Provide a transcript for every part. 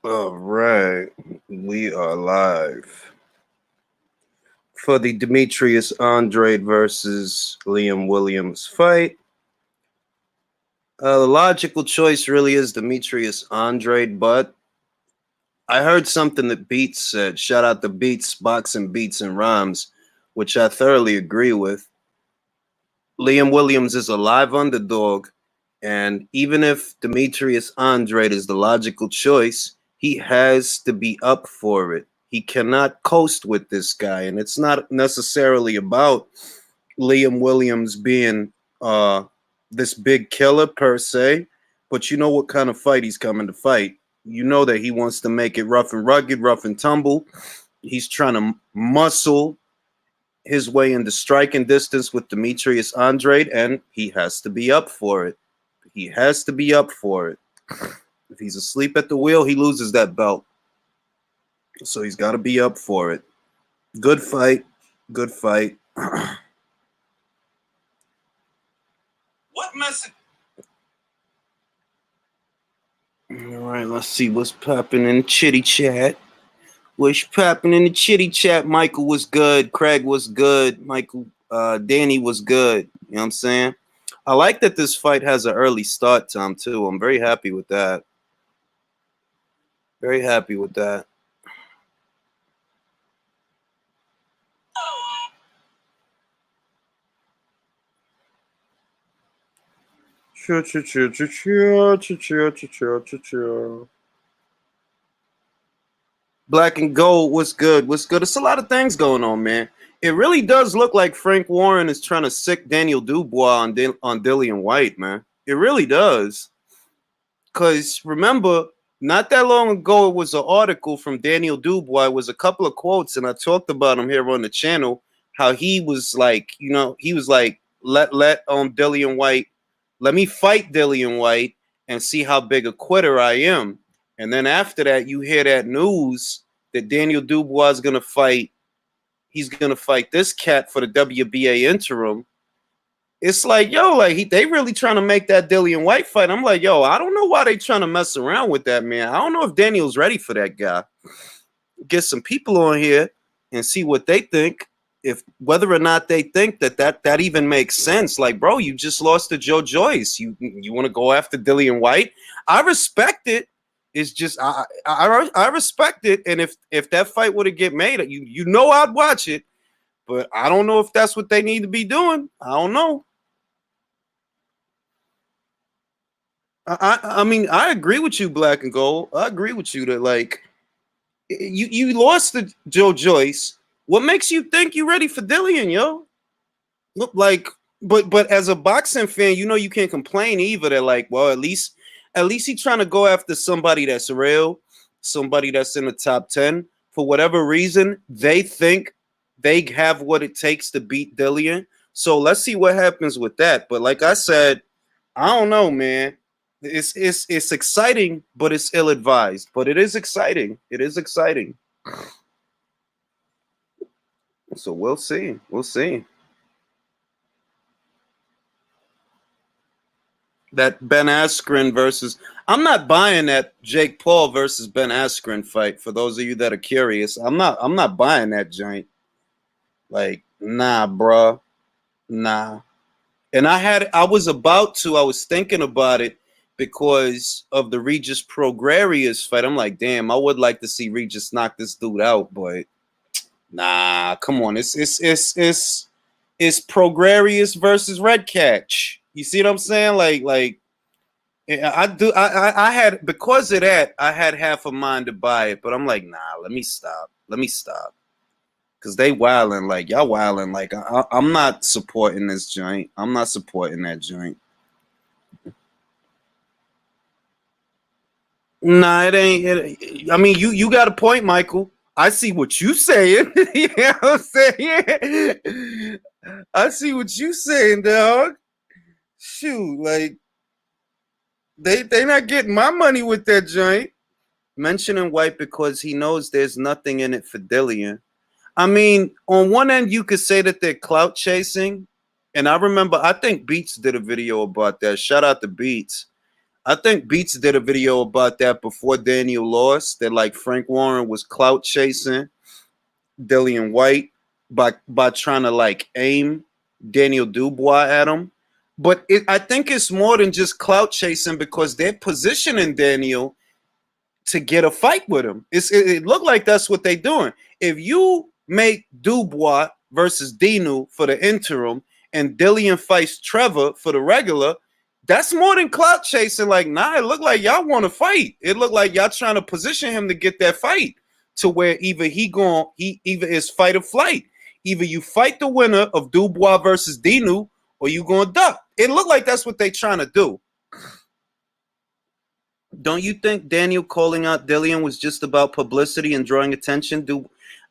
All right, we are live for the Demetrius Andrade versus Liam Williams fight. The logical choice really is Demetrius Andrade, but I heard something that Beats said. Shout out to Beats, Boxing Beats and Rhymes, which I thoroughly agree with. Liam Williams is a live underdog, and even if Demetrius Andrade is the logical choice, he has to be up for it. He cannot coast with this guy, and it's not necessarily about Liam Williams being this big killer per se, but you know what kind of fight he's coming to fight. You know that he wants to make it rough and rugged, rough and tumble. He's trying to muscle his way into striking distance with Demetrius Andrade, and he has to be up for it. He has to be up for it. If he's asleep at the wheel, he loses that belt. So he's got to be up for it. Good fight. Good fight. What message? All right, let's see what's popping in the chitty chat. What's popping in the chitty chat? Michael was good. Craig was good. Michael, Danny was good. You know what I'm saying? I like that this fight has an early start time, too. I'm very happy with that. Very happy with that. Black and gold, what's good? What's good? It's a lot of things going on, man. It really does look like Frank Warren is trying to sick Daniel Dubois on Dillian Whyte, man. It really does. Because remember, not that long ago, it was an article from Daniel Dubois. It was a couple of quotes, and I talked about him here on the channel, how he was like, you know, he was like, let Dillian Whyte, let me fight Dillian Whyte and see how big a quitter I am. And then after that, you hear that news that Daniel Dubois is going to fight. He's going to fight this cat for the WBA interim. It's like, yo, like they really trying to make that Dillian Whyte fight. I'm like, yo, I don't know why they trying to mess around with that, man. I don't know if Daniel's ready for that guy. Get some people on here and see what they think. If whether or not they think that even makes sense. Like, bro, you just lost to Joe Joyce. You want to go after Dillian Whyte? I respect it. It's just I respect it, and if that fight were to get made, you know I'd watch it, but I don't know if that's what they need to be doing. I don't know. I mean, I agree with you, Black and Gold. I agree with you that like you lost to Joe Joyce. What makes you think you're ready for Dillian, yo? Look like, but as a boxing fan, you know you can't complain either. That like, well, at least he's trying to go after somebody that's real, somebody that's in the top 10. For whatever reason, they think they have what it takes to beat Dillian. So let's see what happens with that. But like I said, I don't know, man. It's exciting, but it's ill-advised. But it is exciting. It is exciting. So we'll see. We'll see. That Ben Askren versus, I'm not buying that Jake Paul versus Ben Askren fight. For those of you that are curious, I'm not buying that joint. Like, nah, bruh. Nah. And I was thinking about it because of the Regis Prograrius fight. I'm like, damn, I would like to see Regis knock this dude out, but nah, come on. It's Prograrius versus Red Catch. You see what I'm saying? Like I had, because of that, I had half a mind to buy it, but I'm like, nah, let me stop. Because they wilding, like, y'all wilding. Like, I'm not supporting this joint. I'm not supporting that joint. Nah, it ain't. I mean, you got a point, Michael. I see what you saying. You know what I'm saying? I see what you saying, dog. Shoot, like, they not getting my money with that joint. Mentioning White because he knows there's nothing in it for Dillian. I mean, on one end, you could say that they're clout chasing. And I remember, I think Beats did a video about that. Shout out to Beats. I think Beats did a video about that before Daniel lost. That like Frank Warren was clout chasing Dillian Whyte by trying to like aim Daniel Dubois at him. But I think it's more than just clout chasing because they're positioning Daniel to get a fight with him. It looked like that's what they're doing. If you make Dubois versus Dinu for the interim and Dillian fights Trevor for the regular, that's more than clout chasing. Like, nah, it looked like y'all want to fight. It looked like y'all trying to position him to get that fight to where either either is fight or flight. Either you fight the winner of Dubois versus Dinu or you going to duck. It looked like that's what they trying to do. Don't you think Daniel calling out Dillian was just about publicity and drawing attention?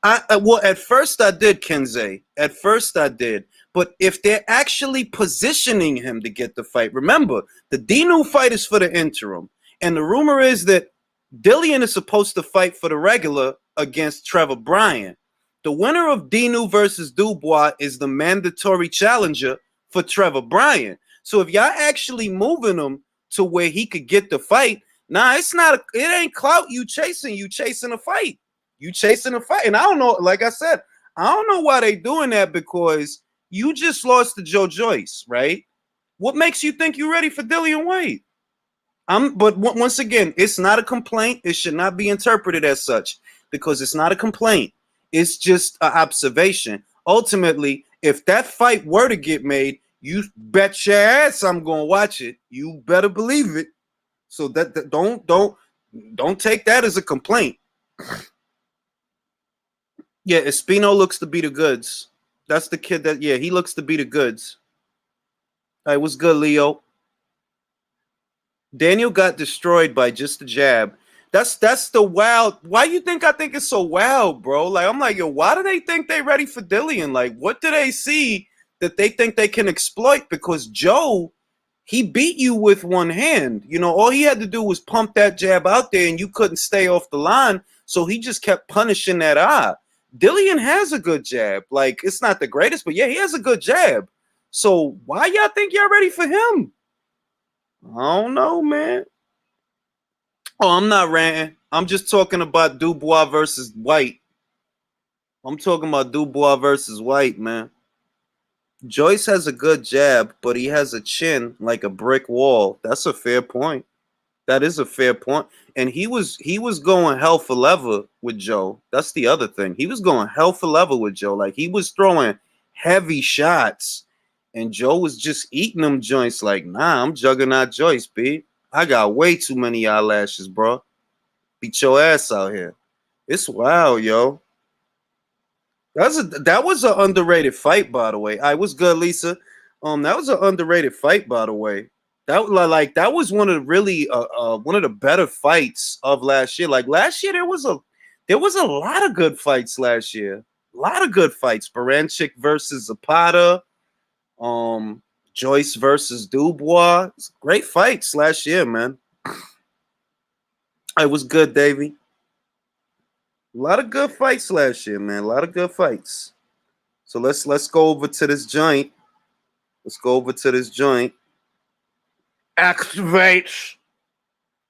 Well, at first I did, Kenzie. At first I did. But if they're actually positioning him to get the fight, remember, the Dinu fight is for the interim. And the rumor is that Dillian is supposed to fight for the regular against Trevor Bryan. The winner of Dinu versus Dubois is the mandatory challenger for Trevor Bryan. So if y'all actually moving him to where he could get the fight, nah, it ain't clout you chasing a fight. You chasing a fight. And I don't know, like I said, I don't know why they doing that because you just lost to Joe Joyce, right? What makes you think you're ready for Dillian Whyte? But once again, it's not a complaint. It should not be interpreted as such because it's not a complaint. It's just an observation. Ultimately, if that fight were to get made, you bet your ass I'm gonna watch it. You better believe it. So that don't take that as a complaint. Yeah, Espino looks to be the goods. That's the kid that, yeah, he looks to be the goods. All right, what's good, Leo? Daniel got destroyed by just a jab. That's the wild. Why you think I think it's so wild, bro? Like, I'm like, yo, why do they think they ready for Dillian? Like, what do they see that they think they can exploit? Because Joe, he beat you with one hand. You know, all he had to do was pump that jab out there and you couldn't stay off the line. So he just kept punishing that eye. Dillian has a good jab. Like, it's not the greatest, but yeah, he has a good jab. So why y'all think y'all ready for him? I don't know, man. Oh, I'm not ranting. I'm just talking about Dubois versus Whyte. I'm talking about Dubois versus Whyte, man. Joyce has a good jab, but he has a chin like a brick wall. That's a fair point. That is a fair point. And he was going hell for leather with Joe. That's the other thing. He was going hell for leather with Joe. Like, he was throwing heavy shots. And Joe was just eating them joints like, nah, I'm Juggernaut Joyce, B. I got way too many eyelashes, bro. Beat your ass out here. It's wild, yo. That was an underrated fight, by the way. I was good, Lisa. That was an underrated fight, by the way. That was one of the better fights of last year. Like, last year there was a lot of good fights last year. A lot of good fights. Baranchik versus Zapata. Joyce versus Dubois. Great fights last year, man. It was good, Davey. A lot of good fights last year, man. A lot of good fights. So let's go over to this joint. Let's go over to this joint. Activate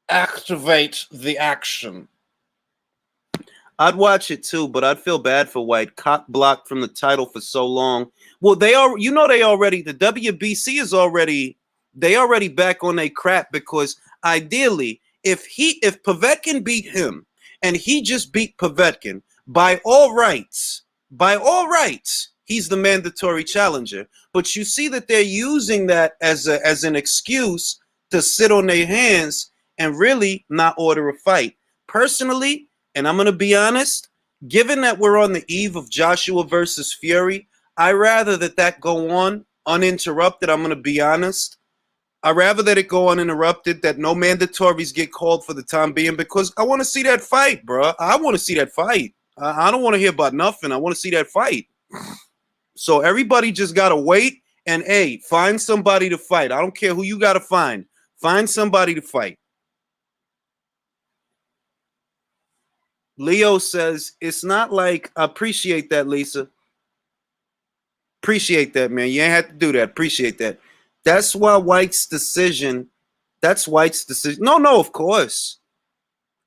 the action. I'd watch it too, but I'd feel bad for Whyte. Cock blocked from the title for so long. Well, the WBC is already back on their crap because ideally, if Povetkin beat him and he just beat Povetkin, by all rights, he's the mandatory challenger. But you see that they're using that as an excuse to sit on their hands and really not order a fight. Personally, and I'm going to be honest, given that we're on the eve of Joshua versus Fury, I rather that go on uninterrupted. I'm going to be honest. I rather that it go uninterrupted, that no mandatories get called for the time being, because I want to see that fight, bro. I want to see that fight. I don't want to hear about nothing. I want to see that fight. So everybody just got to wait and, hey, find somebody to fight. I don't care who you got to find. Find somebody to fight. Leo says, it's not like, I appreciate that, Lisa. Appreciate that, man. You ain't have to do that. Appreciate that. That's why Whyte's decision That's White's decision. No, of course.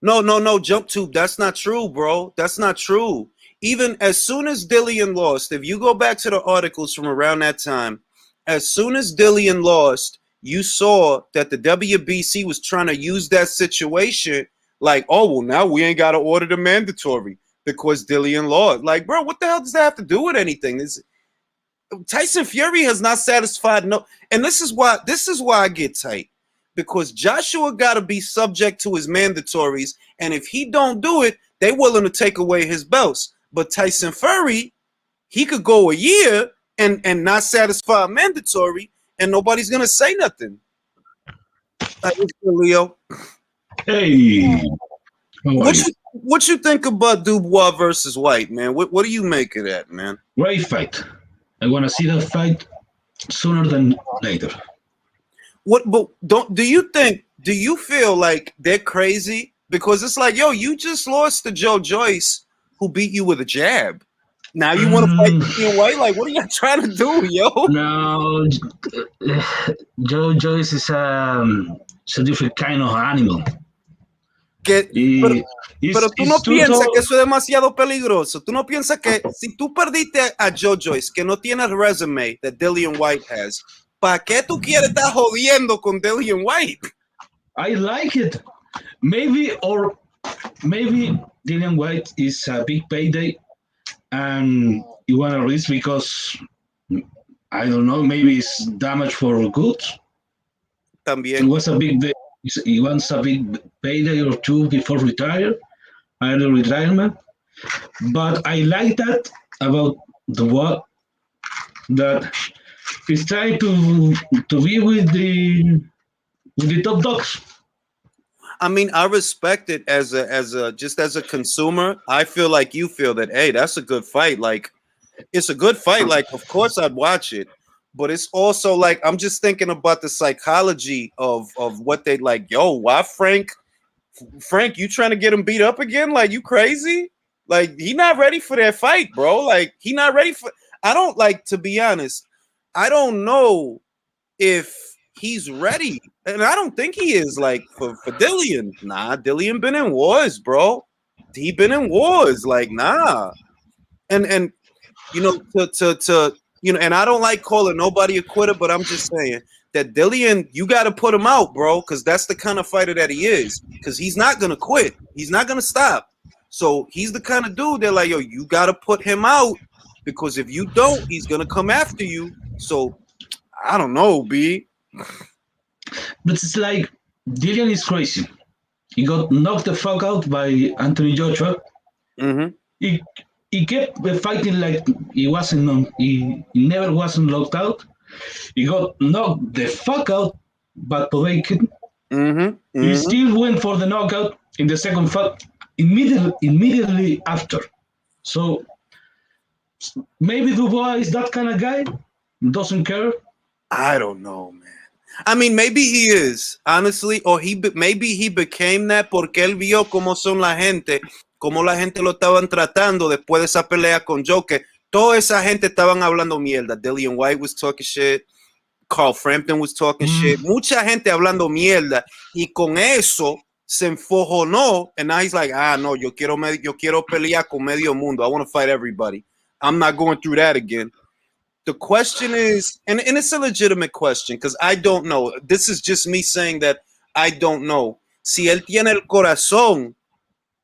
No, Jump Tube. That's not true, bro. That's not true. Even as soon as Dillian lost, if you go back to the articles from around that time, as soon as Dillian lost, you saw that the WBC was trying to use that situation like, oh, well, now we ain't got to order the mandatory because Dillian lost. Like, bro, what the hell does that have to do with anything? Tyson Fury has not satisfied and this is why I get tight, because Joshua got to be subject to his mandatories, and if he don't do it, they willing to take away his belts. But Tyson Fury, he could go a year and not satisfy a mandatory, and nobody's gonna say nothing. Leo, Hey, what you think about Dubois versus White, man? What do you make of that, man? great fight. I want to see that fight sooner than later. Do you feel like they're crazy? Because it's like, yo, you just lost to Joe Joyce, who beat you with a jab. Now you want to fight Dillian Whyte? Like, what are you trying to do, yo? No, Joe Joyce is a different kind of animal. Pero tú no piensas que eso es demasiado peligroso. Tú no piensas que si tú perdiste a Joe Joyce, que no tiene el resume that Dillian Whyte has, ¿para qué tú quieres estar jodiendo con Dillian Whyte? I like it. Maybe Dillian Whyte is a big payday and you want to risk because, I don't know, maybe it's damage for goods. También. He wants a big payday or two before early retirement. But I like that about Dubois, that he's trying to be with the top dogs. I mean, I respect it as a consumer. I feel like you feel that, hey, that's a good fight. Like, it's a good fight. Like, of course I'd watch it. But it's also like, I'm just thinking about the psychology of what they like. Yo, why Frank, you trying to get him beat up again? Like, you crazy? Like, he not ready for that fight, bro. Like, he not ready for. I don't like, to be honest, I don't know if he's ready, and I don't think he is. Like, for Dillian, nah. Dillian been in wars, bro. He been in wars. Like, nah. And you know, to you know, and I don't like calling nobody a quitter, but I'm just saying that Dillian, you got to put him out, bro, because that's the kind of fighter that he is. Because he's not gonna quit. He's not gonna stop. So he's the kind of dude that, like, yo, you got to put him out, because if you don't, he's gonna come after you. So I don't know, B. But it's like Dillian is crazy. He got knocked the fuck out by Anthony Joshua. Mm-hmm. He kept fighting like he never wasn't knocked out. He got knocked the fuck out by Povetkin. Mm-hmm. He still went for the knockout in the second fight immediately after. So maybe Dubois is that kind of guy. Doesn't care. I don't know, man. I mean, maybe he is, honestly, or maybe he became that porque él vio cómo son la gente, cómo la gente lo estaban tratando después de esa pelea con Joe, que toda esa gente estaban hablando mierda. Dillian Whyte was talking shit. Carl Frampton was talking shit. Mucha gente hablando mierda. Y con eso se enfojonó. And now he's like, no, yo quiero pelear con medio mundo. I want to fight everybody. I'm not going through that again. The question is, and it's a legitimate question, because I don't know. This is just me saying that I don't know. Si él tiene el corazón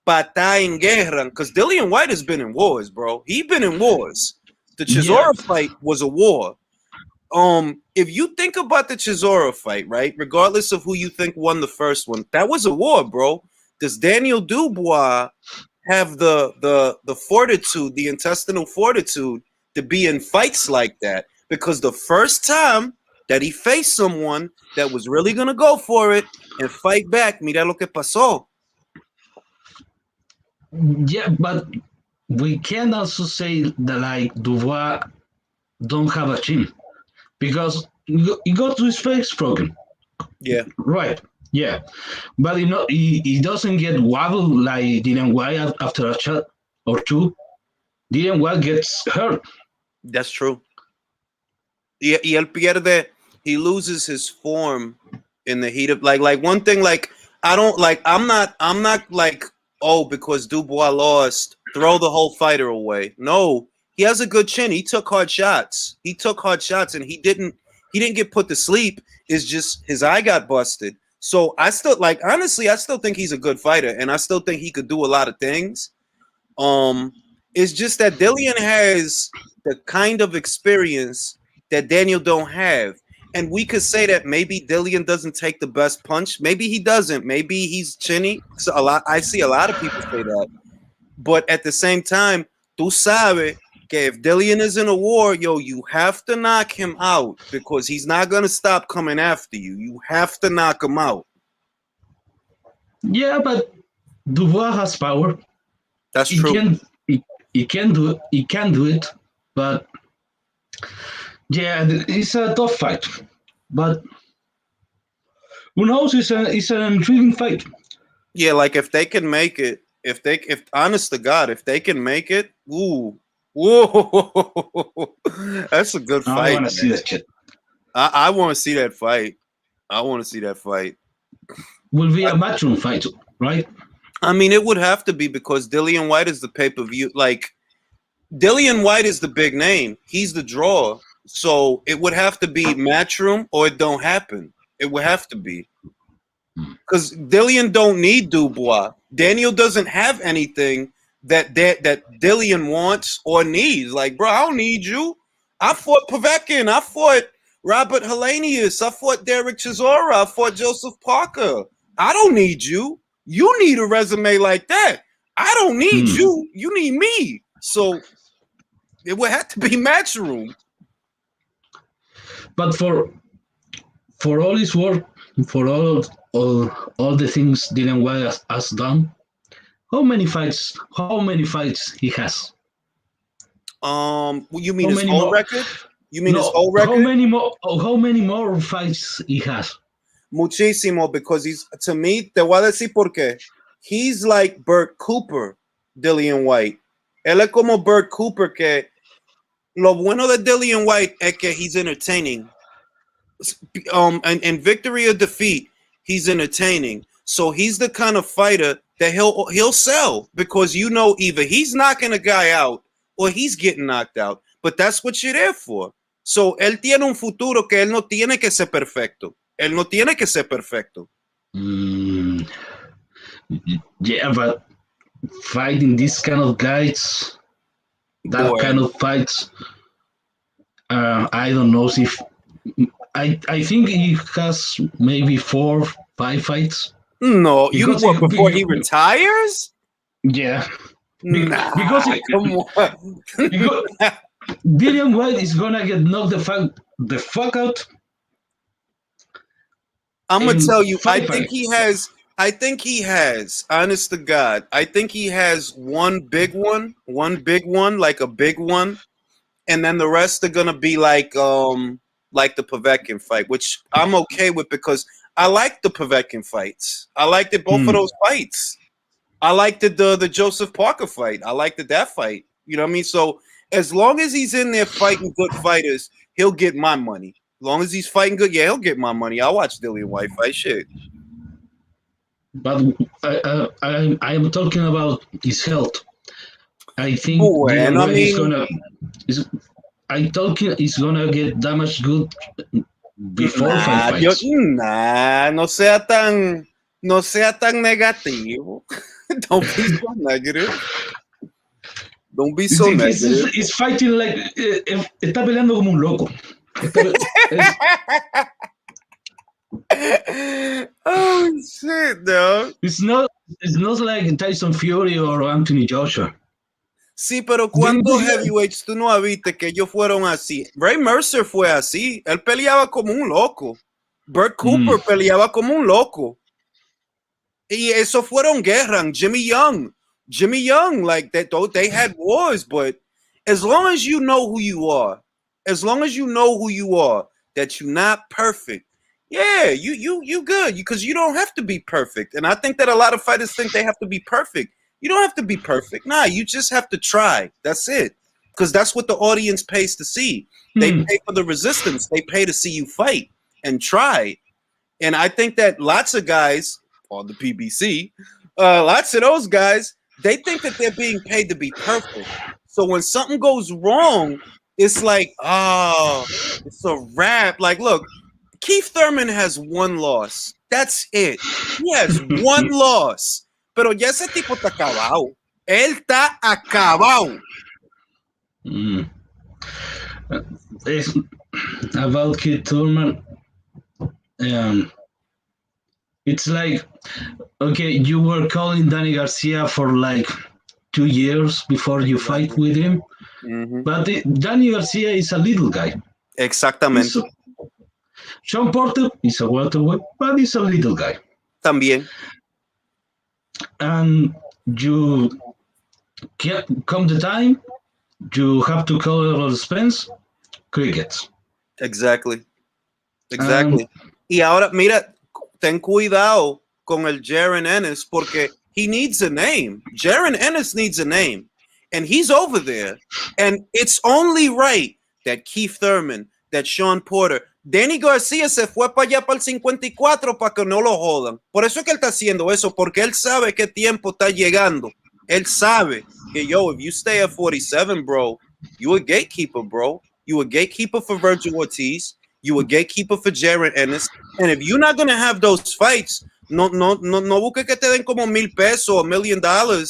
para estar en guerra, because Dillian Whyte has been in wars, bro. He's been in wars. The Chisora fight was a war. If you think about the Chisora fight, right, regardless of who you think won the first one, that was a war, bro. Does Daniel Dubois have the fortitude, the intestinal fortitude, to be in fights like that? Because the first time that he faced someone that was really gonna go for it and fight back, mira lo que pasó. Yeah, but we can also say that, like, Dubois don't have a chin, because he got his face broken. Yeah. Right. Yeah. But he doesn't get wobbled like Dillian Whyte after a shot or two. Dillian Whyte gets hurt. That's true. Y él pierde, he loses his form in the heat of like one thing. Like I don't like. I'm not like, oh, because Dubois lost, throw the whole fighter away. No, he has a good chin. He took hard shots. And he didn't get put to sleep. It's just his eye got busted. So I still honestly, I still think he's a good fighter, and I still think he could do a lot of things. It's just that Dillian has the kind of experience that Daniel don't have. And we could say that maybe Dillian doesn't take the best punch. Maybe he doesn't. Maybe he's chinny. So I see a lot of people say that. But at the same time, tú sabes que if Dillian is in a war, you have to knock him out because he's not going to stop coming after you. You have to knock him out. Yeah, but Dubois has power. That's true. He can do it, but yeah, it's a tough fight. But who knows? It's an intriguing fight. Yeah, like if they can make it, if honest to God, if they can make it, whoa, that's a good fight. I want to see that shit. I want to see that fight. Will be a matchroom fight, right? I mean, it would have to be because Dillian Whyte is the pay-per-view. Like, Dillian Whyte is the big name. He's the draw. So it would have to be matchroom or it don't happen. It would have to be. Because Dillian don't need Dubois. Daniel doesn't have anything that Dillian wants or needs. Like, bro, I don't need you. I fought Povetkin. I fought Robert Helenius. I fought Derek Chisora. I fought Joseph Parker. I don't need you. You need a resume like that. I don't need you. You need me. So it would have to be matchroom. But for all his work, for all the things Dillian Whyte has done, how many fights he has? You mean his whole record? You mean his whole record? How many more fights he has? Muchísimo, because he's, to me, te voy a decir por qué. He's like Bert Cooper, Dillian Whyte. Él es como Bert Cooper, que lo bueno de Dillian Whyte es que he's entertaining. And victory or defeat, he's entertaining. So he's the kind of fighter that he'll sell because either he's knocking a guy out or he's getting knocked out. But that's what you're there for. So él tiene un futuro que él no tiene que ser perfecto. Él no tiene que ser perfecto. Yeah, but fighting these kind of guys, kind of fights, I don't know if I think he has maybe 4, 5 fights. No, before he retires? Yeah. Because come on. Because Dillian Whyte is gonna get knocked the fuck out. I'm gonna tell you, I think he has, honest to God, I think he has one big one, like a big one, and then the rest are gonna be like the Povetkin fight, which I'm okay with because I like the Povetkin fights. I liked both of those fights. I liked the Joseph Parker fight. I liked that fight. You know what I mean? So as long as he's in there fighting good fighters, he'll get my money. As long as he's fighting good, yeah, he'll get my money. I'll watch Dillian Whyte fight. Shit. But I am talking about his health. I think he's gonna get damaged good before 5 fights. No sea tan negativo. Don't be so negative. Don't be so negative. He's fighting like está peleando como un loco. Oh shit, dog. It's not like Tyson Fury or Anthony Joshua. Sí, pero ¿cuántos heavyweights tú no viste que ellos fueron así? Ray Mercer fue así. Él peleaba como un loco. Bert Cooper peleaba como un loco. Y eso fueron guerras. Jimmy Young, like that. They had wars, but as long as you know who you are, that you're not perfect, yeah, you good because you don't have to be perfect. And I think that a lot of fighters think they have to be perfect. You don't have to be perfect. Nah, you just have to try. That's it. Because that's what the audience pays to see. They pay for the resistance. They pay to see you fight and try. And I think that lots of guys on the PBC, lots of those guys, they think that they're being paid to be perfect. So when something goes wrong, it's like, oh, it's a wrap. Like, look, Keith Thurman has one loss. That's it. He has one loss. Pero ya ese tipo está acabado. Él está acabado. It's about Keith Thurman. It's like, okay, you were calling Danny Garcia for like 2 years before you fight with him, but Danny Garcia is a little guy. Exactamente. Sean Porter is a welterweight, but he's a little guy. También. And you come the time, you have to call all expense, crickets. Exactly. Y ahora, mira, ten cuidado con el Jaron Ennis porque he needs a name. Jaron Ennis needs a name. And he's over there. And it's only right that Keith Thurman, that Sean Porter, Danny Garcia se fue para allá para el 54 para que no lo jodan. Por eso es que él está haciendo eso, porque él sabe qué tiempo está llegando. Él sabe que, yo, if you stay at 47, bro, you a gatekeeper, bro. You a gatekeeper for Virgil Ortiz. You a gatekeeper for Jaron Ennis. And if you're not going to have those fights, no busque que te den como $1,000 pesos, $1 million, $1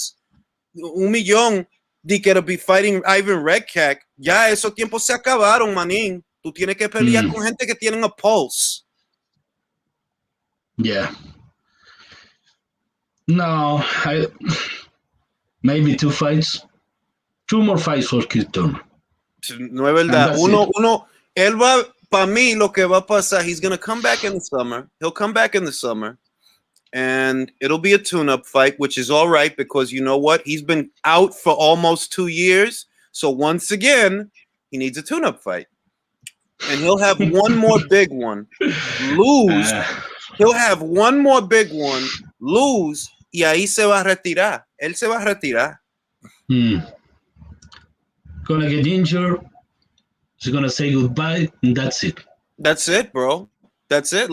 millón, de que be fighting Ivan Redkach. Ya esos tiempos se acabaron, manín. Tú tienes que pelear con gente que tienen a pulse. Yeah. No, maybe 2 fights. 2 more fights for Keith Thurman. No es verdad. Él va, para mí, lo que va a pasar, he's going to come back in the summer. He'll come back in the summer. And it'll be a tune-up fight, which is all right because you know what? He's been out for almost 2 years. So once again, he needs a tune-up fight. And he'll have one more big one. Lose. He'll have one more big one. Lose. Y ahí se va a retirar. Él se va a retirar. Gonna get injured. He's gonna say goodbye. And that's it. That's it, bro. That's it.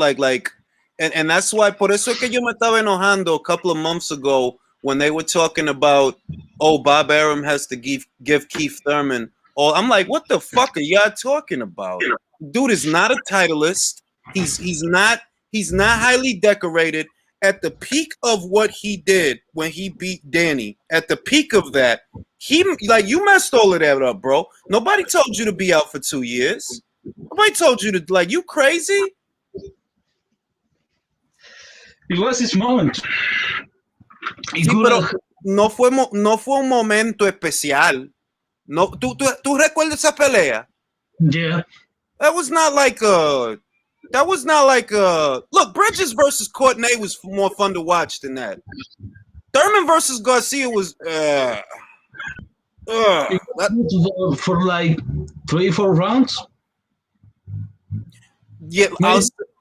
And that's why, por eso es que yo me estaba enojando a couple of months ago when they were talking about, oh, Bob Arum has to give Keith Thurman. Oh, I'm like, what the fuck are y'all talking about? Dude is not a titleist. He's not highly decorated. At the peak of what he did when he beat Danny, at the peak of that, you messed all of that up, bro. Nobody told you to be out for 2 years. Nobody told you to, you crazy? It was his moment. Sí, pero no fue un momento especial. No, ¿tú recuerdas esa pelea? Yeah. That was not like look, Bridges versus Courtney was more fun to watch than that. Thurman versus Garcia was for like 3-4 rounds. Yeah,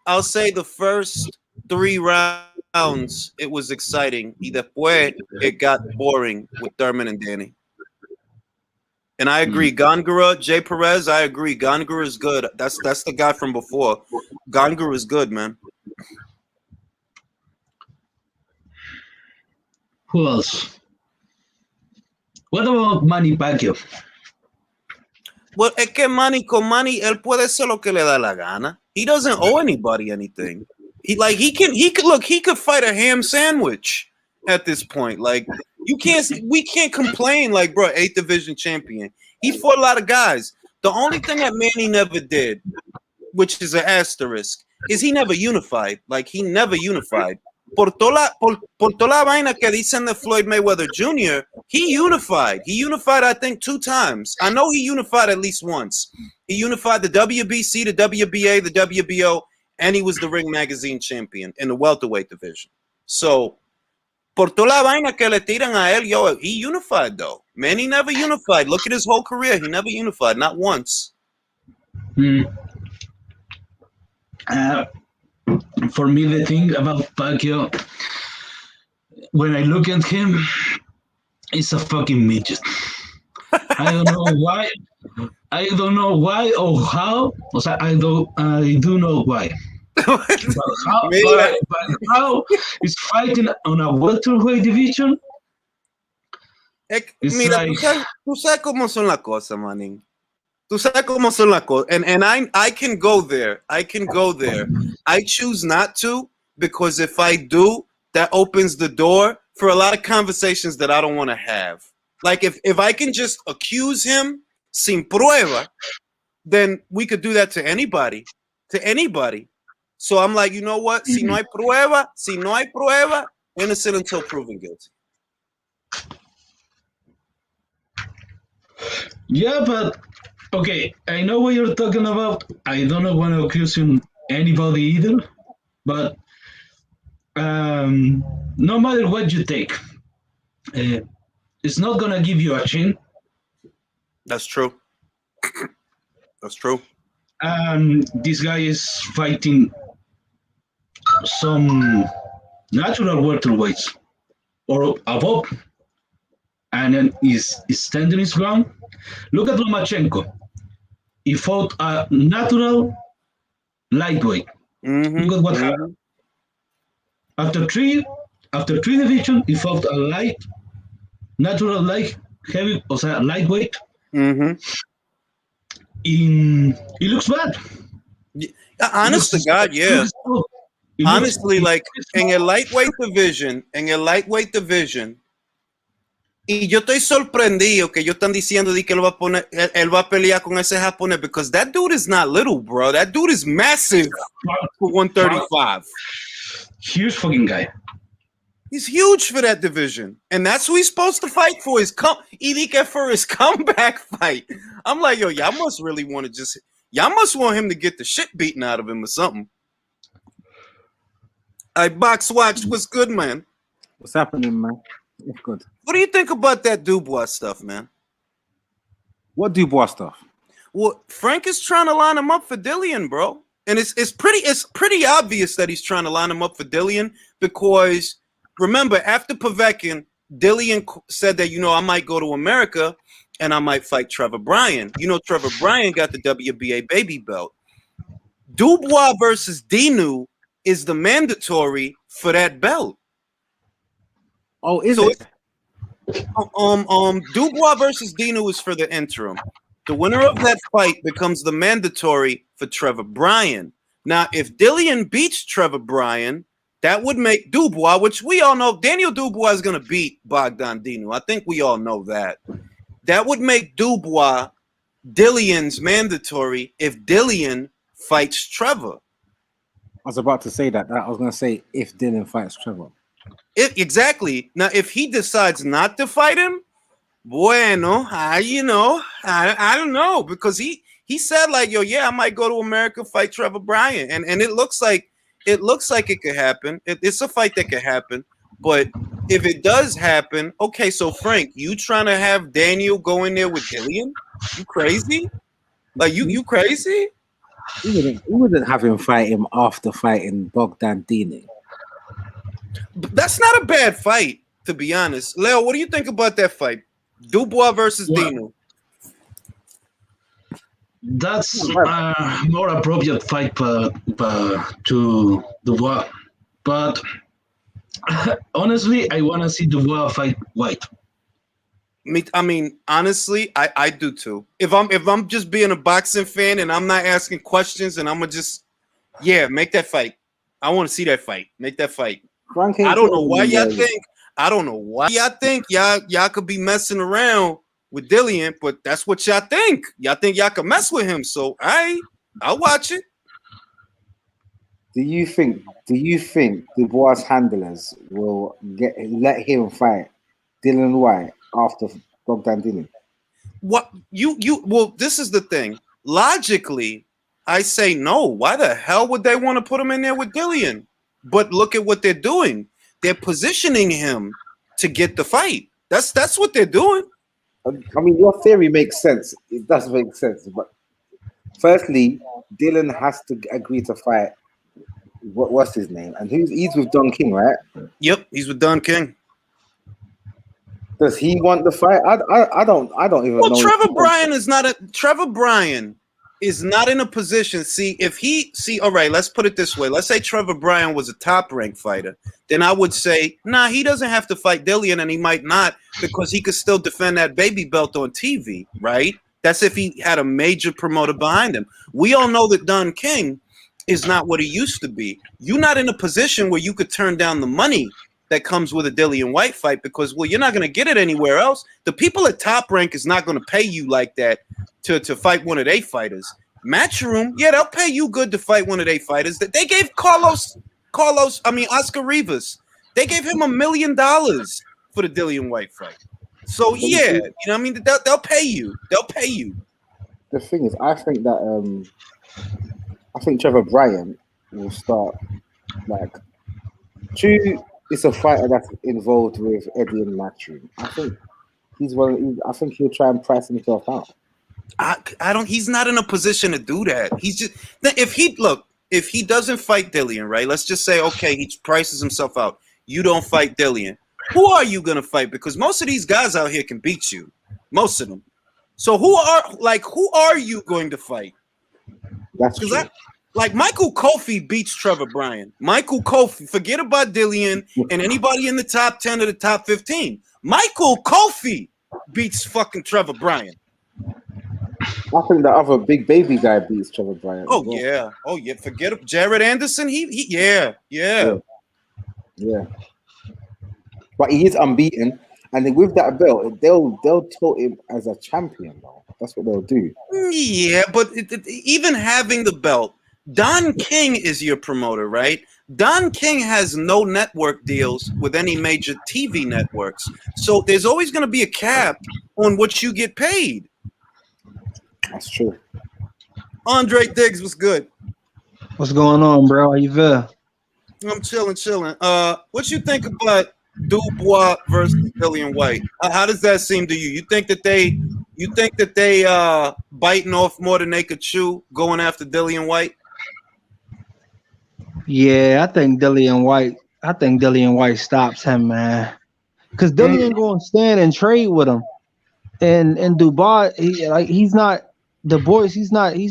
I'll say the first 3 rounds it was exciting. Y después it got boring with Thurman and Danny. And I agree. Gongora, Jay Perez, I agree. Gongora is good. That's the guy from before. Gongora is good, man. Who else? What about Manny Pacquiao? Well, es que con Manny, él puede hacer lo que le da la gana. He doesn't owe anybody anything. He could fight a ham sandwich at this point. We can't complain, bro, 8th division champion. He fought a lot of guys. The only thing that Manny never did, which is an asterisk, is he never unified. He never unified. Por toda la vaina que dicen de Floyd Mayweather Jr., he unified. He unified, I think, 2 times. I know he unified at least once. He unified the WBC, the WBA, the WBO, and he was the Ring Magazine champion in the welterweight division. So, por toda la vaina que le tiran a él, he unified, though. Manny never unified. Look at his whole career. He never unified, not once. For me, the thing about Pacquiao, when I look at him, he's a fucking midget. I don't know why. I don't know why or how. I do know why. But how is fighting on a welterweight division? It's Mira, like, tú sabes cómo son las cosas, manín. Tú sabes cómo son las cosas. And I can go there. I can go there. I choose not to because if I do, that opens the door for a lot of conversations that I don't want to have. Like if I can just accuse him sin prueba, then we could do that to anybody. To anybody. So I'm like, you know what? Si no hay prueba, innocent until proven guilty. yeah, but okay, I know what you're talking about. I don't want to accuse anybody either, but no matter what you take, it's not gonna give you a chin. That's true. That's true. This guy is fighting some natural welterweights or above, and then is standing his ground. Look at Lomachenko. He fought a natural lightweight. Look at what happened. After three divisions, he fought a natural heavy, o sea, lightweight. He looks bad. Honest to God, yeah. Honestly, like en el lightweight division, y yo estoy sorprendido que ellos están diciendo de que él va a pelear con ese japonés because that dude is not little, bro. That dude is massive for 135. Huge fucking guy. He's huge for that division, and that's who he's supposed to fight for. For his comeback fight. I'm like, yo, y'all must really want to y'all must want him to get the shit beaten out of him or something. Box Watch, what's good, man? What's happening, man? It's good. What do you think about that Dubois stuff, man? What Dubois stuff? Well, Frank is trying to line him up for Dillian, bro, and it's pretty obvious that he's trying to line him up for Dillian because remember after Povetkin, Dillian said that I might go to America and I might fight Trevor Bryan. Trevor Bryan got the WBA baby belt. Dubois versus Dinu is the mandatory for that belt. Oh, is it? Dubois versus Dinu is for the interim. The winner of that fight becomes the mandatory for Trevor Bryan. Now, if Dillian beats Trevor Bryan, that would make Dubois, which we all know, Daniel Dubois is going to beat Bogdan Dinu. I think we all know that. That would make Dubois Dillian's mandatory if Dillian fights Trevor. I was about to say that. I was going to say if Dillian fights Trevor. Exactly. Now, if he decides not to fight him, bueno, I don't know because he said like, yo, yeah, I might go to America, fight Trevor Bryan, and it looks like it could happen. It's a fight that could happen, but if it does happen, okay. So Frank, you trying to have Daniel go in there with Dillian? You crazy? Like you crazy? We wouldn't have him fight him after fighting Bogdan Dinu. That's not a bad fight, to be honest. Leo, what do you think about that fight? Dubois versus Dinu. That's a more appropriate fight to Dubois. But honestly, I want to see Dubois fight White. I mean, honestly, I do too. If I'm just being a boxing fan and I'm not asking questions and I'm gonna just make that fight. I want to see that fight. Make that fight. I don't know why y'all think y'all could be messing around with Dillian, but that's what y'all think. Y'all think y'all can mess with him. So I'll watch it. Do you think Dubois handlers will let him fight Dillian Whyte after Bogdan Dinu? Well, this is the thing. Logically, I say no. Why the hell would they want to put him in there with Dillian? But look at what they're doing. They're positioning him to get the fight. That's what they're doing. I mean, your theory makes sense. It does make sense. But firstly, Dillian has to agree to fight. What's his name? And he's with Don King, right? Yep, he's with Don King. Does he want the fight? I don't even know. Well, Trevor Bryan is not a Trevor Bryan. is not in a position. All right, let's put it this way. Let's say Trevor Bryan was a top-ranked fighter. Then I would say, nah, he doesn't have to fight Dillian, and he might not because he could still defend that baby belt on TV, right? That's if he had a major promoter behind him. We all know that Don King is not what he used to be. You're not in a position where you could turn down the money that comes with a Dillian Whyte fight because, well, you're not going to get it anywhere else. The people at Top Rank is not going to pay you like that to fight one of their fighters. Matchroom, yeah, they'll pay you good to fight one of their fighters. They gave Oscar Rivas, they gave him $1 million for the Dillian Whyte fight. So, yeah, you know what I mean? They'll pay you. They'll pay you. The thing is, I think that Trevor Bryan will start like Tszyu is a fighter that's involved with Eddie and Matchroom. I think he'll try and price himself out. I don't. He's not in a position to do that. He's just if he doesn't fight Dillian, right? Let's just say okay, he prices himself out. You don't fight Dillian. Who are you gonna fight? Because most of these guys out here can beat you. Most of them. So who are you going to fight? That's true. Like Michael Kofi beats Trevor Bryan. Michael Kofi, forget about Dillian and anybody in the top 10 or the top 15. Michael Kofi beats fucking Trevor Bryan. I think the other big baby guy beats Trevor Bryan. Oh yeah. Forget it. Jared Anderson. Yeah. But he is unbeaten, and with that belt, they'll tote him as a champion. Though that's what they'll do. Yeah, but even having the belt. Don King is your promoter, right? Don King has no network deals with any major TV networks. So there's always going to be a cap on what you get paid. That's true. Andre Diggs was good. What's going on, bro? How you feel? I'm chilling. What you think about Dubois versus Dillian Whyte? How does that seem to you? You think that they biting off more than they could chew going after Dillian Whyte? Yeah, I think Dillian Whyte stops him, man. Because Dillian going to stand and trade with him. And Dubois, he's not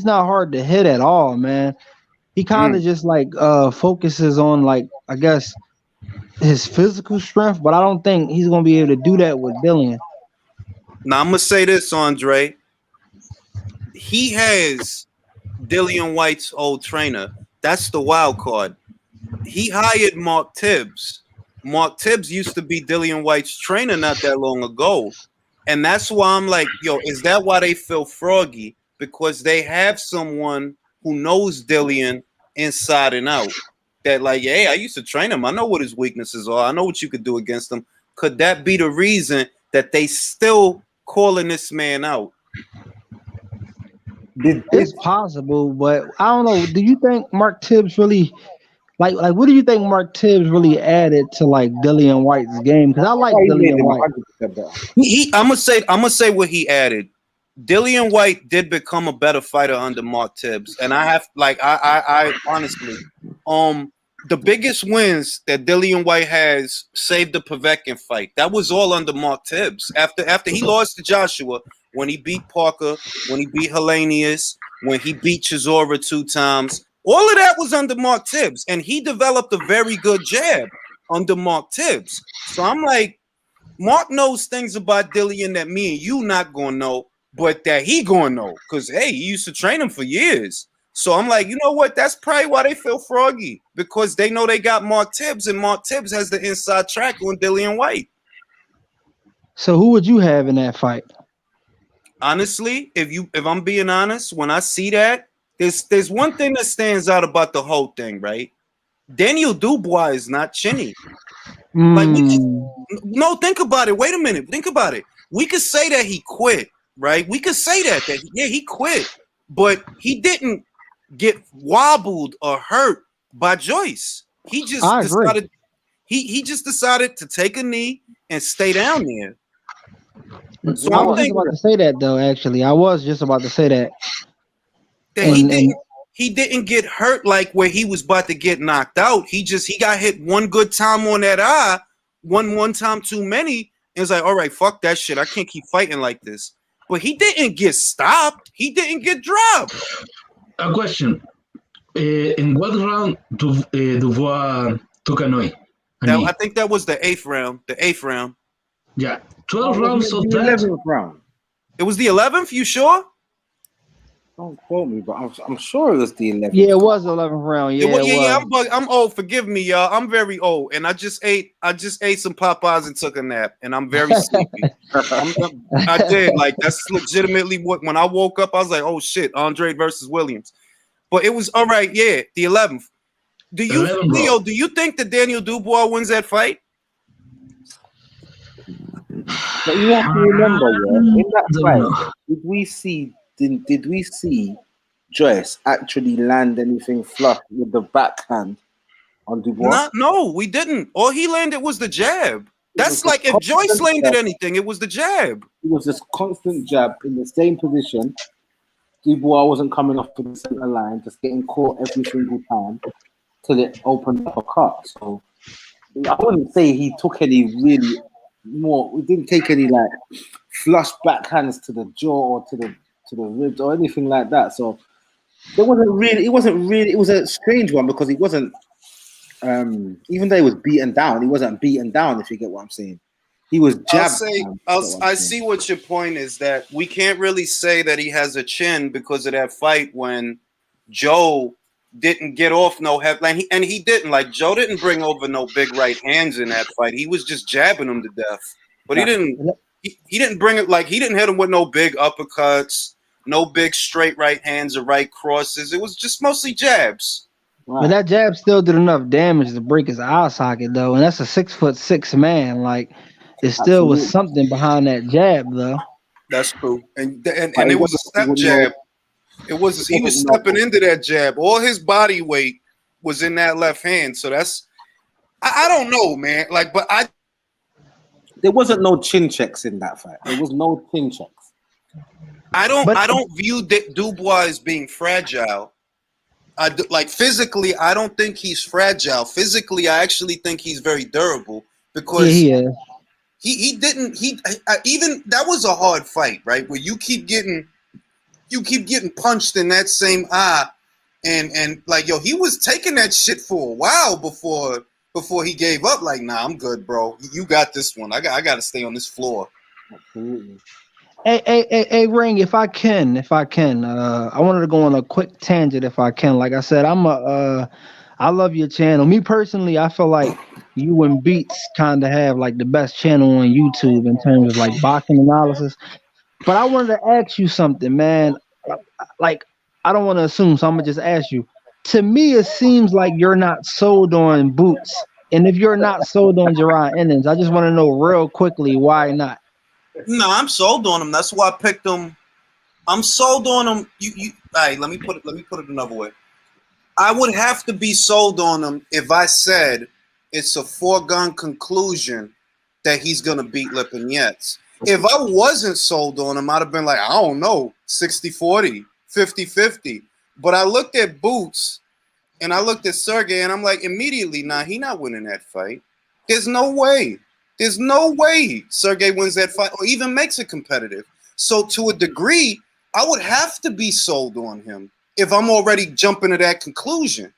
hard to hit at all, man. He kind of just focuses on I guess his physical strength, but I don't think he's gonna be able to do that with Dillian. Now I'm gonna say this, Andre. He has Dillian Whyte's old trainer. That's the wild card. He hired Mark Tibbs. Mark Tibbs used to be Dillian Whyte's trainer not that long ago. And that's why I'm like, yo, is that why they feel froggy? Because they have someone who knows Dillian inside and out. That hey, I used to train him. I know what his weaknesses are. I know what you could do against him. Could that be the reason that they still calling this man out? It's possible, but I don't know. Do you think Mark Tibbs really what do you think Mark Tibbs really added to Dillian Whyte's game? Because I like Dillian Whyte. I'm gonna say what he added. Dillian Whyte did become a better fighter under Mark Tibbs, and I honestly, the biggest wins that Dillian Whyte has saved the Povetkin fight. That was all under Mark Tibbs. After he lost to Joshua, when he beat Parker, when he beat Hellenius, when he beat Chisora 2 times, all of that was under Mark Tibbs, and he developed a very good jab under Mark Tibbs. So I'm like, Mark knows things about Dillian that me and you not gonna know, but that he gonna know, because hey, he used to train him for years. So I'm like, you know what? That's probably why they feel froggy, because they know they got Mark Tibbs, and Mark Tibbs has the inside track on Dillian Whyte. So who would you have in that fight? Honestly, if I'm being honest, when I see that, there's one thing that stands out about the whole thing, right? Daniel Dubois is not chinny. No, think about it. Wait a minute. Think about it. We could say that he quit, right? We could say that he quit, but he didn't get wobbled or hurt by Joyce. He just decided he just decided to take a knee and stay down there. So I was just about to say that though. Actually, I was just about to say that. He didn't get hurt like where he was about to get knocked out. He got hit one good time on that eye, one time too many. And it's like, all right, fuck that shit. I can't keep fighting like this. but he didn't get stopped. He didn't get dropped. A question. In what round Dubois took a knee? I think that was the 8th round. The 8th round. Yeah, 12 rounds of the that. 11th round. It was the 11th. You sure? Don't quote me, but I'm sure it was the 11th. Yeah, it was 11th round. Yeah, it was. I'm old. Forgive me, y'all. I'm very old, and I just ate some Popeyes and took a nap, and I'm very sleepy. I did. Like, that's legitimately what. When I woke up, I was like, "Oh shit, Andrade versus Williams." But it was all right. Yeah, the 11th. Leo? Do you think that Daniel Dubois wins that fight? But you have to remember, in that fight, did we see Joyce actually land anything flush with the backhand on Dubois? No, we didn't. All he landed was the jab. That's like if Joyce landed anything, it was the jab. It was this constant jab in the same position. Dubois wasn't coming off to the center line, just getting caught every single time till it opened up a cut. So I wouldn't say he took any really more. We didn't take any like flush backhands to the jaw or to the ribs or anything like that. So it wasn't really. It was a strange one because he wasn't. Even though he was beaten down, he wasn't beaten down. If you get what I'm saying, he was jabbed. I see what your point is, that we can't really say that he has a chin because of that fight when Joe didn't get off no headline, and he didn't. Like, Joe didn't bring over no big right hands in that fight. He was just jabbing him to death. But he didn't bring it, like, he didn't hit him with no big uppercuts, no big straight right hands or right crosses. It was just mostly jabs. Wow. But that jab still did enough damage to break his eye socket, though, and that's a 6'6" man. Like, it still was something behind that jab, though. That's true, and it was a step jab. He was stepping into that jab. All his body weight was in that left hand. So that's, I don't know, man. Like, but there wasn't no chin checks in that fight. There was no chin checks. I don't view Dubois as being fragile. Like, physically, I don't think he's fragile. Physically, I actually think he's very durable because he even that was a hard fight, right? Where you keep getting punched in that same eye, and like, yo, he was taking that shit for a while before he gave up. Like, nah, I'm good, bro. You got this one. I got to stay on this floor. Absolutely. Hey, Ring, if I can, I wanted to go on a quick tangent if I can. Like I said, I love your channel. Me personally, I feel like you and Beats kind of have like the best channel on YouTube in terms of like boxing analysis. But I wanted to ask you something, man. Like, I don't want to assume, so I'm gonna just ask you. To me, it seems like you're not sold on Boots, and if you're not sold on Jaron Ennis, I just want to know real quickly why not. No, I'm sold on him. That's why I picked him. I'm sold on him. All right, let me put it another way. I would have to be sold on him if I said it's a foregone conclusion that he's gonna beat Lipinets. If I wasn't sold on him, I'd have been like, I don't know, 60-40, 50-50. But I looked at Boots and I looked at Sergey and I'm like, immediately, nah, he not winning that fight. There's no way. There's no way Sergey wins that fight or even makes it competitive. So to a degree, I would have to be sold on him if I'm already jumping to that conclusion.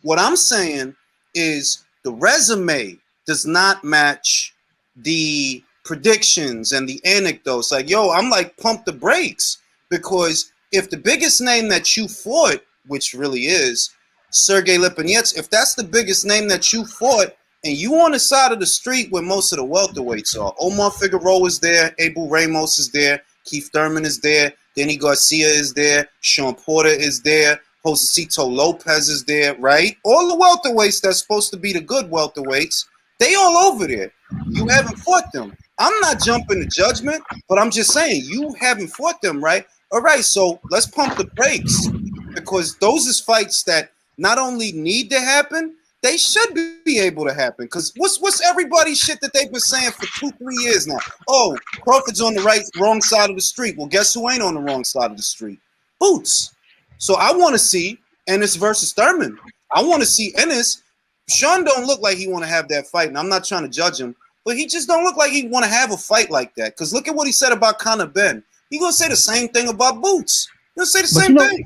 What I'm saying is the resume does not match the predictions and the anecdotes. Like, yo, I'm like, pump the brakes, because if the biggest name that you fought, which really is Sergey Lipinets, if that's the biggest name that you fought, and you on the side of the street where most of the welterweights are, Omar Figueroa is there, Abel Ramos is there, Keith Thurman is there, Danny Garcia is there, Sean Porter is there, Josecito Lopez is there, right? All the welterweights that's supposed to be the good welterweights, they all over there. You haven't fought them. I'm not jumping to judgment, but I'm just saying you haven't fought them, right? All right, so let's pump the brakes, because those is fights that not only need to happen, they should be able to happen. Because what's everybody's shit that they've been saying for 2-3 years now? Oh, Crawford's on the wrong side of the street. Well, guess who ain't on the wrong side of the street? Boots. So I want to see Ennis versus Thurman. I want to see Ennis. Sean don't look like he want to have that fight, and I'm not trying to judge him, but he just don't look like he want to have a fight like that. Because look at what he said about Conor Ben. He gonna say the same thing about Boots. He'll say the same thing.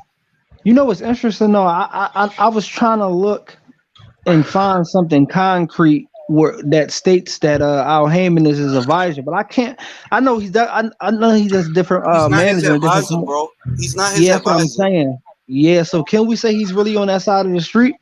You know what's interesting though? I was trying to look and find something concrete that states that Al Heyman is his advisor, but I can't. I know I know he does different He's not his management. advisor, bro. He's not his Yeah, that's what I'm advisor. saying. Yeah, so can we say he's really on that side of the street?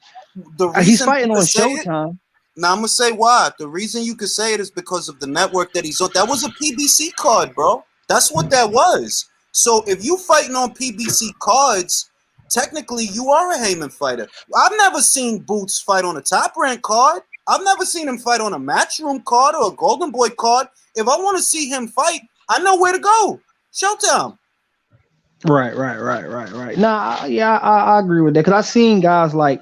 He's fighting on Showtime. Now I'm gonna say why. The reason you could say it is because of the network that he's on. That was a PBC card, bro. That's what that was. So if you fighting on PBC cards, technically you are a Heyman fighter. I've never seen Boots fight on a Top Rank card. I've never seen him fight on a Matchroom card or a Golden Boy card. If I want to see him fight, I know where to go. Showtime. Right. Nah, yeah, I agree with that because I've seen guys like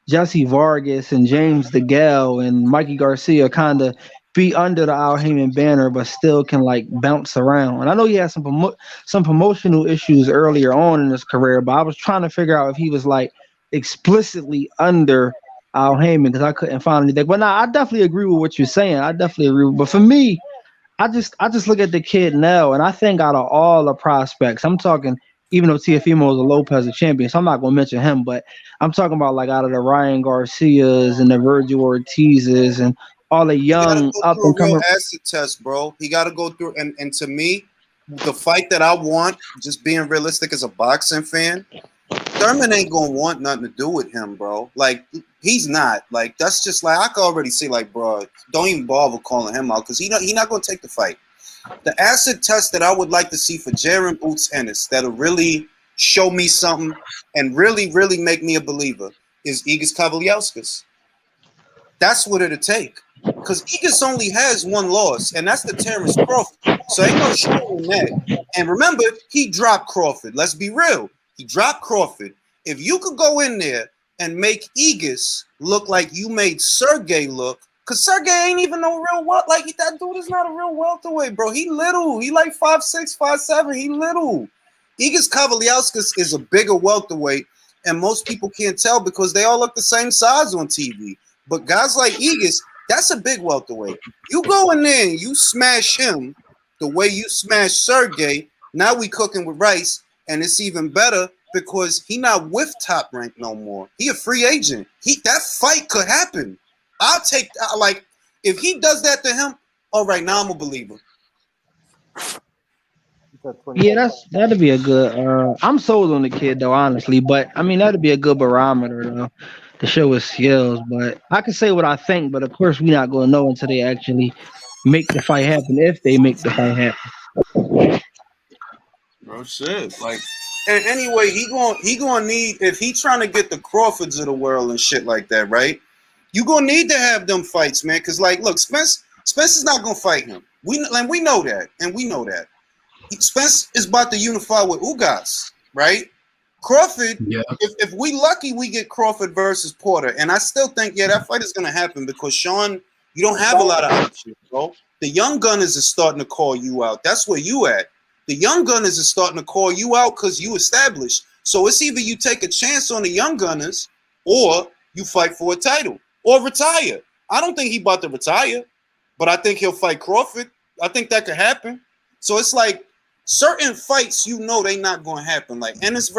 Jesse Vargas and James DeGale and Mikey Garcia kind of be under the Al Heyman banner, but still can like bounce around. And I know he had some promotional issues earlier on in his career, but I was trying to figure out if he was like explicitly under Al Heyman because I couldn't find anything. But nah, I definitely agree with what you're saying. I definitely agree. But for me, I just look at the kid now, and I think out of all the prospects, I'm talking. Even though Teofimo is a Lopez champion, so I'm not going to mention him, but I'm talking about like out of the Ryan Garcias and the Virgil Ortizes and all the young up and coming acid test, bro. He got to go through, and to me, the fight that I want, just being realistic as a boxing fan, Thurman ain't gonna want nothing to do with him, bro. Like he's not. Like that's just like I can already see. Like, bro, don't even bother calling him out because he not gonna take the fight. The acid test that I would like to see for Jaron Boots Ennis that'll really show me something and really, really make me a believer is Igis Kavaliauskas. That's what it'll take. Because Igis only has one loss, and that's the Terrence Crawford. So ain't no showing that. And remember, he dropped Crawford. Let's be real. He dropped Crawford. If you could go in there and make Igis look like you made Sergey look, because Sergey ain't even no real that dude is not a real welterweight, bro. He little. He like 5'6", 5'7". He little. Igis Kavaliauskas is a bigger welterweight, and most people can't tell because they all look the same size on TV. But guys like Igis, that's a big welterweight. You go in there and you smash him the way you smash Sergey, now we cooking with rice, and it's even better because he not with Top Rank no more. He a free agent. That fight could happen. I'll take if he does that to him. All right, now I'm a believer. Yeah, that'd be a good. I'm sold on the kid though, honestly. But I mean, that'd be a good barometer though to show his skills. But I can say what I think. But of course, we're not going to know until they actually make the fight happen. If they make the fight happen. Bro, shit. Like, and anyway, he gonna need if he trying to get the Crawfords of the world and shit like that, right? You gonna need to have them fights, man. Cause like, look, Spence is not gonna fight him. We know that, and we know that. Spence is about to unify with Ugas, right? Crawford. Yeah. If we lucky, we get Crawford versus Porter, and I still think that fight is gonna happen because Sean, you don't have a lot of options, bro. The young gunners are starting to call you out. That's where you at. The young gunners are starting to call you out because you established. So it's either you take a chance on the young gunners or you fight for a title. Or retire. I don't think he about to retire, but I think he'll fight Crawford. I think that could happen. So it's like certain fights, they not going to happen. Like Ennis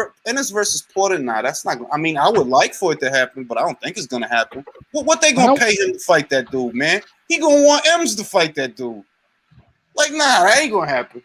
versus Porter, nah, that's not. I mean, I would like for it to happen, but I don't think it's going to happen. What they going to pay him to fight that dude, man? He going to want M's to fight that dude. Like, nah, that ain't going to happen.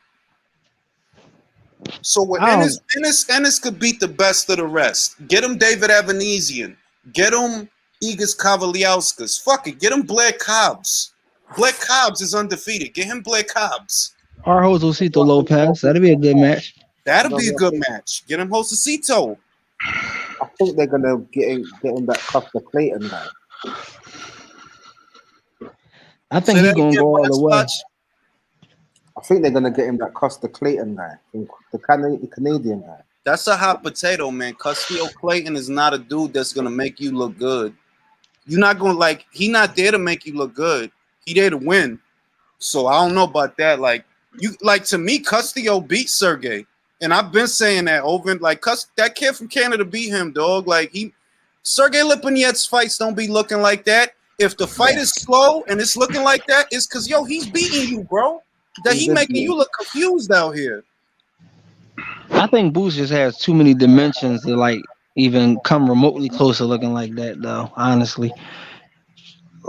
So what Ennis could beat the best of the rest. Get him David Evanesian. Get him Igis Kavaliauskas. Fuck it. Get him Blair Cobbs. Blair Cobbs is undefeated. Get him Blair Cobbs. Or Josecito Lopez. That'd be a good match. That'll be a good match. Get him Josecito. I think they're gonna get him that Costa Clayton guy. I think he's gonna go all the way. I think they're gonna get him that Costa Clayton guy, the Canadian guy. That's a hot potato, man. Castillo Clayton is not a dude that's gonna make you look good. You're not gonna he not there to make you look good. He there to win. So I don't know about that. To me, Castillo beat Sergey. And I've been saying that over and that kid from Canada beat him, dog. Sergey Lipinets fights don't be looking like that. If the fight is slow and it's looking like that, it's because he's beating you, bro. That he making you look confused out here. I think Boots just has too many dimensions to like even come remotely close to looking like that, though. Honestly,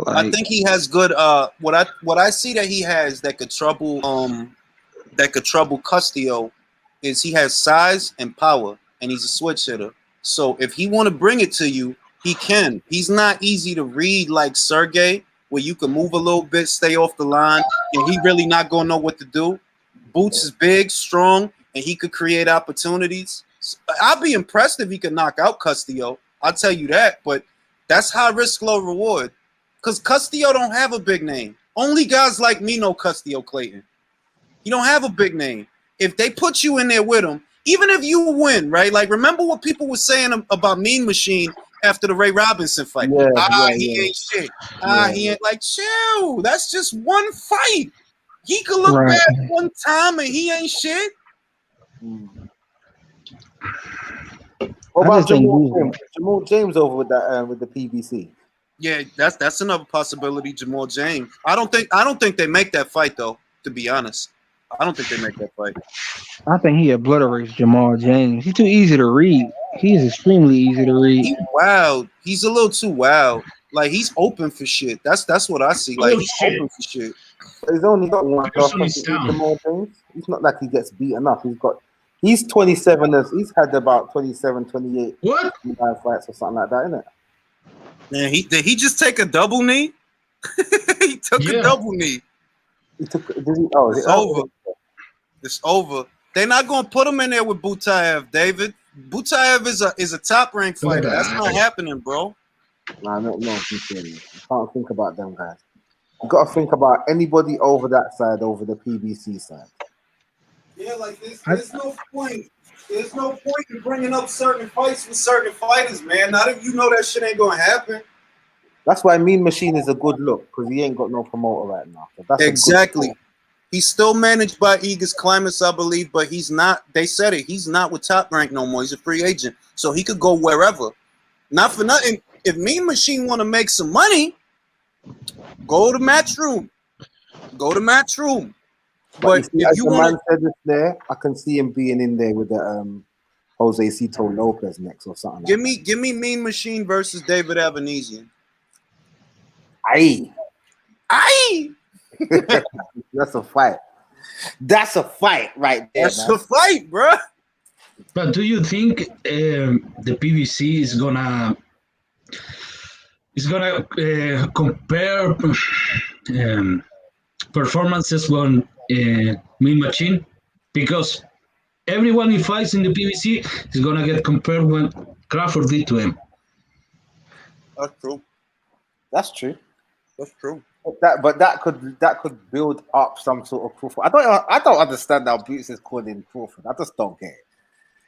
I like think he has good. What I see that he has that could trouble Castillo is he has size and power, and he's a switch hitter. So if he want to bring it to you, he can. He's not easy to read like Sergey, where you can move a little bit, stay off the line, and he really not gonna know what to do. Boots is big, strong, and he could create opportunities. I'd be impressed if he could knock out Castillo. I'll tell you that, but that's high risk, low reward. Because Castillo don't have a big name. Only guys like me know Castillo Clayton. You don't have a big name. If they put you in there with him, even if you win, right? Like, remember what people were saying about Mean Machine after the Ray Robinson fight? He ain't shit. He ain't like, chill. That's just one fight. He could look right. bad one time and he ain't shit. What I about just think Jamal James over with that with the PBC? Yeah, that's another possibility. Jamal James. I don't think they make that fight though. To be honest, I don't think they make that fight. I think he obliterates Jamal James. He's too easy to read. He's extremely easy to read. He's wild. He's a little too wild. Like he's open for shit. That's what I see. Like he's open for shit. He's only got one loss. Jamal James. It's not like he gets beaten up. He's 27. He's had about 27, 28 fights or something like that, isn't it? Man, did he just take a double knee? He took a double knee. It's over. It's over. They're not gonna put him in there with Butaev, David. Butaev is a top ranked fighter. That's not happening, bro. Nah, no, you can't think about them guys. You got to think about anybody over that side, over the PBC side. Yeah, like there's no point. There's no point in bringing up certain fights with certain fighters, man. Not if you know that shit ain't gonna happen. That's why Mean Machine is a good look, because he ain't got no promoter right now. That's exactly. He's still managed by Aegis Climax, I believe, but he's not. They said it. He's not with Top Rank no more. He's a free agent, so he could go wherever. Not for nothing. If Mean Machine want to make some money, go to Matchroom. Go to Matchroom. But if you want to, there, I can see him being in there with the Jose Cito Lopez next or something. Give me Mean Machine versus David Avanesian. Aye. That's a fight. That's a fight right there. That's a fight, bro. But do you think the PBC is gonna compare performances on Mean Machine? Because everyone who fights in the PBC is gonna get compared what Crawford did to him. That's true. That's true. That's true. But that could build up some sort of Crawford. I don't understand how Boots is calling Crawford. I just don't get it.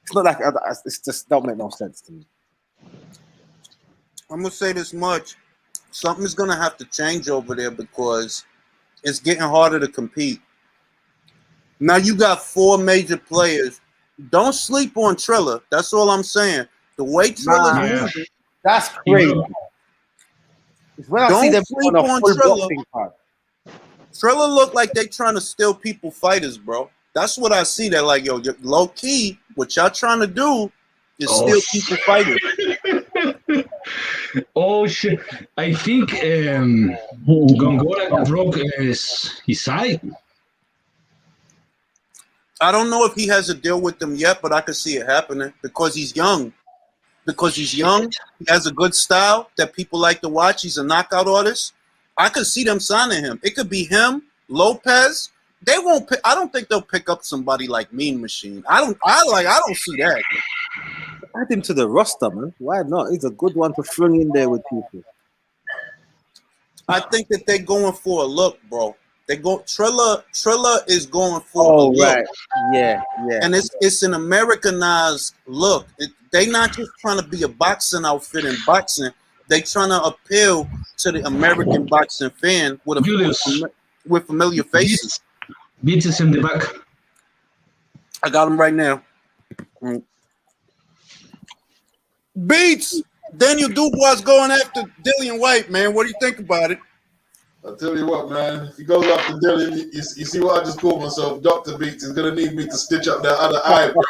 It's not like it's just don't make no sense to me. I'm gonna say this much: something's gonna have to change over there because it's getting harder to compete. Now you got 4 major players. Don't sleep on Triller. That's all I'm saying. The way Triller's moving, that's crazy. When I see them on Triller. Triller look like they trying to steal people fighters, bro. That's what I see. That like, yo, low key, what y'all trying to do is steal people fighters. Oh shit! I think Gongora broke his side. I don't know if he has a deal with them yet, but I can see it happening because he's young. He has a good style that people like to watch. He's a knockout artist. I could see them signing him. It could be him, Lopez. They won't. I don't think they'll pick up somebody like Mean Machine. I don't see that. Add him to the roster, man. Why not? He's a good one to fling in there with people. I think that they're going for a look, bro. Trilla is going for a look. Right. Yeah. And it's an Americanized look. They not just trying to be a boxing outfit in boxing. They trying to appeal to the American boxing fan with familiar faces. Beats is in the back. I got him right now. Beats. Daniel Dubois going after Dillian Whyte, man. What do you think about it? I'll tell you what, man. If he goes up to Dillian, you see what I just called myself, Dr. Beats. He's gonna need me to stitch up that other eye, bro.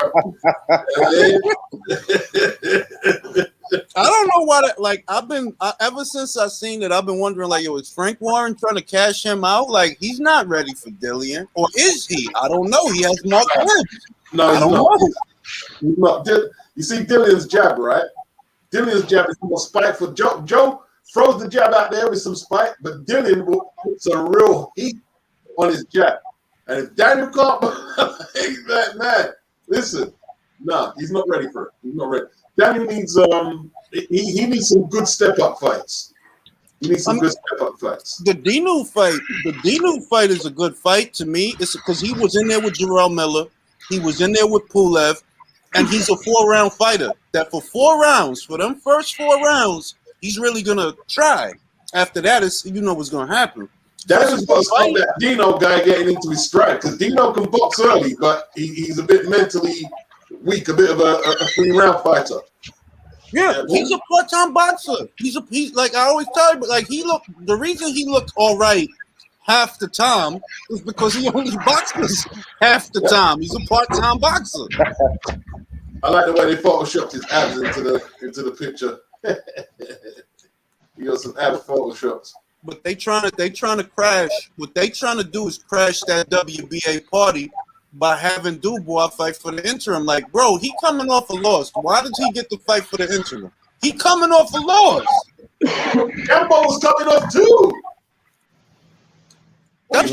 I don't know why. Like ever since I seen it, I've been wondering, like, yo, is Frank Warren trying to cash him out? Like, he's not ready for Dillian, or is he? I don't know. He has Mark Woods. No, I don't know. He's not. You see Dillian's jab, right? Dillian's jab is more spiteful. Joe throws the jab out there with some spite, but Dillian will put some real heat on his jab. And if Daniel can't, he's that man. Listen, nah, he's not ready for it. He's not ready. Daniel needs he needs some good step up fights. He needs some good step up fights. The Dinu fight is a good fight to me. It's because he was in there with Jarrell Miller, he was in there with Pulev, and he's a 4-round fighter. That for 4 rounds, for them first 4 rounds, he's really gonna try. After that, you know what's gonna happen. That's just what's on that Dino guy getting into his stride, because Dino can box early, but he's a bit mentally weak, a bit of a 3-round fighter. Yeah, he's a part-time boxer. He's like I always tell you, but like the reason he looked all right half the time is because he only boxes half the time. He's a part-time boxer. I like the way they photoshopped his abs into the picture. You got some abs photoshops. But they trying to crash. What they trying to do is crash that WBA party by having Dubois fight for the interim. Like, bro, he coming off a loss. Why did he get to fight for the interim? He coming off a loss. Gambo was coming off too. That's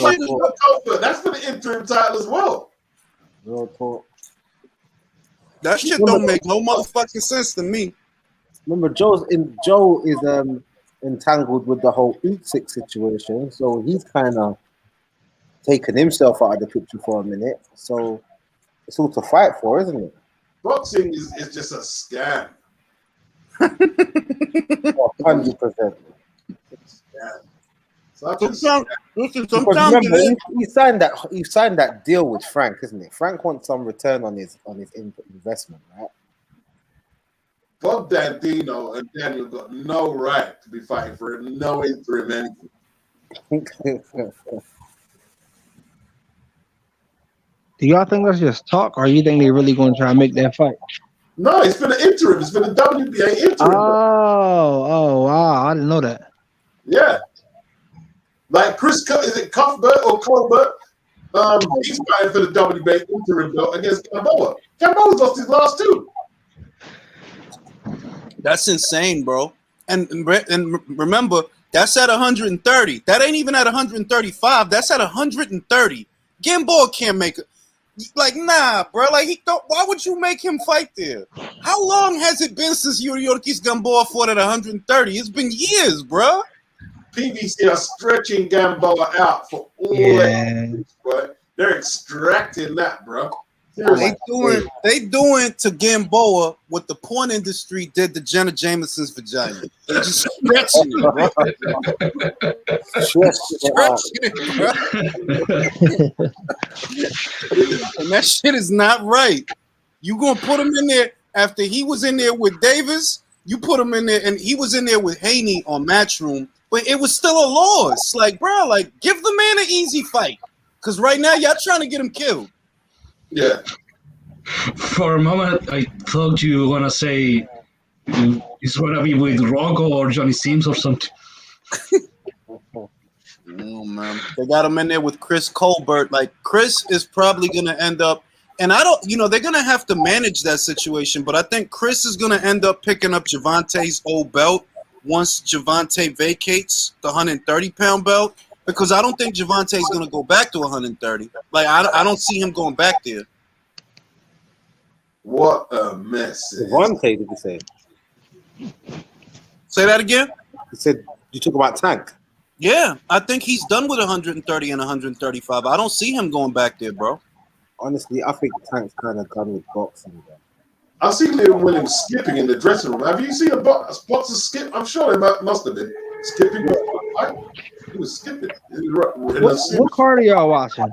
for the interim title as well. Real talk. That shit don't make no motherfucking sense to me. Remember, Joe is entangled with the whole Usyk situation, so he's kind of taken himself out of the picture for a minute. So it's all to fight for, isn't it? Boxing is just a scam. 100%. Sometimes remember, he signed that deal with Frank, isn't it? Frank wants some return on his investment, right? Bob Dino and Daniel got no right to be fighting for him, no interim anything. Do y'all think that's just talk, or you think they really going to try and make that fight? No, it's for the interim. It's for the WBA interim. Oh, wow. I didn't know that. Yeah. Like is it Cuthbert or Colbert? He's fighting for the WBA interim belt against Gamboa. Gamboa's lost his last 2. That's insane, bro. And remember, that's at 130. That ain't even at 135. That's at 130. Gamboa can't make it. Like, nah, bro. Like, why would you make him fight there? How long has it been since Yuriorkis Gamboa fought at 130? It's been years, bro. PBC are stretching Gamboa out for all that, bro. They're extracting that, bro. They doing to Gamboa what the porn industry did to Jenna Jameson's vagina. They just stretching it, bro. Stretching it, bro. And that shit is not right. You gonna put him in there after he was in there with Davis? You put him in there, and he was in there with Haney on Matchroom, but it was still a loss. Like, bro, like give the man an easy fight, because right now y'all trying to get him killed. Yeah. For a moment, I thought you were gonna say it's gonna be with Rocco or Johnny Sims or something. No, man. They got him in there with Chris Colbert. Like, Chris is probably gonna end up, and they're gonna have to manage that situation. But I think Chris is gonna end up picking up Javante's old belt once Javante vacates the 130-pound belt. Because I don't think Javante's going to go back to 130. Like, I don't see him going back there. What a mess. Javante, did you say? Say that again? You said you talk about Tank. Yeah, I think he's done with 130 and 135. I don't see him going back there, bro. Honestly, I think Tank's kind of done with boxing. Bro. I've seen Liam Williams skipping in the dressing room. Have you seen a boxer skip? I'm sure they must have been skipping. He was skipping. What card are y'all watching?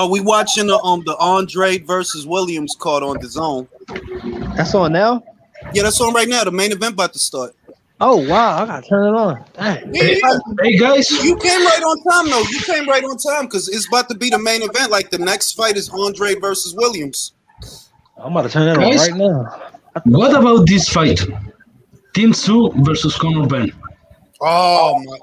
We watching the Andrade versus Williams card on DAZN. That's on now? Yeah, that's on right now. The main event about to start. Oh wow, I gotta turn it on. Dang. Hey guys, You came right on time, though. You came right on time because it's about to be the main event. Like the next fight is Andre versus Williams. I'm about to turn it on Guys? right now. what about this fight? Tszyu versus Conor Ben. Oh my!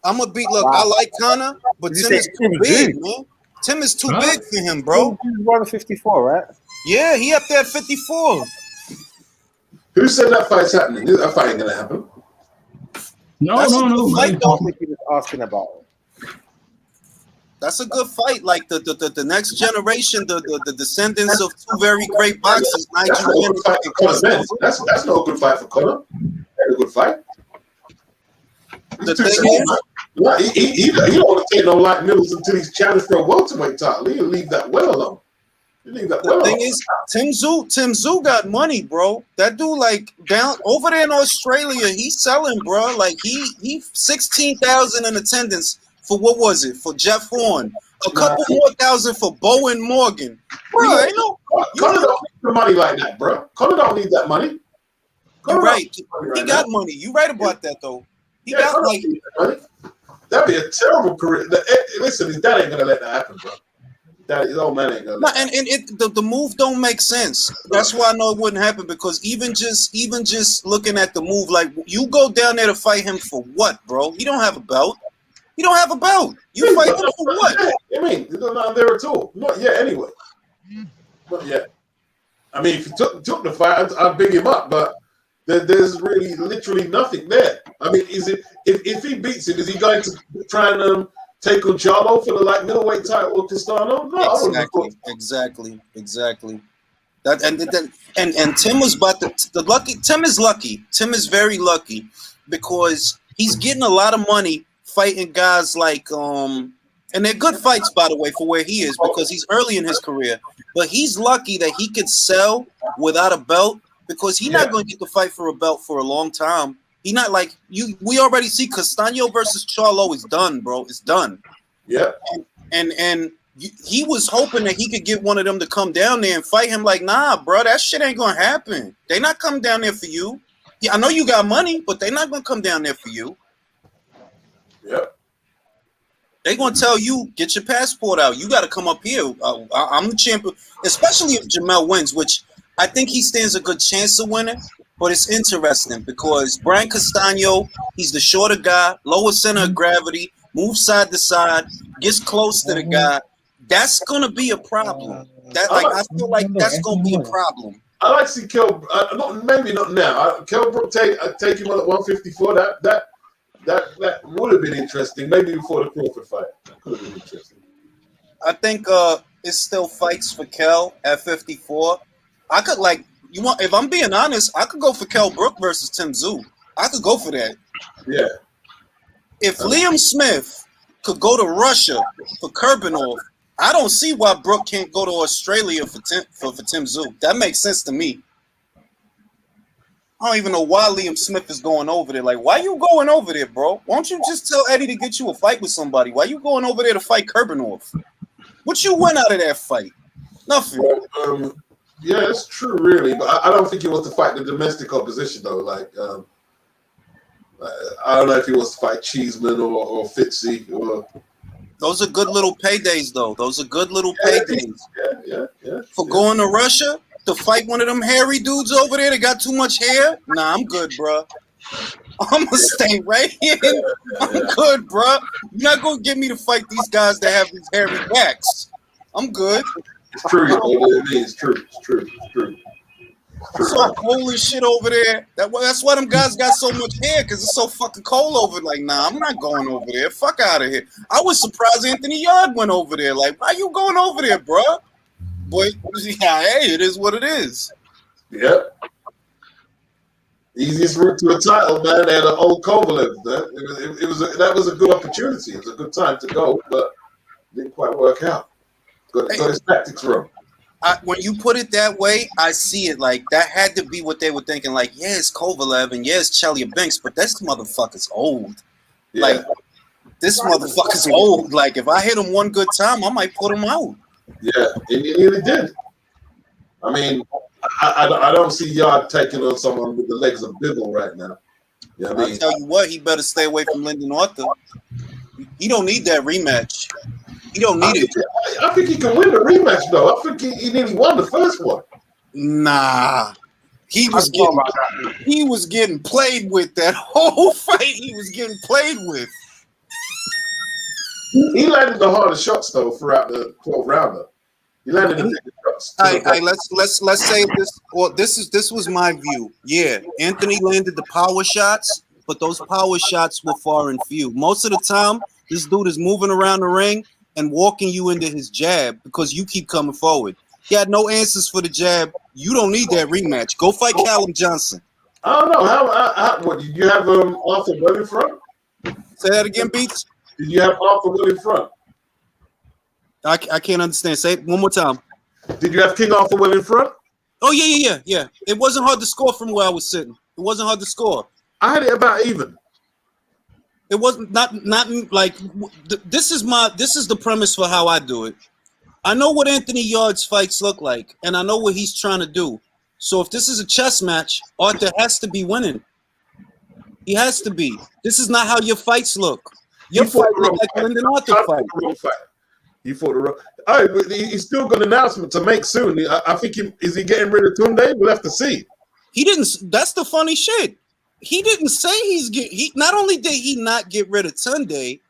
I'm gonna beat. Look, I like Conor, but Did you Tim say is too Tim big, Zoo? man. Tim is too Huh? big for him, bro. He's 154, right? Yeah, he up there at 54. Who said that fight's happening? That fight ain't gonna happen. No, That's no, a no. good fight, man. though. I think he was asking about it. That's a good fight. Like the next generation, the descendants of two very great boxers, That's Nigel not a good fight for Conor Ben. That's not a good fight for Conor. That's a good fight. The thing is, Yeah, he don't want to take no light middles until he's challenged for a welterweight title. He'll leave that well alone. the thing is, Tim Tszyu got money, bro. That dude, like down over there in Australia, he's selling, bro. Like he 16,000 in attendance for what was it? For Jeff Horn, a couple more thousand for Bowen Morgan, bro. Ain't no, Conor don't need the money like that, bro. Conor don't need that money. you're right. He He got money. You right about that though. He Yeah, got Conor like. don't need that money. That'd be a terrible career. Listen, his dad ain't gonna let that happen, bro. His old man ain't gonna. No, Let that and the move don't make sense. That's why I know it wouldn't happen because even just looking at the move, like you go down there to fight him for what, bro? He don't have a belt. He don't have a belt. You fight him for what? I mean, they're not there at all. Not yet, anyway. Not yet. I mean, if he took the fight, I'd big him up, but there's really literally nothing there. I mean, is it if he beats him, is he going to try and take on Charlo for the light middleweight title or Castano? No, Exactly. That and Tim was about the lucky. Tim is lucky. Tim is very lucky because he's getting a lot of money fighting guys like and they're good fights by the way for where he is because he's early in his career. But he's lucky that he could sell without a belt because he's not going to get to fight for a belt for a long time. He not like you. We already see Castano versus Charlo is done, bro. It's done. Yeah. And he was hoping that he could get one of them to come down there and fight him. Like, nah, bro, that shit ain't gonna happen. They not coming down there for you. Yeah, I know you got money, but they not gonna come down there for you. Yeah. They gonna tell you get your passport out. You got to come up here. I'm the champion, especially if Jamel wins, which I think he stands a good chance of winning. But it's interesting because Brian Castano, he's the shorter guy, lower center of gravity, moves side to side, gets close to the guy. That's gonna be a problem. I feel like that's gonna be a problem. I like to see Kell. Maybe not now. Kell Brook take him on at 154. That would have been interesting. Maybe before the Crawford fight, that could have been interesting. I think it's still fights for Kell at 54. I could if I'm being honest, I could go for Kell Brook versus Tim Tszyu. I could go for that. Yeah. If Liam Smith could go to Russia for Kurbanov, I don't see why Brook can't go to Australia for Tim Tszyu. That makes sense to me. I don't even know why Liam Smith is going over there. Like, why you going over there, bro? Why don't you just tell Eddie to get you a fight with somebody? Why you going over there to fight Kurbanov? What you win out of that fight? Nothing. Well, yeah, it's true, really. But I don't think he wants to fight the domestic opposition, though. Like, I don't know if he wants to fight Cheeseman or Fitzy. Those are good little paydays, though. Those are good little paydays. Yeah. For going to Russia to fight one of them hairy dudes over there that got too much hair? Nah, I'm good, bro. I'm gonna stay right here. I'm good, bro. You're not gonna get me to fight these guys that have these hairy backs. I'm good. It's true. It's true. It's so cold as shit over there. That's why them guys got so much hair, because it's so fucking cold over. Like, nah, I'm not going over there. Fuck out of here. I was surprised Anthony Yarde went over there. Like, why you going over there, bro? Boy, yeah, hey, it is what it is. Yep. Easiest route to a title, man. They had an old Kovalev. That was a good opportunity. It was a good time to go, but it didn't quite work out. Got his tactics wrong. When you put it that way, I see it like that had to be what they were thinking. Like, yeah, it's Kovalev and yeah, it's Chelya Banks, but this motherfucker's old. Yeah. Like, this motherfucker's old. Like, if I hit him one good time, I might put him out. Yeah, and he really did. I mean, I don't see Yarde taking on someone with the legs of Bibble right now. You know what I I'll mean? tell you what, he better stay away from Lyndon Arthur. He don't need that rematch. He don't need it. I think he can win the rematch, though. I think he nearly won the first one. Nah. He I was don't know getting about that. he was getting played with that whole fight. He was getting played with. He landed the hardest shots, though, throughout the 12th rounder. He landed the biggest shots. Let's say this. Well, this was my view. Yeah, Anthony landed the power shots, but those power shots were far and few. Most of the time, this dude is moving around the ring and walking you into his jab because you keep coming forward. He had no answers for the jab. You don't need that rematch. Go fight Callum Johnson. I don't know. How what, did you have Arthur Wood in front? Say that again, Beats. Did you have Arthur Wood in front? I can't understand. Say it one more time. Did you have King Arthur Wood in front? Oh, yeah. It wasn't hard to score from where I was sitting. It wasn't hard to score. I had it about even. It wasn't not like this is the premise for how I do it. I know what Anthony Yarde's fights look like, and I know what he's trying to do. So if this is a chess match, Arthur has to be winning. He has to be. This is not how your fights look. Your fight look like Lyndon Arthur fight. He fought the wrong. All right, but he's still got an announcement to make soon. I think is he getting rid of Tunde? We'll have to see. He didn't. That's the funny shit. He didn't say he. Not only did he not get rid of Tunde,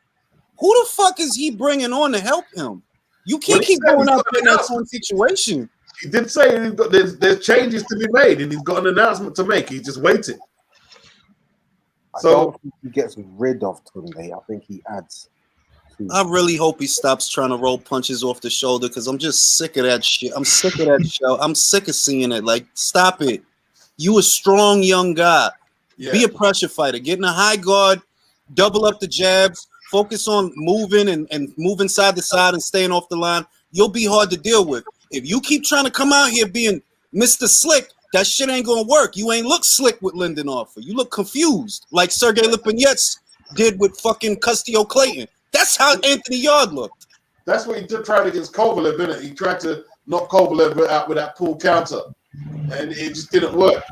who the fuck is he bringing on to help him? You can't keep going out there in that same situation. He did say there's changes to be made, and he's got an announcement to make. He's just waiting. I don't think he gets rid of Tunde. I think he adds. I really hope he stops trying to roll punches off the shoulder because I'm just sick of that shit. I'm sick of that show. I'm sick of seeing it. Like, stop it. You a strong young guy. Yeah. Be a pressure fighter. Get in a high guard, double up the jabs, focus on moving and moving side to side and staying off the line. You'll be hard to deal with. If you keep trying to come out here being Mr. Slick, that shit ain't gonna work. You ain't look slick with Lyndon Arthur. You look confused, like Sergey Lipinets did with fucking Custio Clayton. That's how Anthony Yarde looked. That's what he tried against Kovalev, didn't it? He tried to knock Kovalev out with that pull counter, and it just didn't work.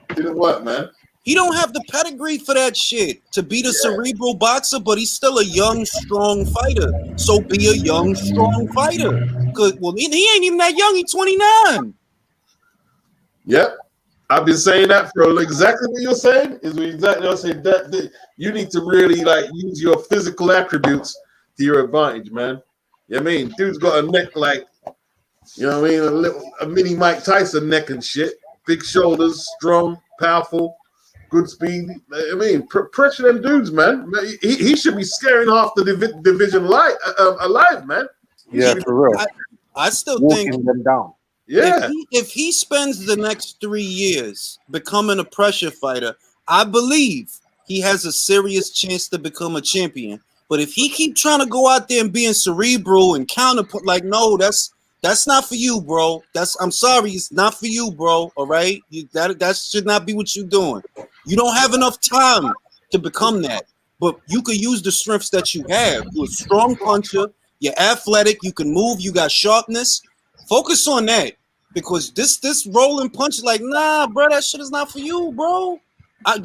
Didn't work, man. He don't have the pedigree for that shit to be the cerebral boxer, but he's still a young, strong fighter. So be a young, strong fighter. Well, he ain't even that young. He's 29. Yep. I've been saying that for exactly what you're saying. Is exactly what I'm saying. That you need to really use your physical attributes to your advantage, man. You know what I mean? Dude's got a neck like, you know what I mean, a mini Mike Tyson neck and shit. Big shoulders, strong, powerful, good speed. I mean, pressure them dudes, man. He should be scaring half the division alive, man. Yeah, for real. I still walking think them down. Yeah. If he spends the next 3 years becoming a pressure fighter, I believe he has a serious chance to become a champion. But if he keep trying to go out there and being cerebral and counterpoint, like, no, that's not for you, bro. I'm sorry, it's not for you, bro. All right, that should not be what you're doing. You don't have enough time to become that. But you could use the strengths that you have. You're a strong puncher. You're athletic. You can move. You got sharpness. Focus on that, because this rolling punch, like, nah, bro, that shit is not for you, bro.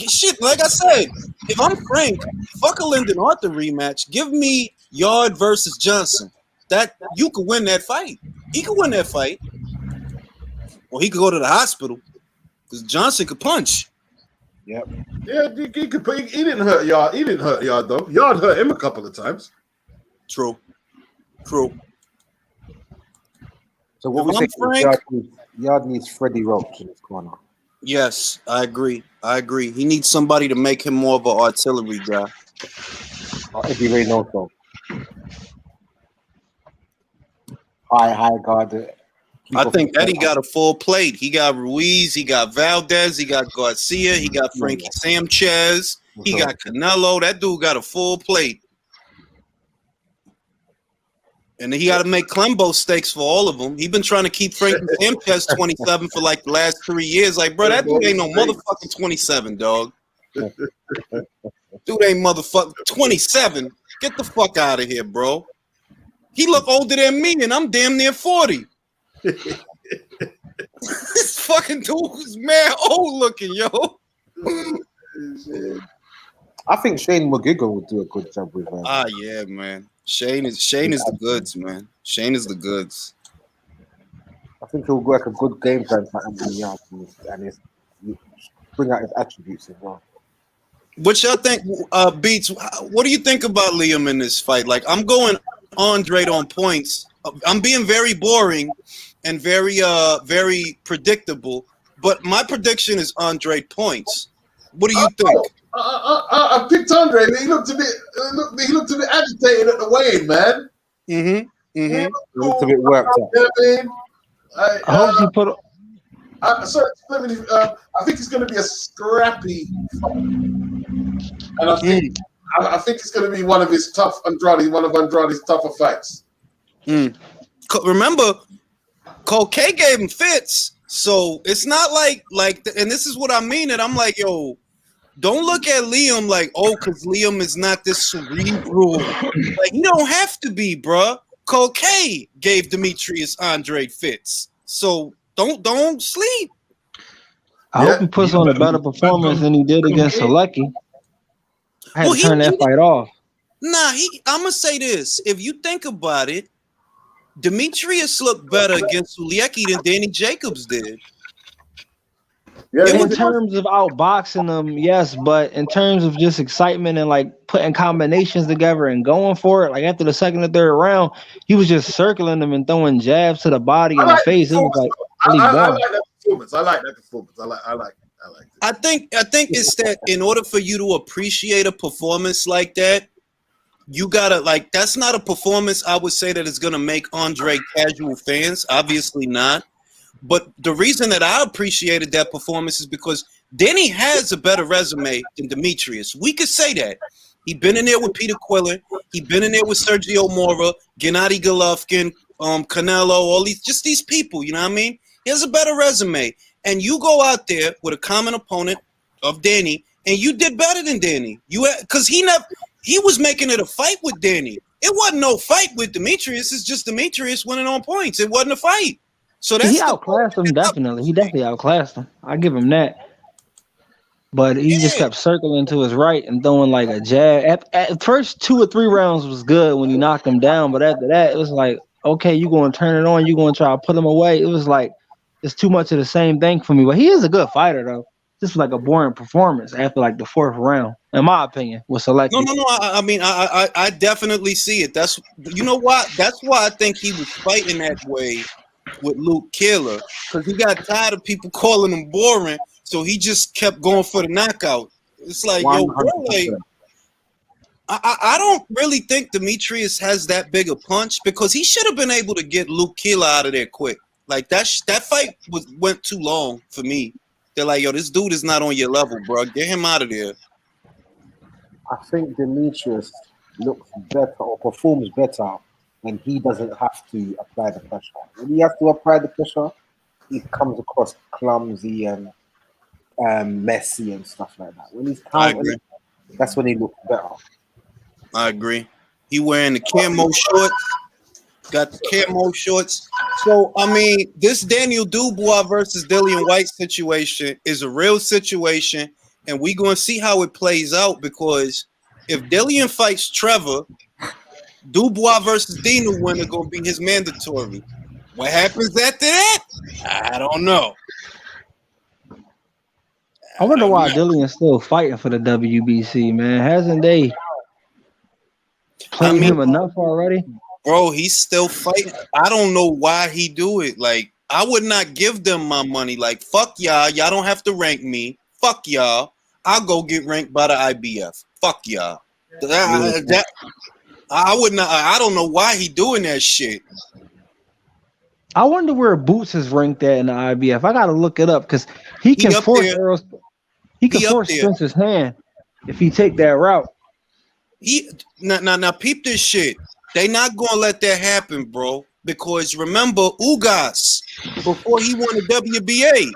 Shit, like I said, if I'm Frank, fuck a Lyndon Arthur rematch. Give me Yarde versus Johnson. That you could win that fight. He could win that fight, or he could go to the hospital because Johnson could punch. Yep. Yeah, he didn't hurt Yarde. He didn't hurt Yarde though. Yarde hurt him a couple of times. True. So what we think Yarde needs Freddie Roach in his corner. Yes, I agree. He needs somebody to make him more of an artillery guy. Or Eddie Reynoso. High guard. I think Eddie got a full plate. He got Ruiz, he got Valdez, he got Garcia, he got Frankie Sanchez, he got Canelo. That dude got a full plate. And he got to make Clembo steaks for all of them. He been trying to keep Frankie Sanchez 27 for like the last 3 years. Like, bro, that dude ain't no motherfucking 27, dog. Dude ain't motherfucking 27. Get the fuck out of here, bro. He look older than me, and I'm damn near 40. This fucking dude is mad old looking, yo. I think Shane McGuigan would do a good job with him. Yeah, man. Shane is the goods, man. Shane is the goods. I think he'll work a good game plan for Anthony Yarde and bring out his attributes as well. What y'all think, Beats? What do you think about Liam in this fight? Like, I'm going Andrade on points. I'm being very boring and very predictable. But my prediction is Andrade points. What do you think? I picked Andre. He looked a bit agitated at the weigh-in, man. He looked a bit worked up. I hope he put. I think it's going to be a scrappy fight. And I think it's going to be one of Andrade's tougher fights. Remember, Cole K gave him fits, so it's not like and this is what I mean. And I'm like, yo, don't look at Liam like, oh, because Liam is not this cerebral. Like, you don't have to be, bruh. Cole K gave Demetrius Andrade fits, so don't sleep. I hope he puts on a better performance than he did against Selecki. I had to turn that fight off. Nah, I'm gonna say this. If you think about it, Demetrius looked better against Uliecki than Danny Jacobs did. Yeah, In terms of outboxing them, yes, but in terms of just excitement and like putting combinations together and going for it, like after the second or third round, he was just circling them and throwing jabs to the body and the face. It was like really I boring. like that performance. I like that performance. I like it. I think it's that in order for you to appreciate a performance like that, you gotta that's not a performance I would say that is gonna make Andre casual fans. Obviously not. But the reason that I appreciated that performance is because Denny has a better resume than Demetrius. We could say that. He been in there with Peter Quiller. He been in there with Sergio Mora, Gennady Golovkin, Canelo, all these people. You know what I mean? He has a better resume. And you go out there with a common opponent of Danny, and you did better than Danny. Because he was making it a fight with Danny. It wasn't no fight with Demetrius. It's just Demetrius winning on points. It wasn't a fight. So he outclassed him definitely. He definitely outclassed him. I give him that. But he just kept circling to his right and throwing like a jab. At first 2 or 3 rounds was good when he knocked him down, but after that it was like, okay, you're going to turn it on. You're going to try to put him away. It was like it's too much of the same thing for me. But he is a good fighter though. This was like a boring performance after like the 4th round, in my opinion, was selected. No. I mean, I definitely see it. That's why I think he was fighting that way with Luke Killer, because he got tired of people calling him boring, so he just kept going for the knockout. It's like, 100%. Yo, bro, like, I don't really think Demetrius has that big a punch, because he should have been able to get Luke Killer out of there quick. Like that fight went too long for me. They're like, yo, this dude is not on your level, bro. Get him out of there. I think Demetrius looks better or performs better when he doesn't have to apply the pressure. When he has to apply the pressure, he comes across clumsy and messy and stuff like that. When he's countering, that's when he looks better. I agree. He wearing the camo shorts. Got the camo shorts. So, I mean, this Daniel Dubois versus Dillian Whyte situation is a real situation, and we're going to see how it plays out, because if Dillian fights Trevor, Dubois versus Dinu winner going to be his mandatory. What happens after that? I don't know. I wonder why Dillian's still fighting for the WBC, man. Hasn't they played him enough already? Bro, he's still fighting. I don't know why he do it. Like, I would not give them my money. Like, fuck y'all. Y'all don't have to rank me. Fuck y'all. I'll go get ranked by the IBF. Fuck y'all. I would not. I don't know why he doing that shit. I wonder where Boots is ranked at in the IBF. I gotta look it up, because he can force Earl's. He can force Spencer's hand if he take that route. Now peep this shit. They not gonna let that happen, bro. Because remember, Ugas, before he won the WBA,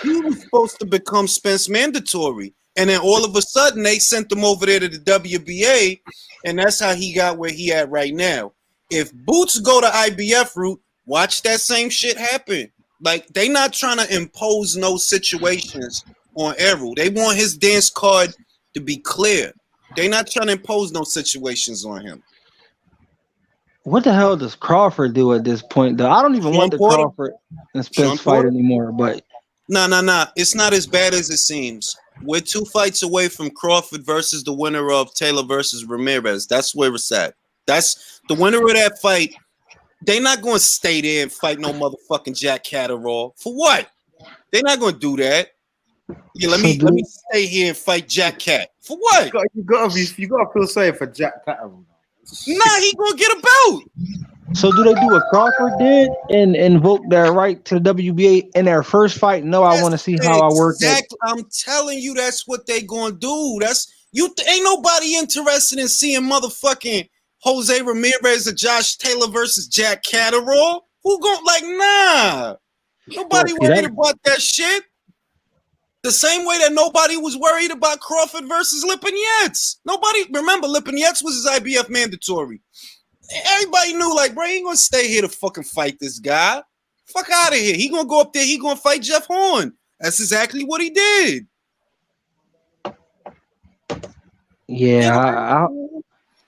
he was supposed to become Spence mandatory. And then all of a sudden, they sent him over there to the WBA, and that's how he got where he at right now. If Boots go to IBF route, watch that same shit happen. Like, they not trying to impose no situations on Errol. They want his dance card to be clear. They're not trying to impose no situations on him. What the hell does Crawford do at this point, though? I don't even want the Crawford and Spence fight anymore, but Nah. It's not as bad as it seems. We're 2 fights away from Crawford versus the winner of Taylor versus Ramirez. That's where it's at. That's the winner of that fight. They're not going to stay there and fight no motherfucking Jack Catterall. For what? They're not going to do that. Yeah, let me stay here and fight Jack Cat. For what? You gotta feel sorry for Jack Catterall. Nah, he gonna get a belt. So do they do what Crawford did and invoke their right to the WBA in their first fight? No, I want to see how I work it. I'm telling you, that's what they gonna do. Ain't nobody interested in seeing motherfucking Jose Ramirez or Josh Taylor versus Jack Catterall. Who nah? Nobody worried about that shit. The same way that nobody was worried about Crawford versus Lipinets. Nobody, remember, Lipinets was his IBF mandatory. Everybody knew, bro, he ain't gonna stay here to fucking fight this guy. Fuck out of here. He gonna go up there, he gonna fight Jeff Horn. That's exactly what he did. Yeah,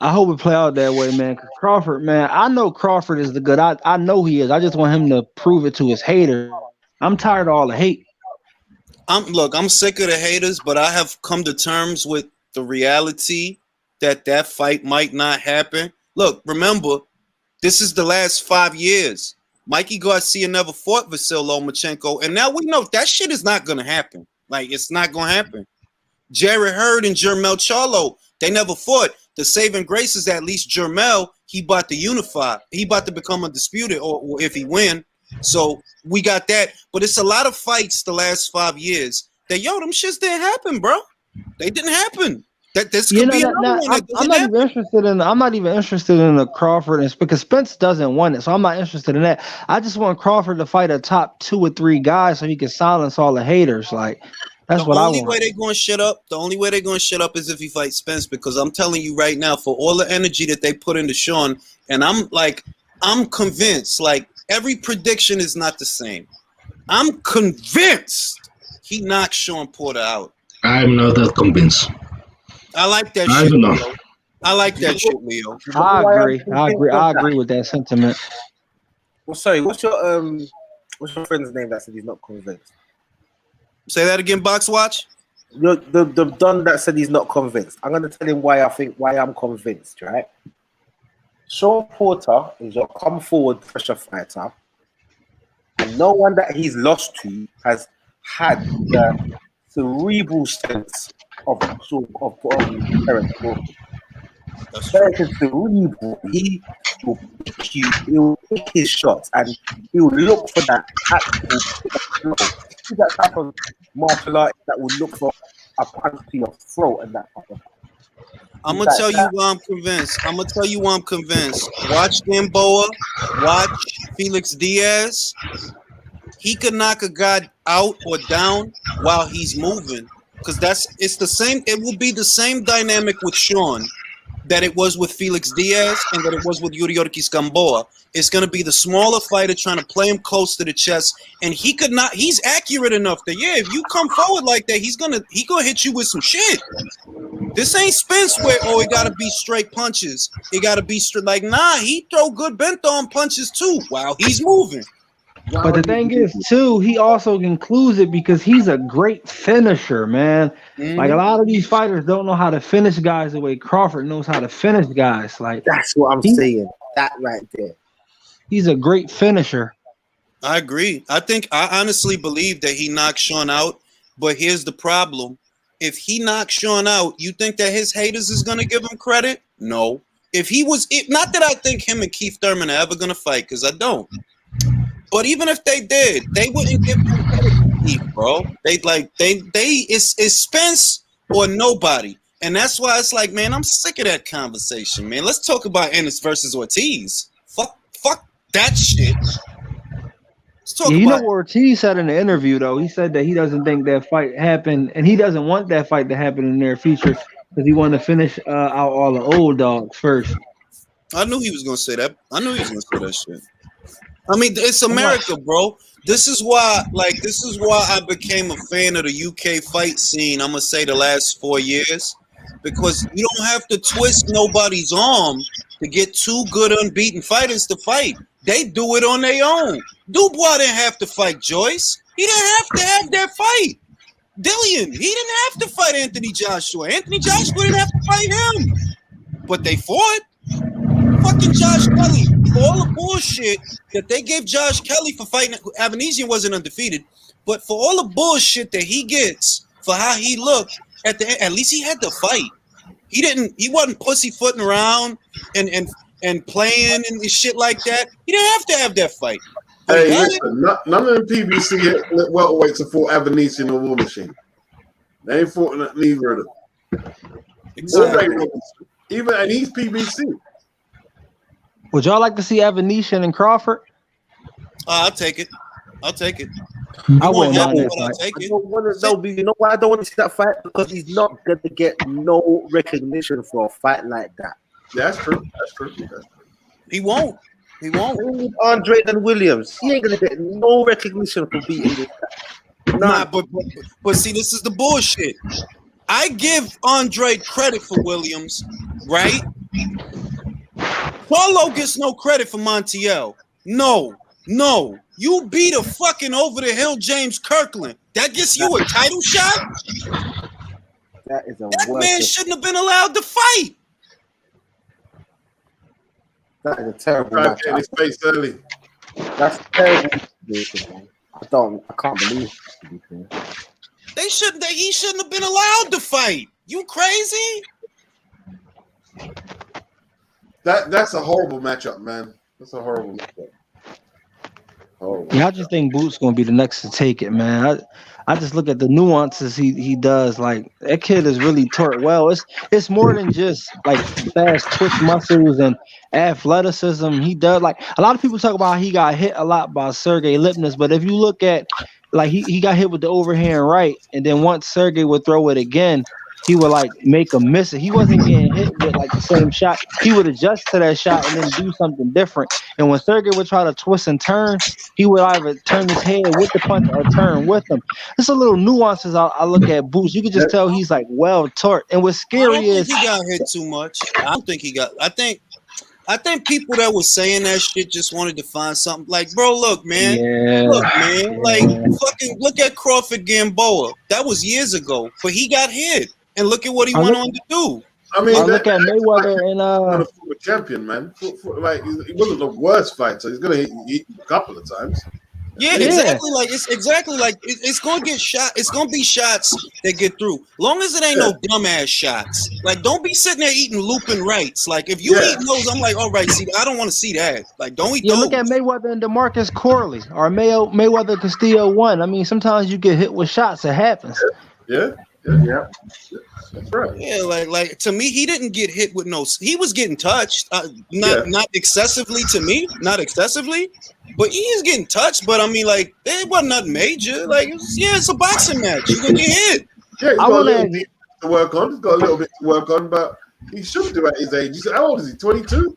I hope it play out that way, man. Because Crawford, man, I know Crawford is the good. I know he is. I just want him to prove it to his haters. I'm tired of all the hate. I'm sick of the haters, but I have come to terms with the reality that fight might not happen. Look, remember, this is the last 5 years. Mikey Garcia never fought Vasyl Lomachenko, and now we know that shit is not going to happen. It's not going to happen. Jared Hurd and Jermel Charlo, they never fought. The saving grace is that at least Jermel, he about to unify. He about to become undisputed, or if he win. So we got that, but it's a lot of fights the last 5 years that them shits didn't happen, bro. They didn't happen. That this could be another one. I'm not even interested in the Crawford, and because Spence doesn't want it, so I'm not interested in that. I just want Crawford to fight a top 2 or 3 guys so he can silence all the haters. That's what I want. The only way they're going to shut up is if he fights Spence, because I'm telling you right now, for all the energy that they put into Sean, and I'm convinced, every prediction is not the same. I'm convinced he knocked Sean Porter out. I'm not that convinced. I like that I shit, don't know. Leo. I like that shit, Leo. I agree with that sentiment. Well, sorry, what's your friend's name that said he's not convinced? Say that again, Box Watch. The Don that said he's not convinced. I'm gonna tell him why I'm convinced, right? Sean Porter is your come forward pressure fighter, and no one that he's lost to has had the cerebral sense of Eric. Eric is cerebral. He will pick you. He will pick his shots, and he will look for that actual. He's that type of martial artist that will look for a punch to your throat and that type of. I'm gonna tell you why I'm convinced. Watch Gamboa. Watch Felix Diaz. He could knock a guy out or down while he's moving, because it's the same. It will be the same dynamic with Sean that it was with Felix Diaz and that it was with Yuriorkis Gamboa. It's going to be the smaller fighter trying to play him close to the chest, and he's accurate enough that if you come forward like that, he gonna hit you with some shit. This ain't Spence where it got to be straight punches. It got to be straight. He throw good bent on punches too while he's moving. But the thing is, too, he also includes it because he's a great finisher, man. Mm-hmm. A lot of these fighters don't know how to finish guys the way Crawford knows how to finish guys. That's what I'm saying. That right there. He's a great finisher. I agree. I honestly believe that he knocked Sean out, but here's the problem. If he knocks Sean out, you think that his haters is going to give him credit? No. Not that I think him and Keith Thurman are ever going to fight, because I don't. But even if they did, they wouldn't give him credit to Keith, bro. It's Spence or nobody. And that's why it's man, I'm sick of that conversation, man. Let's talk about Ennis versus Ortiz. Fuck that shit. You know what Ortiz said in the interview, though? He said that he doesn't think that fight happened, and he doesn't want that fight to happen in the near future because he wanted to finish out all the old dogs first. I knew he was going to say that. I knew he was going to say that shit. I mean, it's America, bro. This is why I became a fan of the UK fight scene. I'm gonna say the last 4 years, because you don't have to twist nobody's arm to get two good unbeaten fighters to fight. They do it on their own. Dubois didn't have to fight Joyce. He didn't have to have that fight. Dillian, he didn't have to fight Anthony Joshua. Anthony Joshua didn't have to fight him. But they fought. Fucking Josh Kelly. For all the bullshit that they gave Josh Kelly for fighting, Avanesian wasn't undefeated, but for all the bullshit that he gets for how he looked at the end, at least he had to fight. He wasn't pussyfooting around and playing and shit like that. He didn't have to have that fight. Hey, listen, none of the PBC welterweights have fought Avanesian or War Machine. They ain't fought neither of them. Exactly. And he's PBC. Would y'all like to see Avanesian and Crawford? I'll take it. I wouldn't mind that I'll fight. take I it. don't want to know. You know why I don't want to see that fight? Because he's not going to get no recognition for a fight like that. That's true. He won't. Same with Andrade and Williams. He ain't going to get no recognition for beating this guy. Nah, but see, this is the bullshit. I give Andre credit for Williams, right? Paulo gets no credit for Montiel. No. You beat a fucking over the hill James Kirkland. That gets you a title shot? That man shouldn't have been allowed to fight. That is a terrible Try match. to get his face early. That's terrible. I can't believe it. He shouldn't have been allowed to fight. You crazy? That's a horrible matchup, man. That's a horrible matchup. Horrible. Yeah, I just think Boots gonna be the next to take it, man. I just look at the nuances he does. Like, that kid is really taught well. It's more than just like fast twitch muscles and athleticism. He does, like, a lot of people talk about how he got hit a lot by Sergey Lipnis, but if you look at, like, he got hit with the overhand right, and then once Sergey would throw it again, he would like make him miss it. He wasn't getting hit with like the same shot. He would adjust to that shot and then do something different. And when Sergey would try to twist and turn, he would either turn his head with the punch or turn with him. There's a little nuances I look at Boots. You can just tell he's like well taught. And what's scary is he got hit too much. I don't think he got. I think people that was saying that shit just wanted to find something. Like, bro, look, man. Like, fucking look at Crawford Gamboa. That was years ago, but he got hit. And look at what he went on to do. I mean, look at Mayweather and a champion, man. Like, he wasn't the worst fighter. He's gonna hit a couple of times. Yeah, exactly. Like it's gonna get shot. It's gonna be shots that get through. Long as it ain't no dumbass shots. Like, don't be sitting there eating looping rights. Like, if you eat those, I'm like, all right. See, I don't want to see that. Like, don't eat those. Look at Mayweather and DeMarcus Corley or Mayweather Castillo 1. I mean, sometimes you get hit with shots. It happens. Yeah. That's right. Yeah, like to me, he didn't get hit with no. He was getting touched, not excessively to me, not excessively, but he's getting touched. But I mean, like, it wasn't nothing major. Like, it's a boxing match. You're gonna get hit. Yeah, he's got a little bit to work on. He's got a little bit to work on, but he should do at his age. How old is he? 22.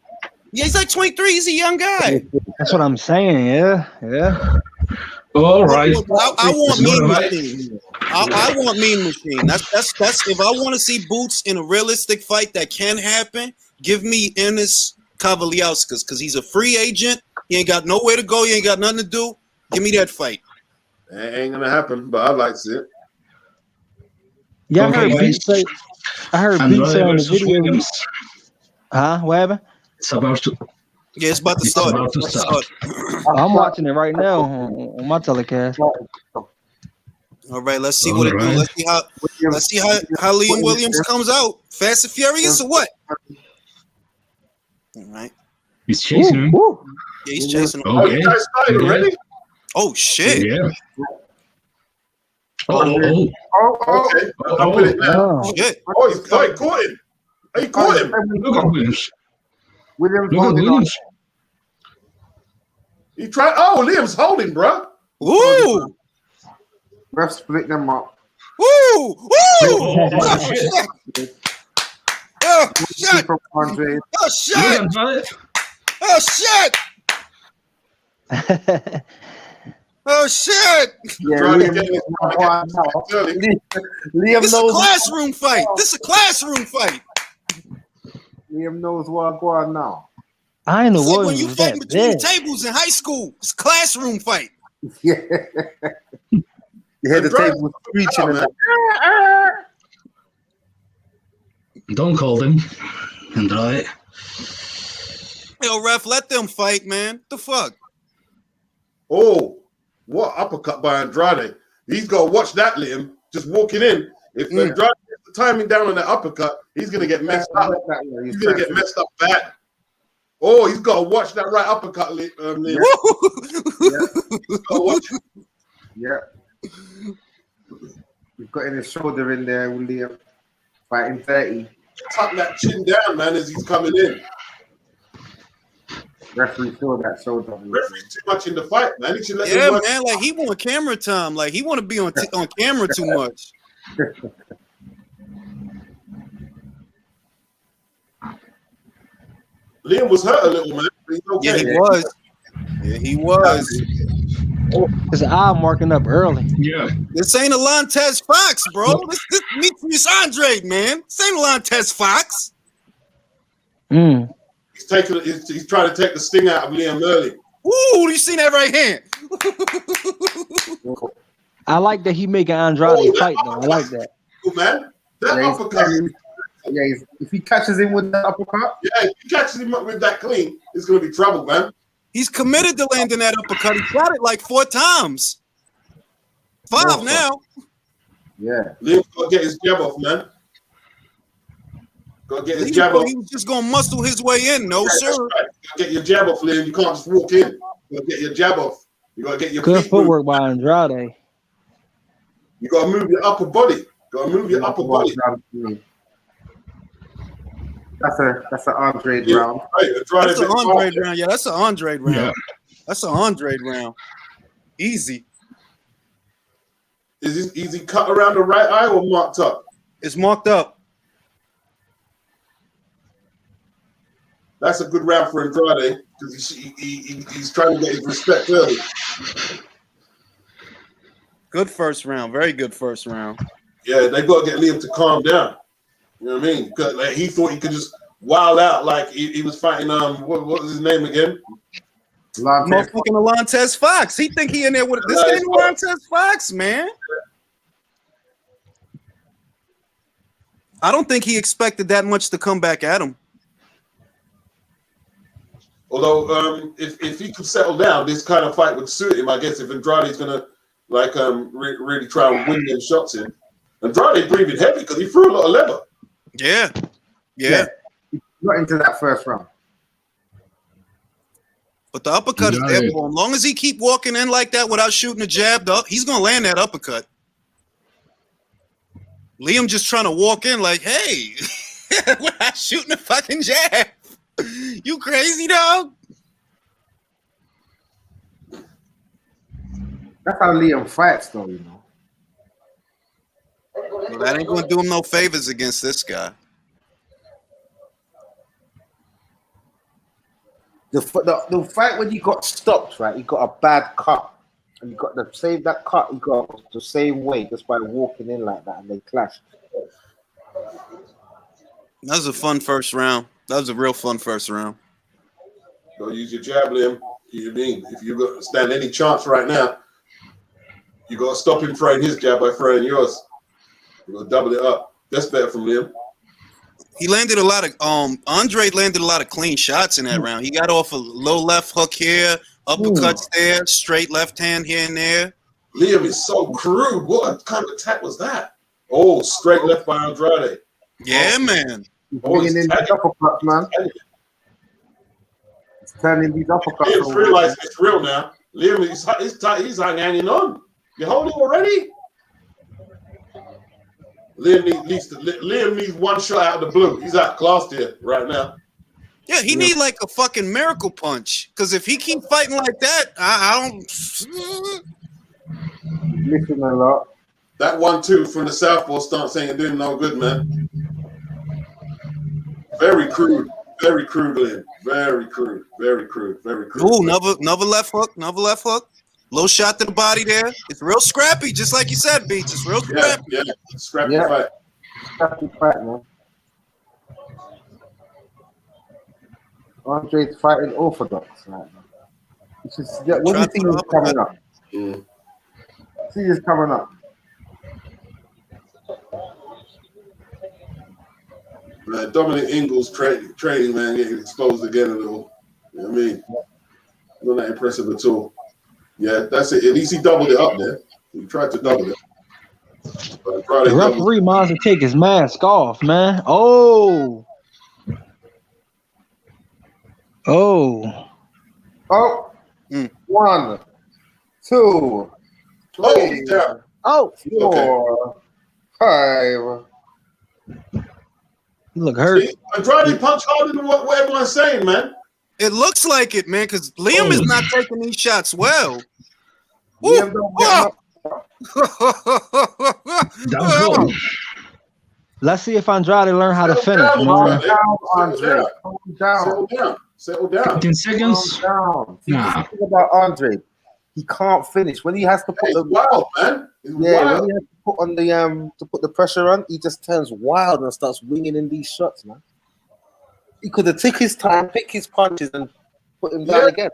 Yeah, he's like 23. He's a young guy. That's what I'm saying. Yeah. All right. I want Mean Machine. I want Mean Machine. That's if I want to see Boots in a realistic fight that can happen, give me Ennis Kavaliauskas, because he's a free agent. He ain't got nowhere to go. He ain't got nothing to do. Give me that fight. It ain't gonna happen, but I'd like to see it. Yeah, Okay, I heard Beats say on the video. Williams. Huh? What happened? It's about to. Yeah, it's about to start. I'm watching it right now on my telecast. All right, let's see what it do. Let's see how Liam Williams comes out. Fast and Furious or what? All right. He's chasing him. Yeah, he's chasing him. Oh, you guys started already? Oh shit. Yeah. Okay. I'm with it now. Shit. Oh, he caught him. He caught him. Look at Williams. Look at holding Williams. He tried. Oh, Liam's holding, bro. Woo! Ref split them up. Woo! Woo! Oh shit! Oh shit! From Andre. Oh shit! Oh shit! Oh shit! Yeah, Trying to Liam, get his Liam This a knows. classroom fight. This a classroom fight. Liam knows what going on now. I ain't know It's like when Williams you was fighting that between big. tables in high school. It's a classroom fight. Yeah. You hear the Andrade- table screeching and man. that. Don't call them. Andrade. Yo, ref, let them fight, man. The fuck? Oh, what uppercut by Andrade. He's got to watch that, Liam. Just walking in. If Andrade gets the timing down on that uppercut, he's going to get messed up. He's going to get messed up bad. Oh, he's got to watch that right uppercut, Liam. He's got to watch it. Yeah. He's got in his shoulder in there, Liam. Fighting 30. Tuck that chin down, man, as he's coming in. Referee saw that shoulder. Referee's too much in the fight, man. He should let Yeah, him work. man. Like he want camera time. Like he want to be on camera too much. Liam was hurt a little, man. But he's okay. Yeah, he was. Yeah, he was. His eye marking up early. Yeah. This ain't a Lantez Fox, bro. This Demetrius Andrade, man. This ain't a Lantez Fox. Mm. He's trying to take the sting out of Liam early. Ooh, you seen that right hand? I like that he making Andrade fight though. I like that. Cool, man. That Yeah, uppercut. if he catches him with the uppercut, Yeah, if he catches him up with that clean, it's going to be trouble, man. He's committed to landing that uppercut. He shot it like 4 times. 5 now. yeah. Liam's got to get his jab off, man. Got to get his He jab off. was just gonna muscle his way in. No, That's sir. right. Get your jab off, Liam. You can't just walk in. You got to get your jab off. You got to get your Good feet footwork by Andrade. moved. You got to move your upper body. Got to move your upper body. That's an Andre Yeah, round. right. That's an Andrade round. Yeah, that's an Andrade round. Yeah. That's an Andrade round. Easy. Is he cut around the right eye or marked up? It's marked up. That's a good round for Andrade because he's trying to get his respect early. Good first round. Very good first round. Yeah, they got to get Liam to calm down. You know what I mean? Because like, he thought he could just wild out like he was fighting. What was his name again? Lantez. Motherfucking Lantez Fox. He think he in there with this ain't Lantez Fox, man. I don't think he expected that much to come back at him. Although, if he could settle down, this kind of fight would suit him. I guess if Andrade's gonna like really try and win them shots in. Andrade breathing heavy because he threw a lot of leather. Yeah. Not into that first round. But the uppercut is there Right. for him. As long as he keep walking in like that without shooting a jab, he's gonna land that uppercut. Liam just trying to walk in like, hey, without shooting a fucking jab. You crazy, dog? That's how Liam fights, though, you know. Well, that ain't gonna do him no favors against this guy. The fight when you got stopped, right? You got a bad cut, and you got to save that cut. You got the same way just by walking in like that, and they clashed. That was a fun first round. That was a real fun first round. Go use your jab, Liam. You mean if you got stand any chance right now, you got to stop him throwing his jab by throwing yours. You got to double it up. That's better from Liam. He landed a lot of Andrade landed a lot of clean shots in that round. He got off a low left hook here, uppercuts there, straight left hand here and there. Liam is so crude. What kind of attack was that? Oh, straight left by Andrade. Yeah, man. He's Oh, bringing he's in these uppercuts, man. He's turning these uppercuts. Liam's realizing it's real now. Liam, he's hanging on. You holding already? Liam needs one shot out of the blue. He's out classed here right now. Yeah, he need like a fucking miracle punch. Because if he keep fighting like that, I don't. Missing a lot. That 1-2 from the southpaw stance ain't doing no good, man. Very crude. Very crude, Lynn. Very crude. Very crude. Very crude. Ooh, another left hook. Another left hook. Low shot to the body there. It's real scrappy, just like you said, Beats. It's real scrappy. Yeah. Scrappy fight. Scrappy fight, man. Andre's fighting orthodox right now. What do you think is coming up? See is coming up. Dominic Ingles training, man, getting exposed again a little. You know what I mean? Not that impressive at all. Yeah, that's it. At least he doubled it up there. He tried to double it. But The referee might to take his mask off, man. Oh. 1, 2, 3, down. 4, 5. You look hurt. See, Andrade punch harder than what everyone's saying, man. It looks like it, man, because Liam is not taking these shots well. Liam don't get Down. Let's see if Andrade learn how to finish, man. Calm down, Andre. Calm down. Settle down. 15 seconds. Calm down. See, Nah. the thing about Andre, he can't finish when he has to put He's wild, man. He's when wild. he has to put on the to put the pressure on, he just turns wild and starts winging in these shots, man. He could have took his time, pick his punches, and put him down again.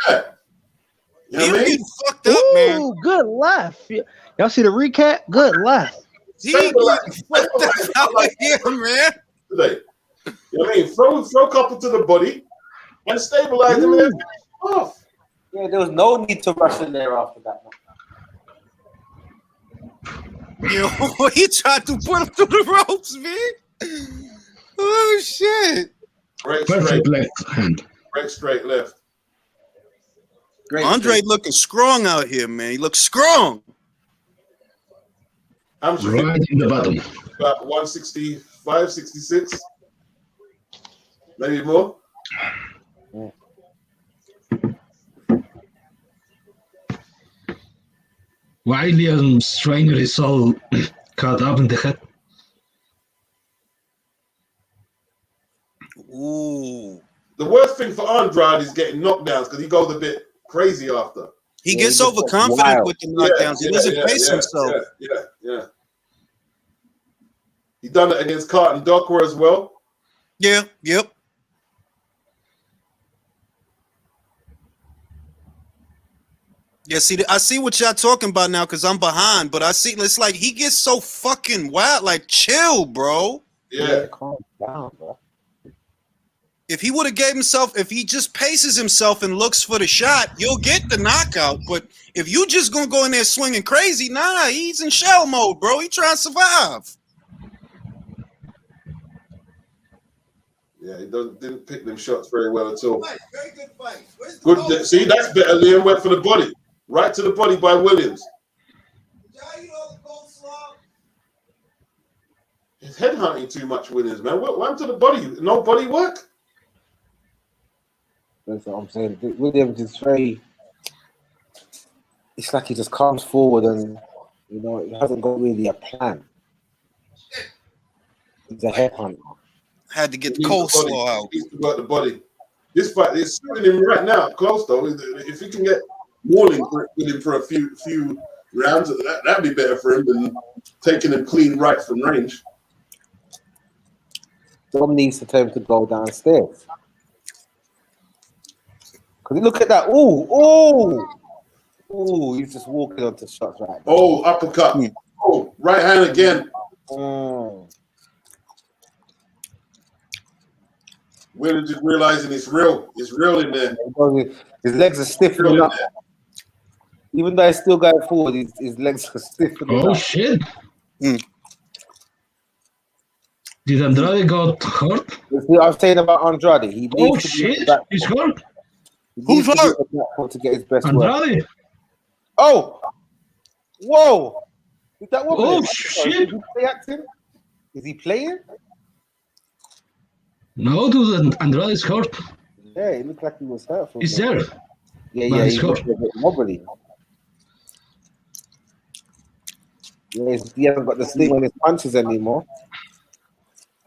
Yeah. You know what I Liam mean? getting fucked up, man. Ooh, good left. Y'all see the recap? Good left. He getting fucked up out here, man. Today. You know what I mean? Throw a couple to the body and stabilize him and then finish off. Yeah, there was no need to rush in there after that. Yo, he tried to put him through the ropes, man. Oh, shit. Break Perfect straight. left hand. Break straight left. Great. Andre looking strong out here, man. He looks strong. I'm sure Right in the bottom. about 165, 66. Maybe more. Why Liam's trainer is all cut up in the head? Ooh. The worst thing for Andrade is getting knockdowns because he goes a bit crazy after. He Yeah, gets he gets overconfident wild. with the knockdowns. He doesn't pace himself. Yeah. He done it against Carton Docker as well. Yeah, yep. Yeah, see, I see what y'all talking about now because I'm behind, but I see it's like he gets so fucking wild. Like, chill, bro. Yeah. Calm down, bro. If he would have gave himself, if he just paces himself and looks for the shot, you'll get the knockout. But if you just gonna go in there swinging crazy, nah, he's in shell mode, bro. He trying to survive. Yeah, he didn't pick them shots very well at all. Very good fight. Where's the Good. goal? See, that's better. Liam went for the body. Right to the body by Williams. Yeah, you know the goal slaw. He's headhunting too much, Williams, man. What went to the body? No body work? That's what I'm saying. Williams is very. It's like he just comes forward and he hasn't got really a plan. He's a headhunter. Had to get the He needs the body. coleslaw out. He needs to work the body. This fight is suiting him right now, close though. If he can get Morning with him for a few rounds, that'd be better for him than taking him clean right from range. Dom needs to tell him to go downstairs. Because look at that. Ooh, he's just walking onto shots right now. Oh, uppercut. Oh, right hand again. We're just realizing it's real. It's real in there. His legs are stiffening up. Even though he's still going forward, his legs are stiffening Oh up. shit! Did Andrade got hurt? That's what I'm saying about Andrade. He Oh needs to be shit! back. He's hurt. He Who's needs to be hurt? on the platform to get his best work. Andrade. Oh, whoa! Is that what? Oh, Is shit. he play acting? Is he playing? No, dude, Andrade is hurt. Yeah, it looked like he was hurt. He's there. Yeah, But he's he looked hurt. a bit wobbly. Yeah, he hasn't got the sting on his punches anymore.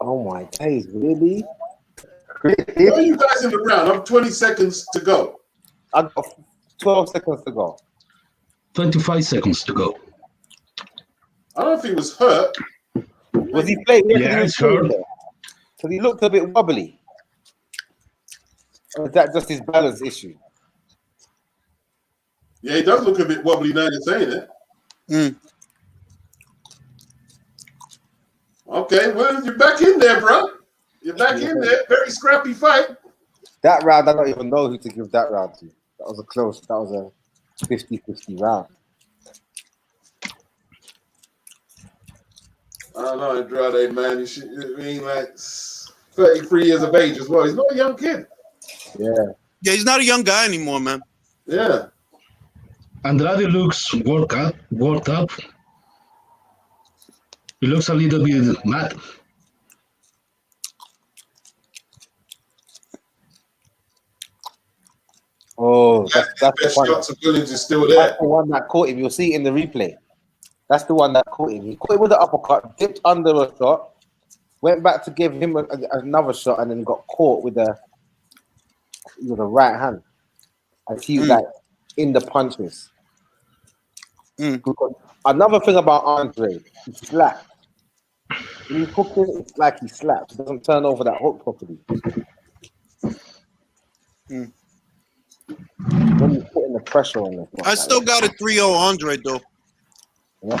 Oh my days, really? Where are you guys in the round? I'm 20 seconds to go. I've got 12 seconds to go. 25 seconds to go. I don't know if he was hurt. Was he playing? Yeah, it's hurt. So he looked a bit wobbly. Or is that just his balance issue? Yeah, he does look a bit wobbly now you're saying it. Mm. Okay, well, you're back in there, bro. You're back in there. Very scrappy fight. That round, I don't even know who to give that round to. That was a 50-50 round. I don't know, Andrade, man. You should, I mean, like 33 years of age as well. He's not a young kid. Yeah. Yeah, he's not a young guy anymore, man. Yeah. Andrade looks worked up. He looks a little bit mad. Oh, that's the Best one. shots of Williams is still That's there. the one that caught him. You'll see it in the replay. That's the one that caught him. He caught him with the uppercut, dipped under a shot, went back to give him another shot, and then got caught with the right hand. And he was like in the punches. Another thing about Andre, he slaps. When he's hooking, it's like he slaps. He doesn't turn over that hook properly. When he's putting the pressure on him. I still got a 3-0 Andre, though. Yeah.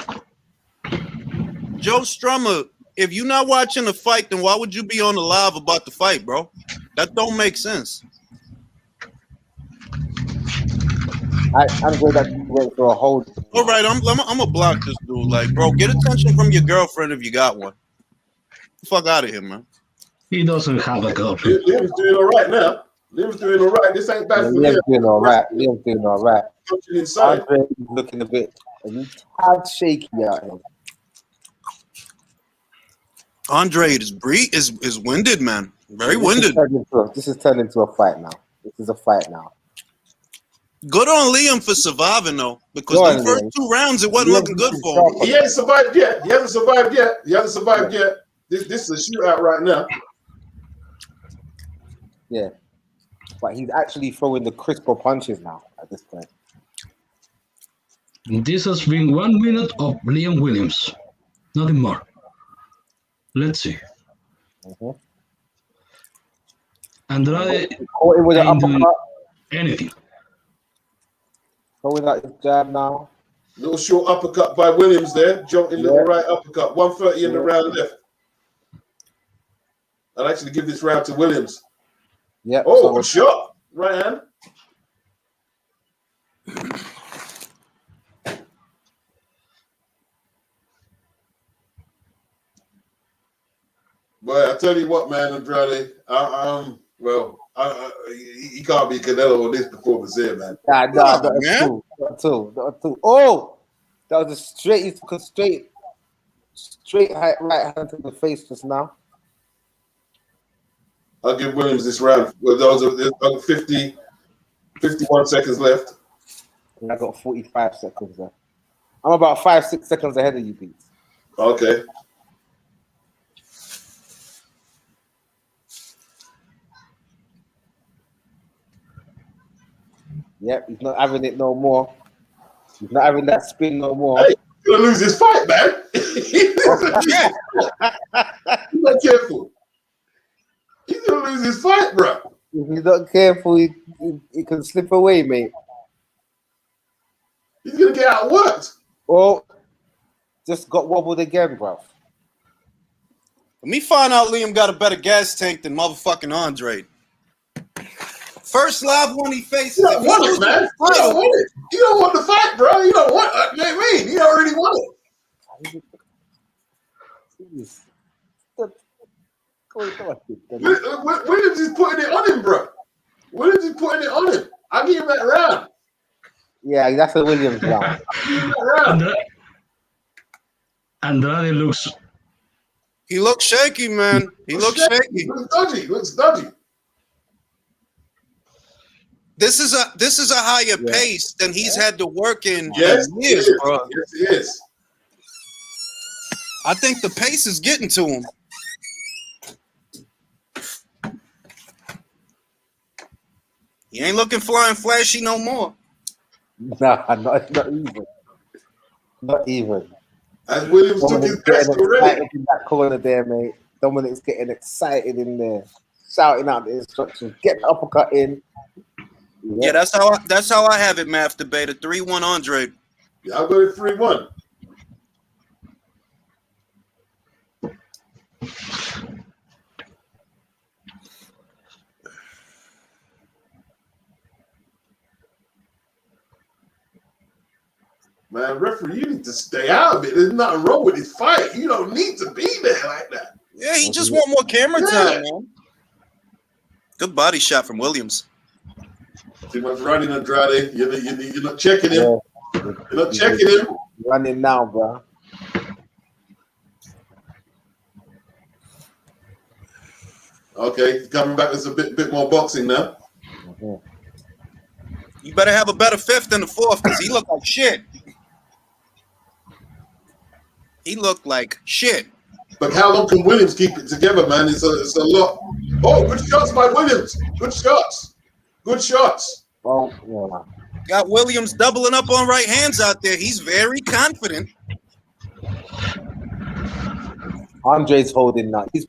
Joe Strummer, if you're not watching the fight, then why would you be on the live about the fight, bro? That don't make sense. I'm good that he went for a hold. All right, I'm gonna block this dude. Like, bro, get attention from your girlfriend if you got one. Fuck out of here, man. He doesn't have a girlfriend. Liam's doing all right now. Liam's doing all right. This ain't bad for Liam's Liam. doing all right. Liam's doing all right. Punching inside. Andre is looking a tad shaky out here. Andre is winded, man. Very winded. This is turned into a fight now. This is a fight now. Good on Liam for surviving though, because Go the on, first Liam. 2 rounds it wasn't looking good for him. He hasn't survived yet. He hasn't survived yet. This is a shootout right now. Yeah. But he's actually throwing the crisper punches now at this point. This has been 1 minute of Liam Williams. Nothing more. Let's see. Andrade Caught him with an ain't doing uppercut. anything. Going out his jab now. Little short uppercut by Williams there. Jumping little right uppercut. 130 in the round left. I'll actually give this round to Williams. Yeah. Oh, good shot. Right hand. Well, I tell you what, man, Andrade. He can't be Canelo on this performance here, man. Not two. Oh, that was a straight right hand to the face just now. I'll give Williams this round. Well, there's 51 seconds left. And I got 45 seconds there. I'm about 5-6 seconds ahead of you, Pete. Okay. Yep, he's not having it no more. He's not having that spin no more. Hey, he's gonna lose his fight, man. He's not careful. He's gonna lose his fight, bro. If he's not careful, he can slip away, mate. He's gonna get outworked. Oh, just got wobbled again, bro. Let me find out Liam got a better gas tank than motherfucking Andre. First live one he faces. You don't want it, man. You don't want it. You don't want the fight, bro. You don't want it. Man, mean, he already won it. Williams is putting it on him, bro. Williams is putting it on him. I'll give him that round. Yeah, that's a Williams round. I'll give him that round. Andrade looks. He looks shaky, man. He looks shaky. Looks dodgy. This is a higher pace than he's had to work in Yes, years, bro. Yes, it is. I think the pace is getting to him. He ain't looking flying flashy no more. Nah, not even. Not even. As Williams took his best getting already. excited in that corner there, mate. Dominic's getting excited in there, shouting out the instructions. Get the uppercut in. Yeah, that's how I have it, Math Debate. A 3-1 Andre. Yeah, I'll go to 3-1. Man, referee, you need to stay out of it. There's nothing wrong with this fight. You don't need to be there like that. Yeah, he just want more camera time, man. Good body shot from Williams. Too much running, Andrade. You're not checking him. Yeah. You're not checking him. Running now, bro. Okay, he's coming back with a bit more boxing now. You better have a better fifth than the fourth because he looked like shit. He looked like shit. But how long can Williams keep it together, man? It's a lot. Oh, good shots by Williams. Good shots. Good shots. Oh, yeah. Got Williams doubling up on right hands out there. He's very confident. Andre's holding now. He's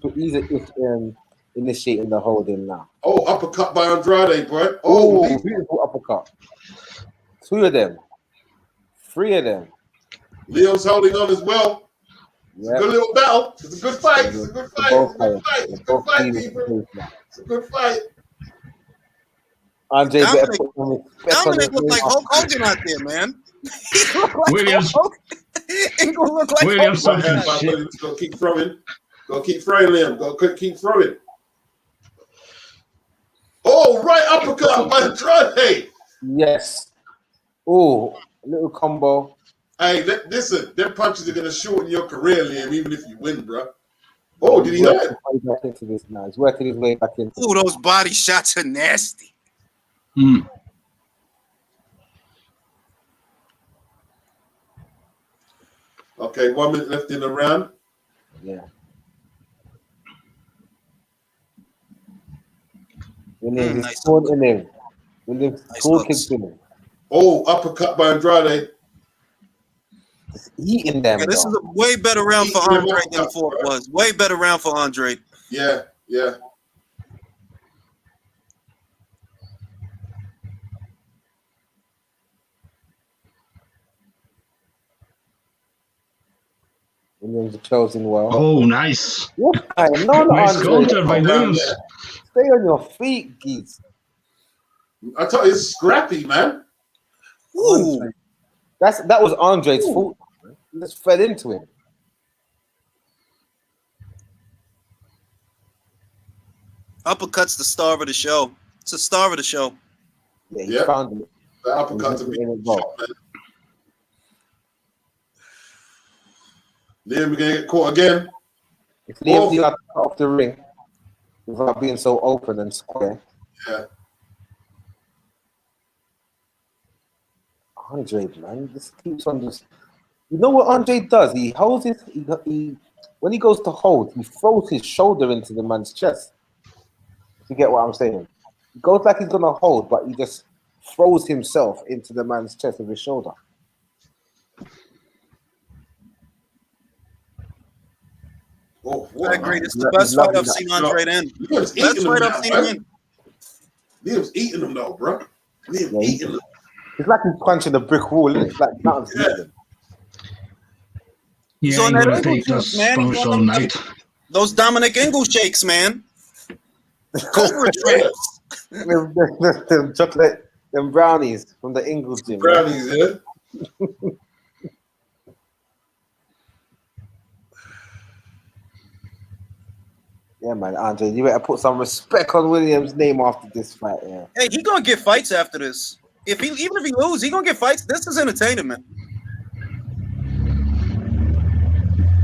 initiating the holding now. Oh, uppercut by Andrade, bro. Oh, Oh, beautiful uppercut. 2 of them. 3 of them. Leo's holding on as well. Yeah. Good little battle. It's a good fight. It's a good fight. It's a good fight. It's a good fight, people. It's a good fight. Andre better put some respect on Dominic his looked like name. Hulk Hogan out there, man. He looked like Williams. Hulk Hogan. He gonna look like Williams Hulk something Hogan. shit. Williams got to keep throwing. Got to keep throwing, Liam. Got to keep throwing. Oh, right uppercut by Andrade. Yes. Oh, a little combo. Hey, listen, them punches are going to shorten your career, Liam, even if you win, bro. Oh, did he hurt? He's working his way back into this now. He's working his way back into Ooh, those body shots are nasty. Mm. Okay, 1 minute left in the round. Yeah. Williams nice is taunting him. Williams Nice talking hooks. to him. Oh, uppercut by Andrade. Just eating them. Yeah, this though. is a way better round for Andre than the fourth was. Way better round for Andre. Yeah, yeah. Williams is closing well. Oh, nice. What? No, Nice Andre. counter by Williams. Stay on your feet, geez. I thought it's scrappy, man. Ooh. That was Andre's fault. He just fed into him. Uppercut's the star of the show. It's the star of the show. Yeah, he Yeah. found it. The uppercut's a big He's hitting it shot, man. Liam, we're going to get caught again. If Liam Diaz cut off the ring without being so open and square, Yeah. Andre, man, this keeps on just. You know what Andre does? He holds his. He when he goes to hold, he throws his shoulder into the man's chest. You get what I'm saying? He goes like he's gonna hold, but he just throws himself into the man's chest with his shoulder. Oh, I agree. This is the He's best fight loving I've that. seen Andre in. Liam's Best eating fight them I've now, seen him man. in. Liam's eating them, though, bro. Liam's Yeah, eating them. It's like he's punching a brick wall, isn't it? It's like nothing's Yeah. moving. He's Yeah, on I'm that gonna Engle take juice, us man. He's punch on all them- night. Those Dominic Engle shakes, man. Cobra traps. them chocolate, them brownies from the Ingles gym. Brownies, yeah? Yeah, man, Andre, you better put some respect on Williams' name after this fight. Yeah. Hey, he gonna get fights after this. Even if he loses, he gonna get fights. This is entertaining, man.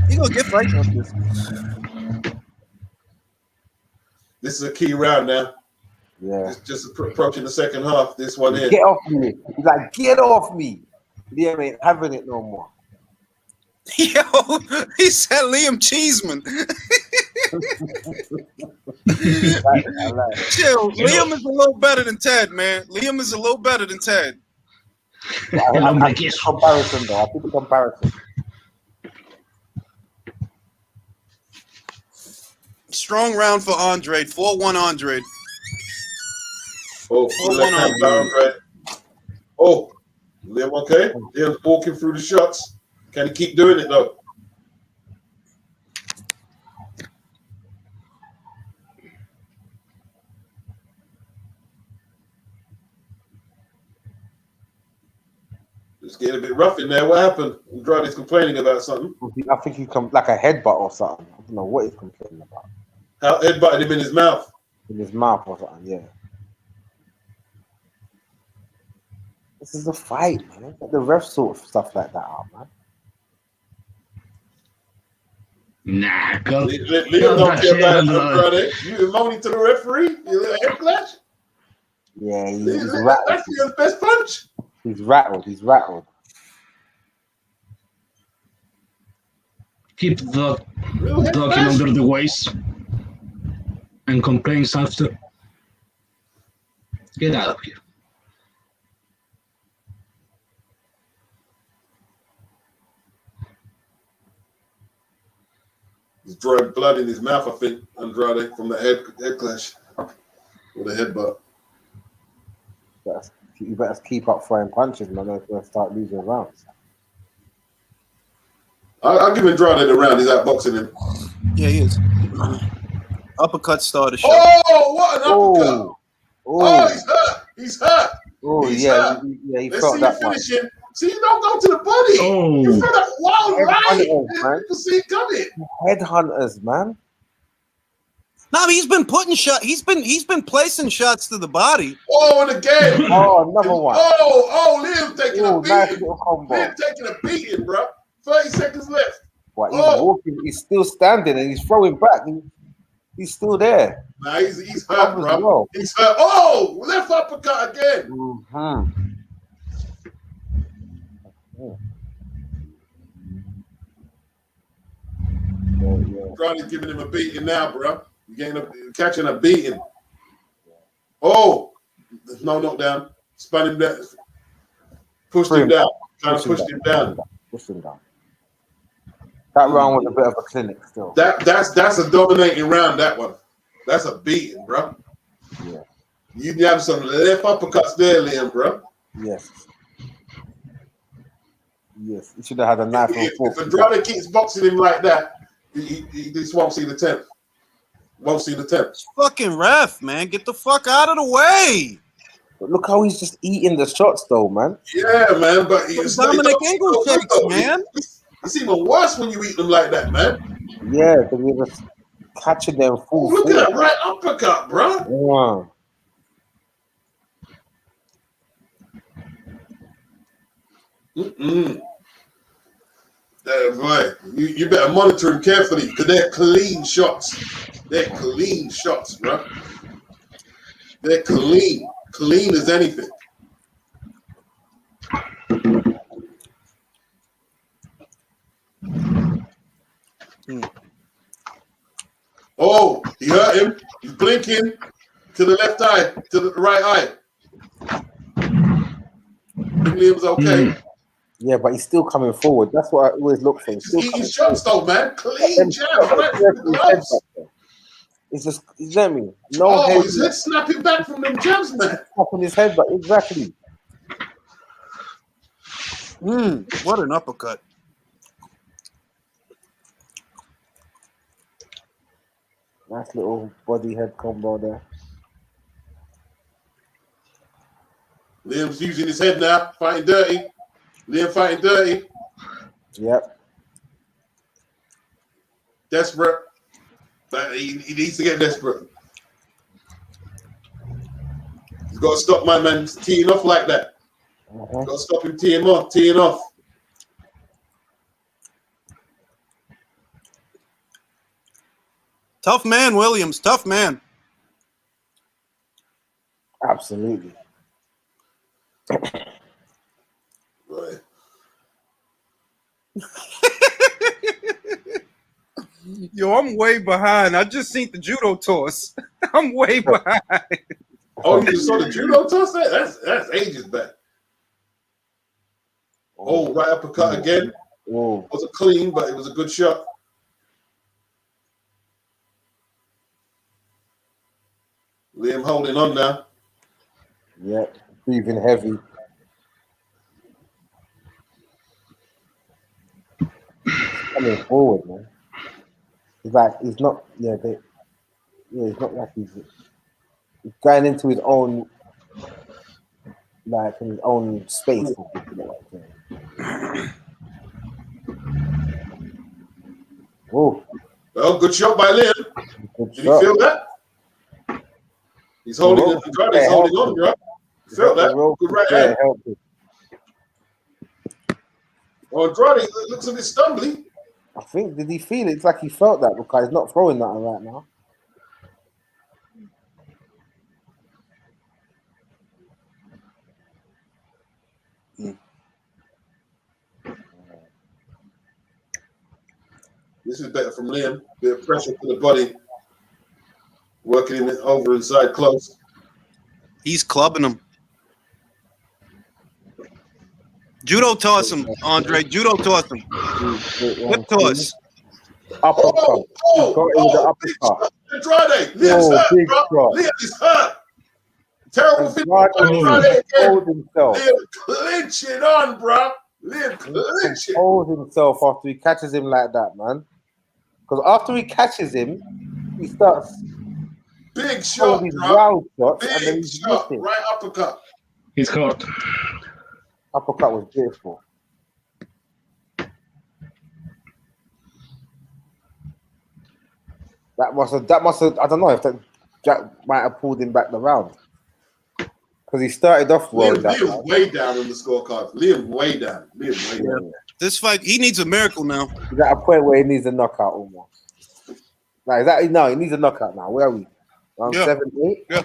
He gonna get fights after this. This is a key round now. Yeah. It's just approaching the second half. This one here. Get off me. He's like, get off me. Liam ain't having it no more. Yo, he said Liam Cheeseman. I like it. Chill. Liam is a little better than Ted, man. Liam is a little better than Ted. El hombre I see the queso. comparison, though. I see the comparison. Strong round for Andrade. 4-1 Andrade. Oh, Oh, left hand down, right. Oh, Liam, okay. Liam's walking through the shots. Can he keep doing it though? It's getting a bit rough in there. What happened? Andrade's complaining about something. I think he come like a headbutt or something. I don't know what he's complaining about. How headbutted him in his mouth. In his mouth or something, yeah. This is a fight, man. Don't let the ref sort of stuff like that out, man. Nah, go. Liam don't care about Andrade. You moaning to the referee? You little head clash? Yeah, he's That's rattled. your best punch. He's rattled. He's rattled. Keep the Real head talking clash. under the waist and complaints after. Get out of here. He's drawing blood in his mouth, I think, Andrade, from the head clash with a headbutt. You better keep up throwing punches, man. Or you'll start losing rounds. I'll give Andrade the round. He's outboxing him. Yeah, he is. Uppercut started shot. Oh, what an uppercut! Oh, Oh, he's hurt. He's hurt. oh, He's yeah, hurt. he Let's felt see you that one. finish him. See, you don't go to the body. Oh. You throw that wild Headhunters, right. man. People see it coming. Headhunters, man. No, he's been putting shot. He's been placing shots to the body. Oh, and again. Oh, another one. Oh, Liam taking Oh, a nice beating. little combo. Liam taking a beating, bro. 30 seconds left. What, he's Oh. walking, he's still standing and he's throwing back. He's still there. Nah, he's hurt, Covers bro. well. He's hurt. Oh, left uppercut again. Mm-hmm. Yeah. Andrade's giving him a beating now, bro. You're catching a beating. Oh, no knockdown. Spun him down. Pushed him down. Kind of pushed him down. Pushed him down. That round was a bit of a clinic still. That's a dominating round, that one. That's a beating, bro. Yeah. You have some left uppercuts there, Liam, bro. Yes. Yes. He should have had a knife and If fork. Andrade keeps boxing him like that, he just won't see the 10th. Won't see the 10th. Fucking ref, man. Get the fuck out of the way. But look how he's just eating the shots, though, man. Yeah, man, but it's Dominic Ingle shakes, man. It's even worse when you eat them like that, man. Yeah, because he was catching them full. Look at that right uppercut, bro. Yeah. Boy, you better monitor him carefully because they're clean shots. They're clean shots, bro. They're clean. Clean as anything. Oh, he hurt him. He's blinking to the left eye, to the right eye. Liam's okay. Yeah, but he's still coming forward. That's what I always look for. He's still He's coming shots though, man. Clean jab, right from the gloves. It's just, let me. No Oh, head. his head snapping back from them jabs, man. Tapping his head, but exactly. What an uppercut. Nice little body head combo there. Liam's using his head now, fighting dirty. Liam fighting dirty. Yep. Desperate. But he needs to get desperate. He's got to stop my man teeing off like that. Got to stop him teeing off. Tough man, Williams. Tough man. Absolutely. Right. Yo, I'm way behind. I just seen the judo toss. I'm way behind. Oh, you just saw the judo toss that? That's ages back. Oh, right uppercut again. Oh, It wasn't clean, but it was a good shot. Liam holding on now. yeah, breathing heavy. Coming forward, man. He's like he's not. Yeah, he's not like he's going into his own, like in his own space. Oh, Well, good shot by Liam. good Did shot. you feel that? He's holding it. Andrade's holding on, right? You felt that? Good right Yeah, hand. helped him. Oh, Andrade looks a bit stumbly. I think did he feel it? It's like he felt that because he's not throwing that right now. This is better from Liam. Bit of pressure to the body. Working him over inside close. He's clubbing him. Judo toss him, Andre. Judo toss him. Whip toss. Uppercut. Got it with the big uppercut. shot. Andrade. Liam's hurt, big bro. shot. Liam is hurt. Terrible finish. Andrade Andrade again. hold himself. Liam clinching on, bro. Liam clinching. Hold himself after he catches him like that, man. Because after he catches him, he starts Big shot, these bro. wild shots and then Big he's shot. missing. Right uppercut. He's caught. Uppercut was beautiful. That must have. I don't know if that Jack might have pulled him back the round because he started off well. Liam's way down on the scorecard. Liam way down. Liam way down. This fight, he needs a miracle now. He's at a point where he needs a knockout almost. Like, is that no? He needs a knockout now. Where are we? Round 7, 8. Yeah.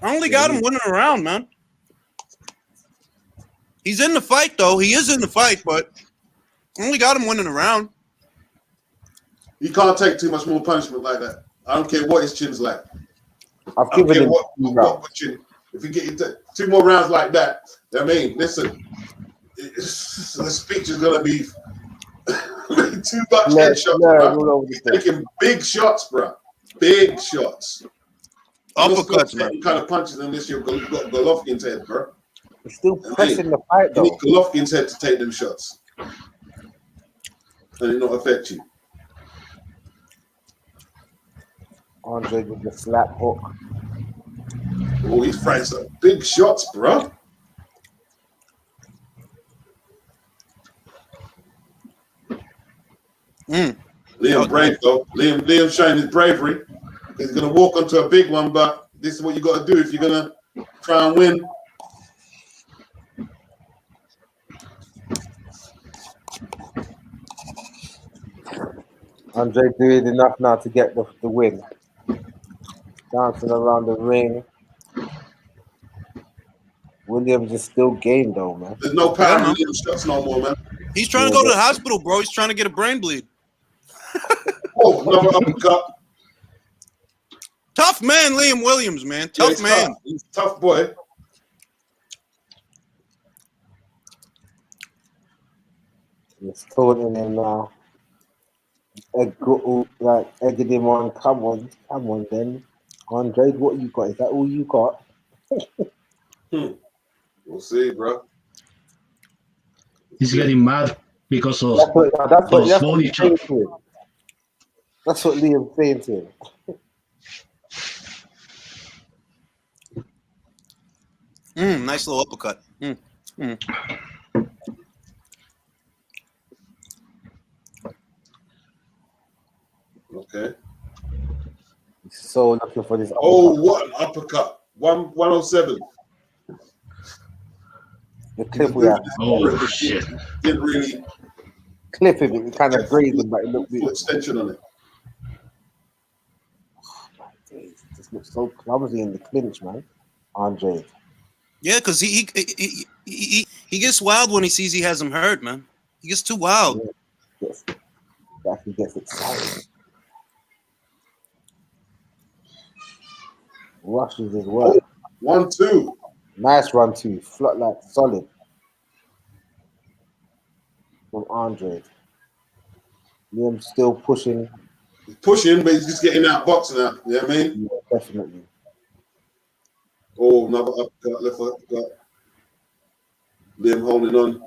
I only got him winning a round, man. He's in the fight, though. He is in the fight, but I only got him winning a round. He can't take too much more punishment like that. I don't care what his chin's like. I've I don't given care him what chin. If you get 2 more rounds like that, I mean, listen, the speech is gonna be too much headshots, bro. He's taking big shots, bro. Big shots. Uppercuts, man. Kind of punches unless you've got Golovkin's head, bro. He's still pressing the fight, You though. need Golovkin's head to take them shots, and it not affect you. Andre with the slap hook. Oh, he's throwing some big shots, bro. Liam brave though. Liam showing his bravery. He's gonna walk onto a big one, but this is what you got to do if you're gonna try and win. Andre doing enough now to get the win. Dancing around the ring. Williams is still game though, man. There's no power in Liam's shots no more, man. He's trying to go to the hospital, bro. He's trying to get a brain bleed. Oh, another uppercut. Tough man, Liam Williams, man. Tough man. Tough. He's a tough boy. He's taunting him now. Egging him on. Come on, then. Andre, what you got? Is that all you got? We'll see, bro. He's getting mad because of That's what body Liam's saying shot. to him. That's what Liam's saying to him. Nice little uppercut. Okay. He's so looking for this uppercut. Oh, what an uppercut. 107. The clip we have. Oh, shit. Didn't really Clip of it kind of grazed him, but it looked full beautiful. extension on it. This looks so clumsy in the clinch, man. Andre. Yeah, because he gets wild when he sees he has him hurt, man. He gets too wild. Yes. That he gets excited. Rushes as well. 1-2. Nice run too. Flat like solid. From Andrade. Liam still pushing. He's pushing, but he's just getting out boxing now. You know what I mean? Yeah, definitely. Oh, another uppercut, left uppercut. Liam holding on.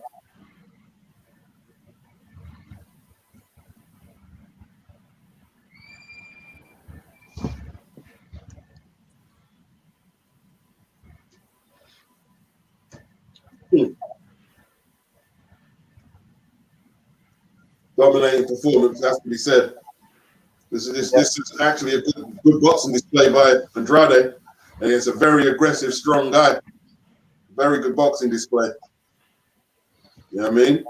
Dominating performance, has to be said. This is actually a good boxing display by Andrade, and it's a very aggressive, strong guy. Very good boxing display. You know what I mean?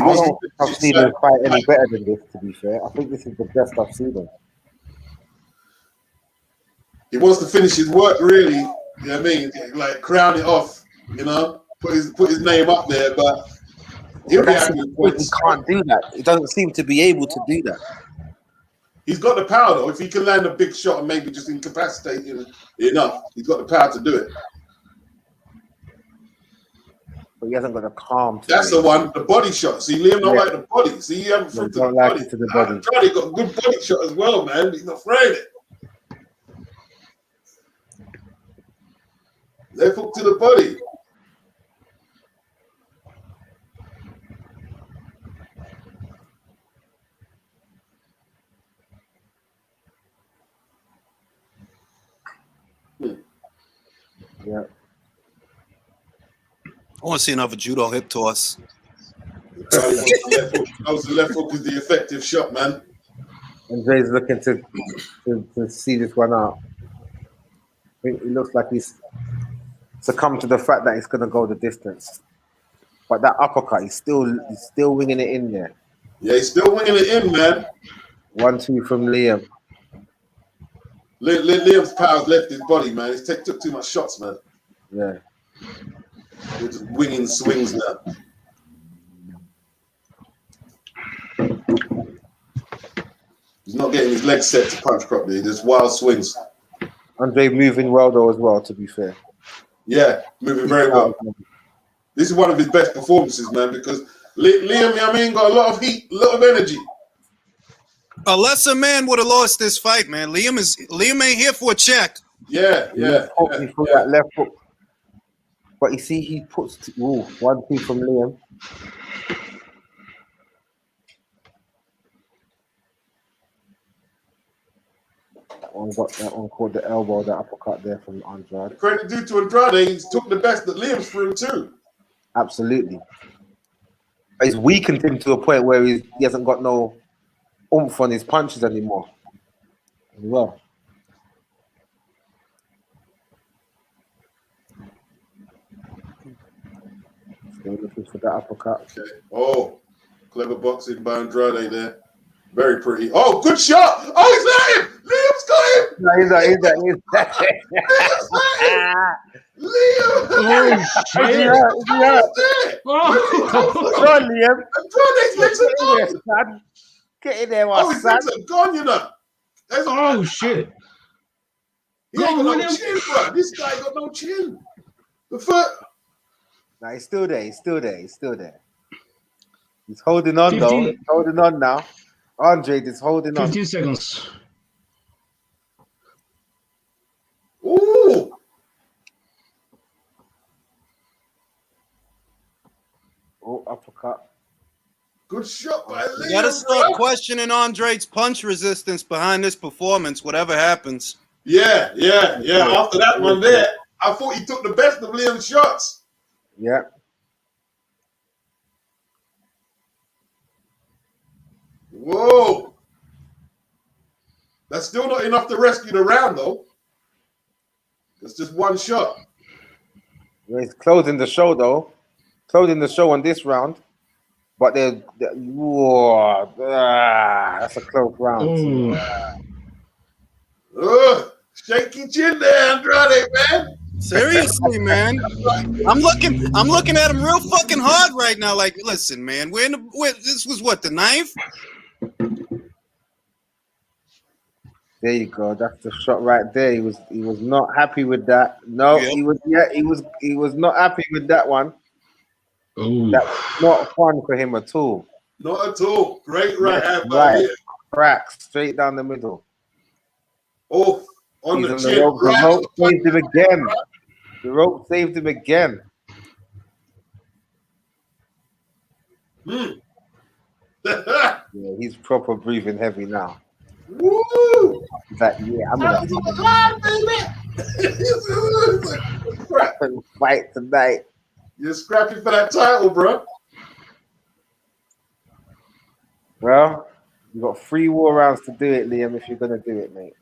I don't think I've seen him fight any better than this, to be fair. I think this is the best I've seen him. He wants to finish his work, really. You know what I mean? Like crown it off, you know, put his name up there, but he'll be happy with He points. can't do that. He doesn't seem to be able to do that. He's got the power though. If he can land a big shot and maybe just incapacitate him enough, he's got the power to do it. But he hasn't got the calm. That's the one, the body shot. See, Liam don't like the body. See, you haven't thrown to the like body. it to the body. Andrade got a good body shot as well, man. He's not afraid of it. Left hook to the body. Yeah. I want to see another judo hip toss. The left hook is the effective shot, man. Andre's looking to see this one out. I think it looks like he's succumbed to the fact that he's going to go the distance. But that uppercut, he's still winging it in there. Yeah, he's still winging it in, man. 1-2 from Liam. Liam's power's left his body, man. He took too much shots, man. Yeah. We're just winging swings now. He's not getting his legs set to punch properly. There's wild swings. Andre moving well though as well, to be fair. Yeah, moving very well. This is one of his best performances, man, because Liam, I mean, got a lot of heat, a lot of energy. A lesser man would have lost this fight, man. Liam ain't here for a check. Yeah. That left hook. But you see, he puts 1-2 from Liam. That one called the elbow, that uppercut there from Andrade. Credit due to Andrade, he's took the best that Liam's through too. Absolutely. He's weakened him to a point where he hasn't got no oomph on his punches anymore. As well. Still looking for that uppercut. Okay. Oh, clever boxing by Andrade there. Very pretty. Oh, good shot. Oh, he's got him. Liam's got him. No, he's not. Liam's got him. Liam. Oh, shit. Go on, Liam. Andrade's legs are gone. Get in there, Oh, his legs are gone, you know. Oh, shit. He ain't got no William. chin, bro. This guy got no chin. The foot. No, he's still there. He's still there. He's holding on, 15. though. He's holding on now. Andre is holding on. 15 seconds. Ooh. Oh, uppercut. Good shot by Liam. You gotta start bro. questioning Andrade's punch resistance behind this performance, whatever happens. Yeah. After that one there, I thought he took the best of Liam's shots. Yeah. Whoa. That's still not enough to rescue the round, though. It's just one shot. He's closing the show, though. Closing the show on this round. But that's a close round. Shaky chin there, Andrade, man. Seriously, man. I'm looking at him real fucking hard right now. Like, listen, man, this was what, the ninth? There you go. That's the shot right there. He was not happy with that. No, Yep. he was not happy with that one. Oh, That was not fun for him at all. Not at all. Great right hand by Right. here. Crack straight down the middle. Oh, on He's the on chin. the rope. The Right rope on the saved him again. The rope saved him again. Yeah, he's proper breathing heavy now. Woo! He's like, yeah, I'm gonna fight tonight. You're scrapping for that title, bro. Well, you got 3 war rounds to do it, Liam, if you're gonna do it, mate.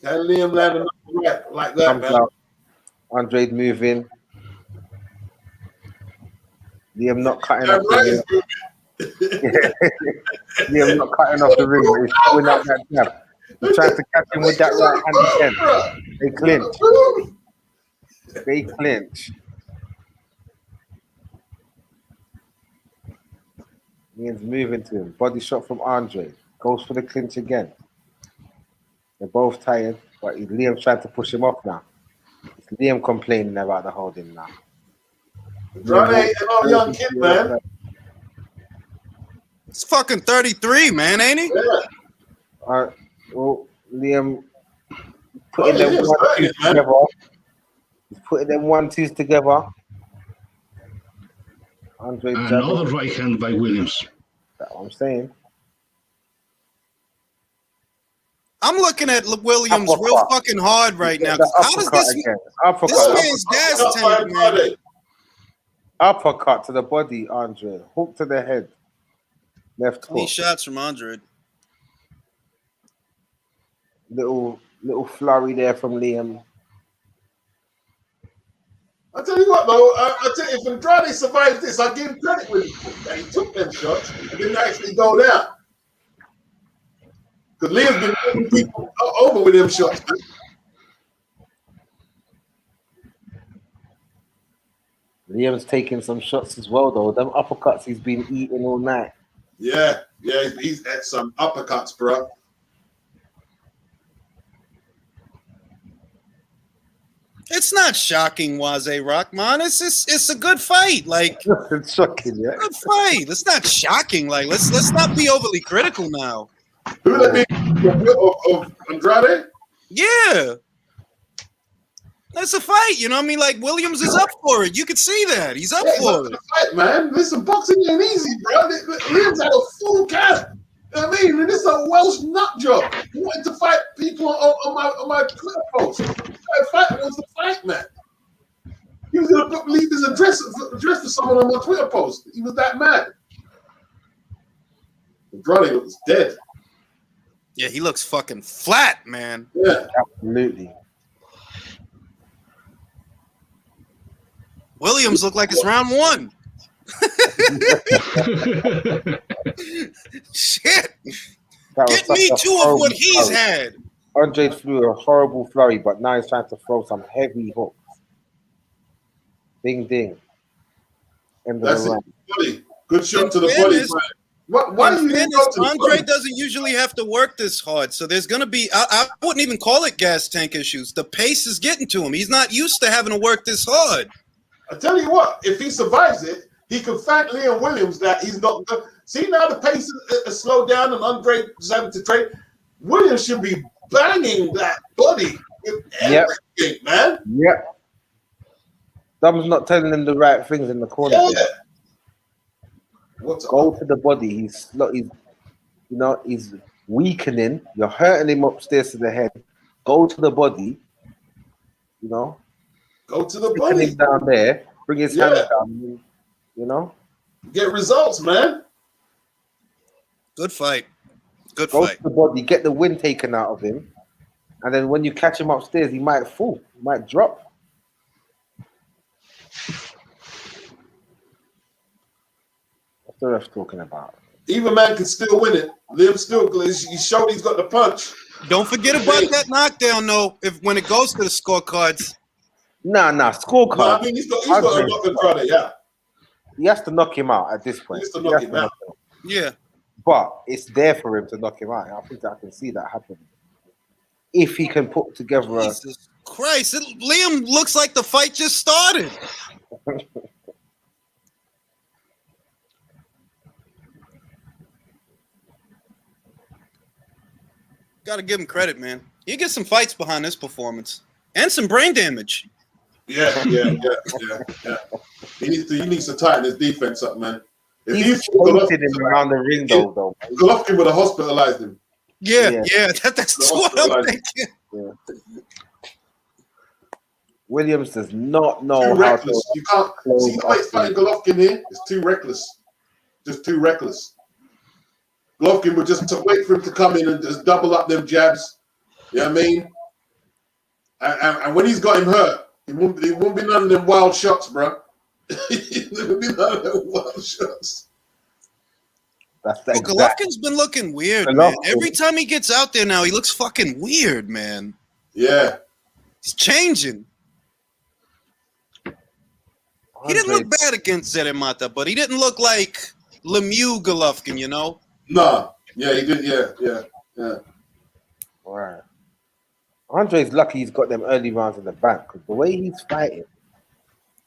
Can Liam land another right like that, Comes man? out. Andrade moving. Liam not cutting That off right the is ring. good. Liam not cutting off the ring, but he's throwing out that jab. He tried to catch him with that right hand again. They clinch. They clinch. Liam's moving to him. Body shot from Andre. Goes for the clinch again. They're both tired, but Liam's trying to push him off now. It's Liam complaining about the holding now. Andrade ain't no young kid, man. It's fucking 33, man, ain't he? Yeah. Well, Liam putting them Liam's 1-2s hurting, man. together. He's putting them 1-2s together. Andre another right hand by Williams. That's what I'm saying. I'm looking at Williams Uppercut. real fucking hard right now. The How does uppercut this again. this Uppercut. man's gas tank, man? Uppercut to the body, Andre. Hook to the head. Left Clean hook. shots from Andre. Little flurry there from Liam. I tell you what, though, I tell you, if Andrade survives this, I give him credit with that he took them shots and didn't actually go down. Because Liam's been moving people over with them shots. Liam's taking some shots as well, though. Them uppercuts he's been eating all night. Yeah, he's at some uppercuts, bro. It's not shocking, Waze Rockman. It's a good fight. Like, It's shocking, yeah. good fight. It's not shocking. Like, let's not be overly critical now. Who let me of Andrade? Yeah. That's a fight, you know what I mean? Like, Williams is up for it. You could see that. He's up for it. Fight, man. Listen, boxing ain't easy, bro. Liam's had a full camp. You know what I mean? And this is a Welsh nut job. He wanted to fight people on my Twitter post. Fight was the fight, man. He was going to leave his address for someone on my Twitter post. He was that mad. Andrade was dead. Yeah, he looks fucking flat, man. Yeah. Absolutely. Williams looked like it's round 1. Shit. That was Get such me a 2 of horrible what he's flurry. had. Andre threw a horrible flurry, but now he's trying to throw some heavy hooks. Ding, ding. End of That's the it. round. Body. Good shot to the fairness- body. Why do you Fairness, go to the Andre body? doesn't usually have to work this hard, so there's going to be I wouldn't even call it gas tank issues. The pace is getting to him. He's not used to having to work this hard. I tell you what, if he survives it, he could thank Liam Williams that he's not good. See, now the pace is slowed down and Andre is having to trade. Williams should be banging that body with everything, man. Yep. Dom's not telling him the right things in the corner. Yeah. What's Go to the body. He's weakening. You're hurting him upstairs to the head. Go to the body. You know, Go to the put body. him down there. Bring his hands down. You know, Get results, man. Good fight. Good go fight. to the body. Get the wind taken out of him, and then when you catch him upstairs, he might fall. He might drop. What's the ref talking about? Either man can still win it. Liam still, he showed he's got the punch. Don't forget about that knockdown, though. When it goes to the scorecards. Nah, scorecard. No, I mean, he's got a knock Andrade, yeah. he has to knock him out at this He point. has to knock him out. Yeah. But it's there for him to knock him out. I think I can see that happening. If he can put together a Jesus Christ. Liam looks like the fight just started. Gotta give him credit, man. He gets some fights behind this performance. And some brain damage. Yeah. He needs to tighten his defense up, man. If he's floated him around the ring, though. Golovkin would have hospitalized him. Yeah. That's what I'm thinking. Yeah. Williams does not know Too how reckless. to. You can't see the way it's fighting Golovkin here. It's too reckless. Just too reckless. Golovkin would just wait for him to come in and just double up them jabs. You know what I mean? And when he's got him hurt, it won't be none of them wild shots, bro. It won't be none of them wild shots. That's the Golovkin's been looking weird, man. Every time he gets out there now, he looks fucking weird, man. Yeah. He's changing. He didn't look bad against Zedemata, but he didn't look like Lemieux Golovkin, you know? No. Yeah, he did. Yeah. Right. Andre's lucky he's got them early rounds in the bank because the way he's fighting.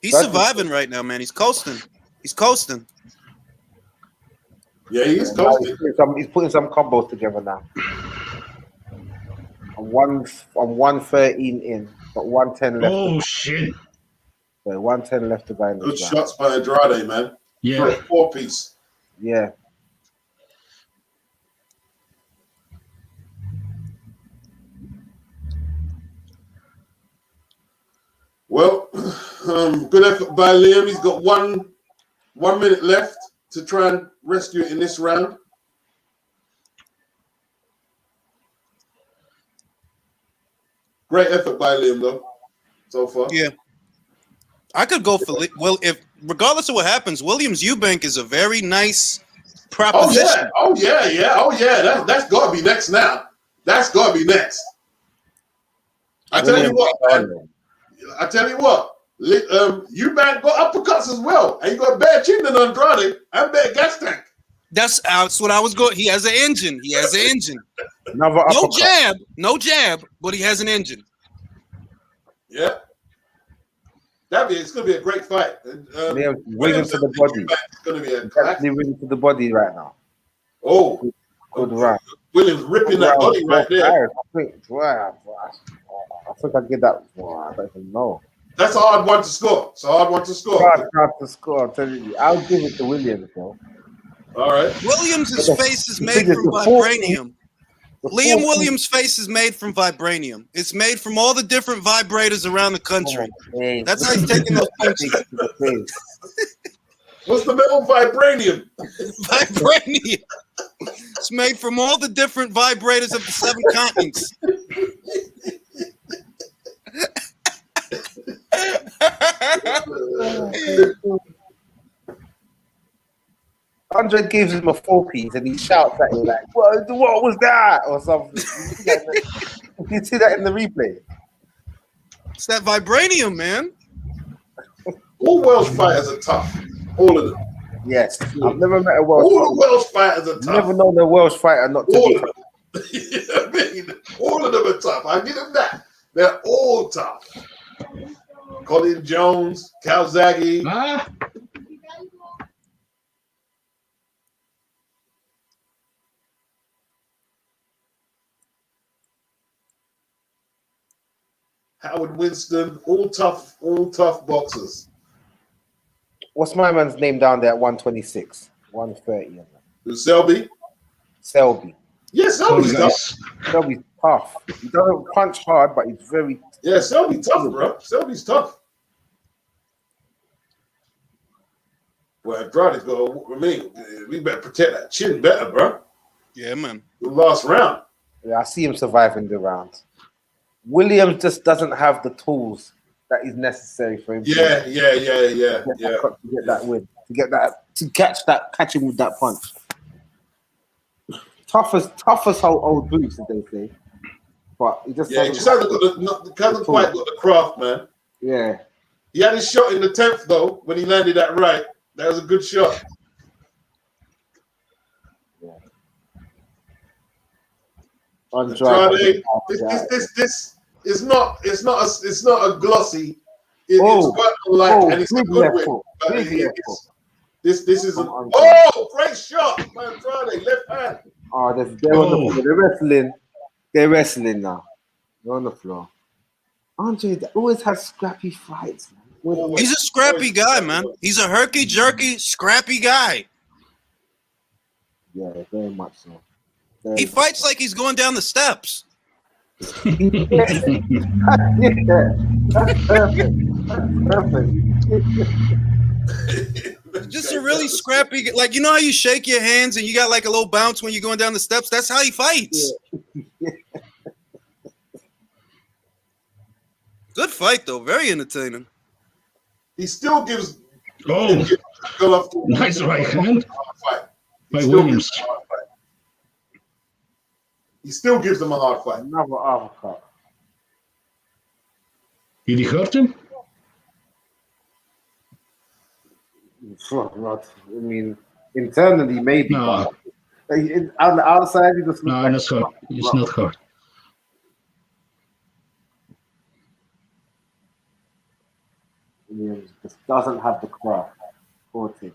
He's surviving right now, man. He's coasting. Yeah, he's coasting. He's putting some combos together now. I'm 113 in, but 110 left. Oh shit! So 110 left to go in Good this round. shots by Andrade, man. Yeah. 4-piece. Yeah. Well, good effort by Liam. He's got one minute left to try and rescue it in this round. Great effort by Liam, though, so far. Yeah. I could go for regardless of what happens, Williams Eubank is a very nice proposition. Oh yeah. That's got to be next now. That's got to be next. I tell you what, man. Eubank got uppercuts as well, and you got better chin than Andrade and better gas tank. That's what I was going. He has an engine. Another uppercut. No jab, but he has an engine. Yeah. It's going to be a great fight. Liam's winging to the body. It's going to be a Actually winging to the body right now. Oh, good round. Williams ripping that body right there. I think I get that. I don't even know. That's a hard one to score. Hard to score. I'm telling you. I'll give it to Williams, though. All right. Williams' face is made from vibranium. Liam Williams' face is made from vibranium. It's made from all the different vibrators around the country. That's how he's taking those punches. What's the metal? Vibranium. Vibranium. It's made from all the different vibrators of the 7 continents. Andre gives him a 4-piece and he shouts at him like, what was that? Or something. You see that in the replay? It's that vibranium, man. All Welsh fighters are tough. All of them. Yes. I've never met a Welsh fighter. All the Welsh fighters are tough. Never known a Welsh fighter not to be tough. You know what I mean? All of them are tough. I give them that. They're all tough. Colin Jones, Calzaghe. Howard Winston, all tough boxers. What's my man's name down there at 126? 130. Who's Selby? Selby. Yeah, Selby's tough. Selby's tough. He doesn't punch hard, but he's very... Yeah, Selby's tough, bro. Selby's tough. Well, Andrade's going to, we better protect that chin better, bro. Yeah, man. The last round. Yeah, I see him surviving the round. Williams just doesn't have the tools that is necessary for him. To get that win, to catch him with that punch. Tough as old boots, as they say. But he just hasn't quite got the craft, man. Yeah. He had his shot in the 10th though when he landed that right. That was a good shot. Andrade, this is not. It's not a glossy. It's worked like, and it's a good win. This is great shot by Andrade, left hand. They're wrestling now. They're on the floor. Andre always has scrappy fights, man. He's a scrappy guy, man. He's a herky-jerky, scrappy guy. Yeah, very much so. He fights like he's going down the steps. That's perfect. Just a really scrappy, like, you know how you shake your hands and you got like a little bounce when you're going down the steps? That's how he fights. Yeah. Good fight, though. Very entertaining. He still gives. Nice right hand by Williams. He still gives them a hard fight. Another uppercut. Did he hurt him? I mean, internally, maybe. No. On the outside, he just No, it's not hurt. It's not hurt. Williams just doesn't have the craft. Poor thing.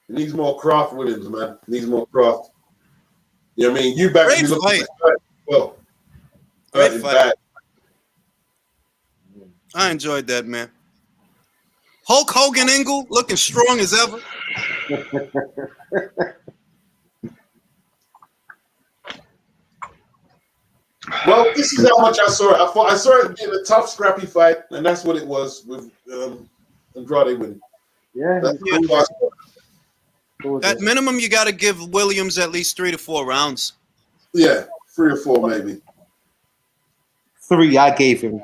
He needs more craft, Williams, man. He needs more craft. You know what I mean? You back. Great fight. Well, great fight. I enjoyed that, man. Hulk Hogan Angle looking strong as ever. Well, this is how much I saw it. I saw it being a tough, scrappy fight, and that's what it was with Andrade winning. Yeah. At minimum, you got to give Williams at least 3 to 4 rounds. Yeah, 3 or 4 maybe. 3 I gave him.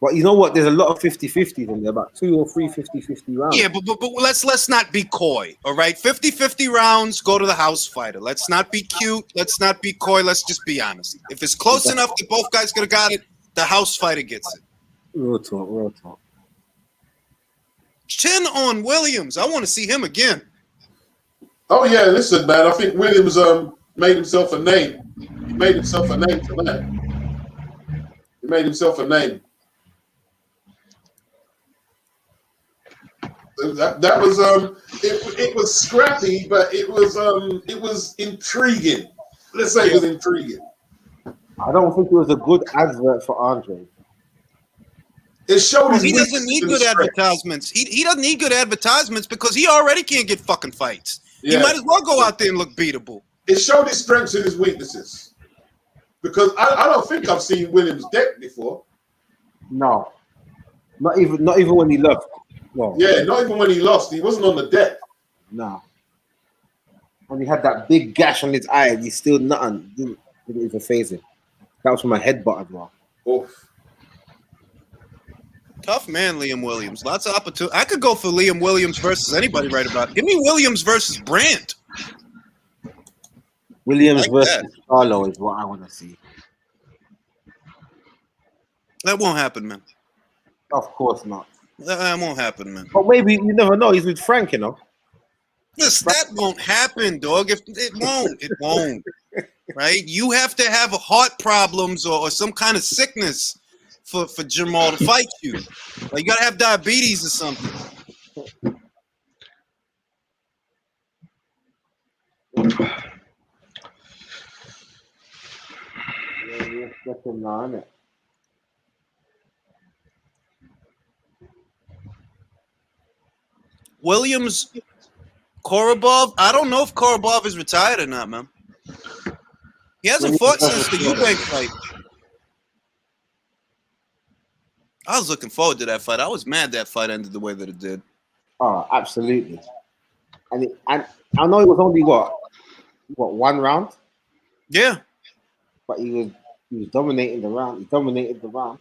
But you know what? There's a lot of 50-50s in there, about 2 or 3 50-50 rounds. Yeah, but let's not be coy, all right? 50-50 rounds, go to the house fighter. Let's not be cute. Let's not be coy. Let's just be honest. If it's close enough that both guys could have got it, the house fighter gets it. Real talk. Chin on Williams. I want to see him again. Oh, yeah, listen, man. I think Williams made himself a name. He made himself a name tonight. He made himself a name. That was it was scrappy, but it was intriguing. Let's say it was intriguing. I don't think it was a good advert for Andre. It showed his he doesn't need good advertisements. He doesn't need good advertisements because he already can't get fucking fights. Yeah. He might as well go out there and look beatable. It showed his strengths and his weaknesses. Because I don't think I've seen Williams' deck before. No. Not even when he left. No. Yeah, not even when he lost. He wasn't on the deck. No. And he had that big gash on his eye and he still nothing. Didn't even phase him. That was from a headbutt as well. Oof. Tough man, Liam Williams. Lots of opportunity. I could go for Liam Williams versus anybody right about. Give me Williams versus Brandt. Williams versus Carlo is what I want to see. That won't happen, man. Of course not. That won't happen, man. But maybe you never know. He's with Frank, you know. Yes, that won't happen, dog. If it won't. Right? You have to have heart problems or some kind of sickness for Jamal to fight you. Like you gotta have diabetes or something. Williams, Korobov. I don't know if Korobov is retired or not, man. He hasn't fought since the Eubank fight. I was looking forward to that fight. I was mad that fight ended the way that it did. Oh, absolutely. And I know it was only what 1 round? Yeah. But he was dominating the round. He dominated the round.